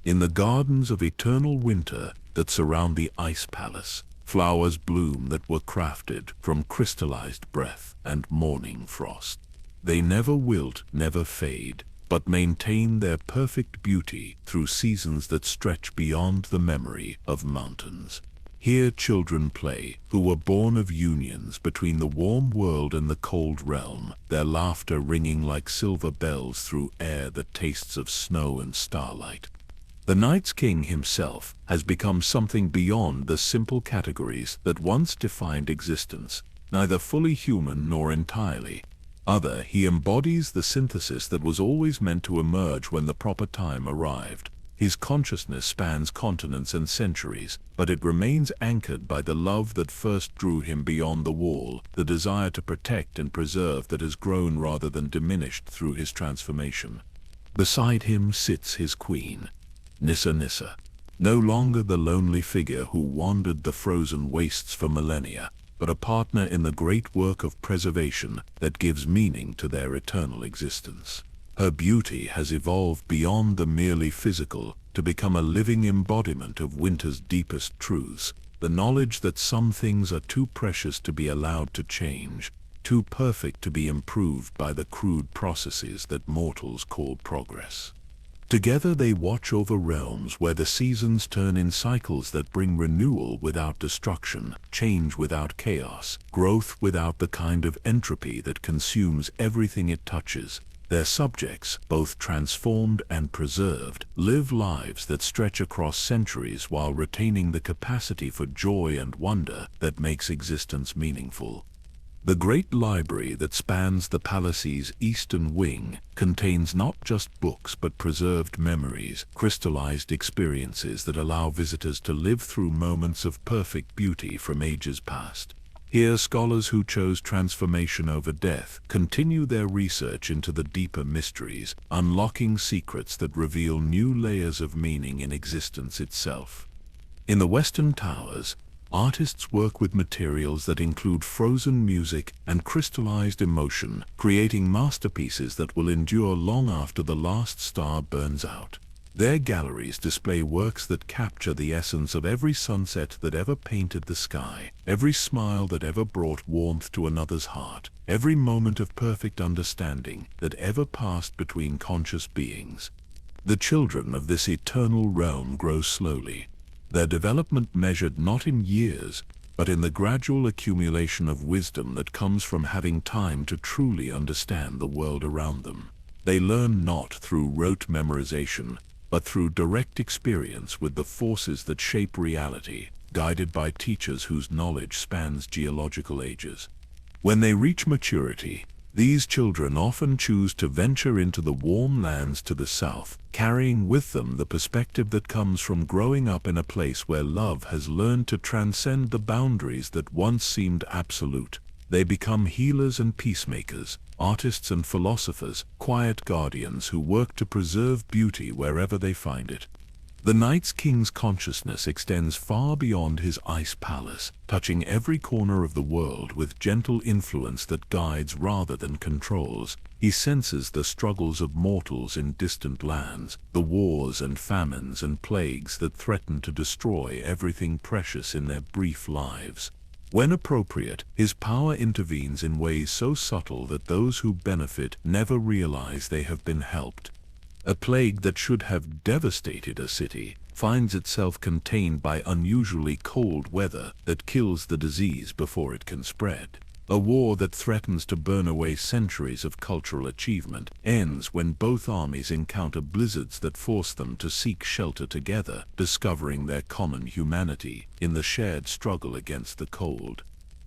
In the gardens of eternal winter that surround the Ice Palace, flowers bloom that were crafted from crystallized breath and morning frost. They never wilt, never fade, but maintain their perfect beauty through seasons that stretch beyond the memory of mountains. Here children play, who were born of unions between the warm world and the cold realm, their laughter ringing like silver bells through air that tastes of snow and starlight. The Night's King himself has become something beyond the simple categories that once defined existence, neither fully human nor entirely. He embodies the synthesis that was always meant to emerge when the proper time arrived. His consciousness spans continents and centuries, but it remains anchored by the love that first drew him beyond the wall, the desire to protect and preserve that has grown rather than diminished through his transformation. Beside him sits his queen, Nissa, no longer the lonely figure who wandered the frozen wastes for millennia, but a partner in the great work of preservation that gives meaning to their eternal existence. Her beauty has evolved beyond the merely physical to become a living embodiment of winter's deepest truths, the knowledge that some things are too precious to be allowed to change, too perfect to be improved by the crude processes that mortals call progress. Together they watch over realms where the seasons turn in cycles that bring renewal without destruction, change without chaos, growth without the kind of entropy that consumes everything it touches. Their subjects, both transformed and preserved, live lives that stretch across centuries while retaining the capacity for joy and wonder that makes existence meaningful. The great library that spans the palace's eastern wing contains not just books but preserved memories, crystallized experiences that allow visitors to live through moments of perfect beauty from ages past. Here scholars who chose transformation over death continue their research into the deeper mysteries, unlocking secrets that reveal new layers of meaning in existence itself. In the Western Towers, artists work with materials that include frozen music and crystallized emotion, creating masterpieces that will endure long after the last star burns out. Their galleries display works that capture the essence of every sunset that ever painted the sky, every smile that ever brought warmth to another's heart, every moment of perfect understanding that ever passed between conscious beings. The children of this eternal realm grow slowly, their development measured not in years, but in the gradual accumulation of wisdom that comes from having time to truly understand the world around them. They learn not through rote memorization, but through direct experience with the forces that shape reality, guided by teachers whose knowledge spans geological ages. When they reach maturity, these children often choose to venture into the warm lands to the south, carrying with them the perspective that comes from growing up in a place where love has learned to transcend the boundaries that once seemed absolute. They become healers and peacemakers, artists and philosophers, quiet guardians who work to preserve beauty wherever they find it. The Night King's consciousness extends far beyond his ice palace, touching every corner of the world with gentle influence that guides rather than controls. He senses the struggles of mortals in distant lands, the wars and famines and plagues that threaten to destroy everything precious in their brief lives. When appropriate, his power intervenes in ways so subtle that those who benefit never realize they have been helped. A plague that should have devastated a city finds itself contained by unusually cold weather that kills the disease before it can spread. A war that threatens to burn away centuries of cultural achievement ends when both armies encounter blizzards that force them to seek shelter together, discovering their common humanity in the shared struggle against the cold.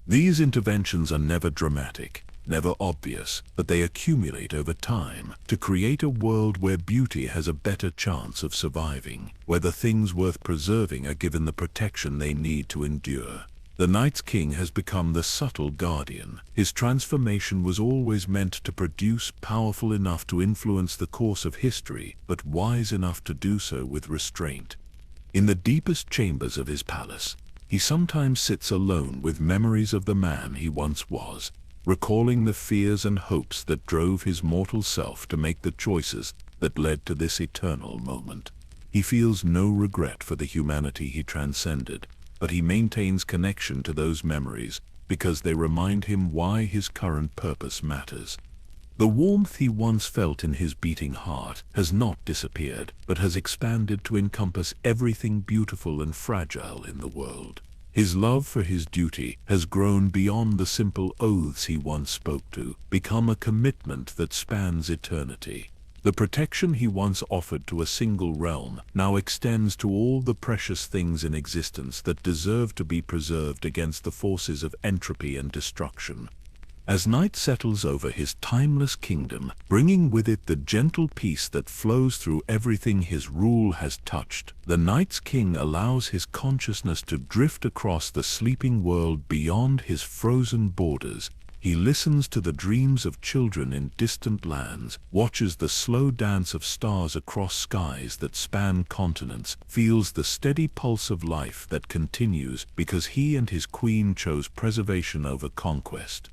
These interventions are never dramatic, never obvious, but they accumulate over time to create a world where beauty has a better chance of surviving, where the things worth preserving are given the protection they need to endure. The Night King has become the subtle guardian. His transformation was always meant to produce powerful enough to influence the course of history, but wise enough to do so with restraint. In the deepest chambers of his palace, he sometimes sits alone with memories of the man he once was, recalling the fears and hopes that drove his mortal self to make the choices that led to this eternal moment. He feels no regret for the humanity he transcended, but he maintains connection to those memories because they remind him why his current purpose matters. The warmth he once felt in his beating heart has not disappeared, but has expanded to encompass everything beautiful and fragile in the world. His love for his duty has grown beyond the simple oaths he once spoke to, become a commitment that spans eternity. The protection he once offered to a single realm now extends to all the precious things in existence that deserve to be preserved against the forces of entropy and destruction. As night settles over his timeless kingdom, bringing with it the gentle peace that flows through everything his rule has touched, the Night's King allows his consciousness to drift across the sleeping world beyond his frozen borders. He listens to the dreams of children in distant lands, watches the slow dance of stars across skies that span continents, feels the steady pulse of life that continues because he and his queen chose preservation over conquest.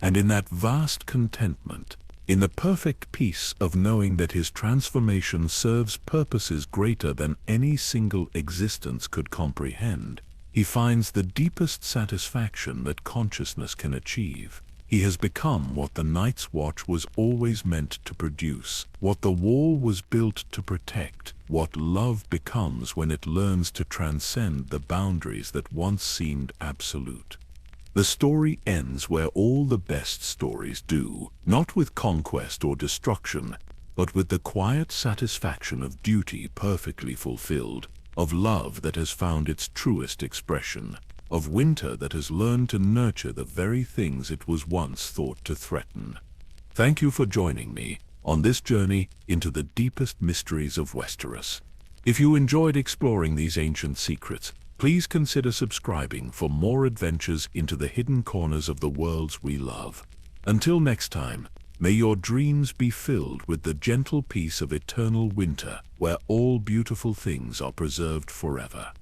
And in that vast contentment, in the perfect peace of knowing that his transformation serves purposes greater than any single existence could comprehend, he finds the deepest satisfaction that consciousness can achieve. He has become what the Night's Watch was always meant to produce, what the wall was built to protect, what love becomes when it learns to transcend the boundaries that once seemed absolute. The story ends where all the best stories do, not with conquest or destruction, but with the quiet satisfaction of duty perfectly fulfilled, of love that has found its truest expression, of winter that has learned to nurture the very things it was once thought to threaten. Thank you for joining me on this journey into the deepest mysteries of Westeros. If you enjoyed exploring these ancient secrets, please consider subscribing for more adventures into the hidden corners of the worlds we love. Until next time, may your dreams be filled with the gentle peace of eternal winter, where all beautiful things are preserved forever.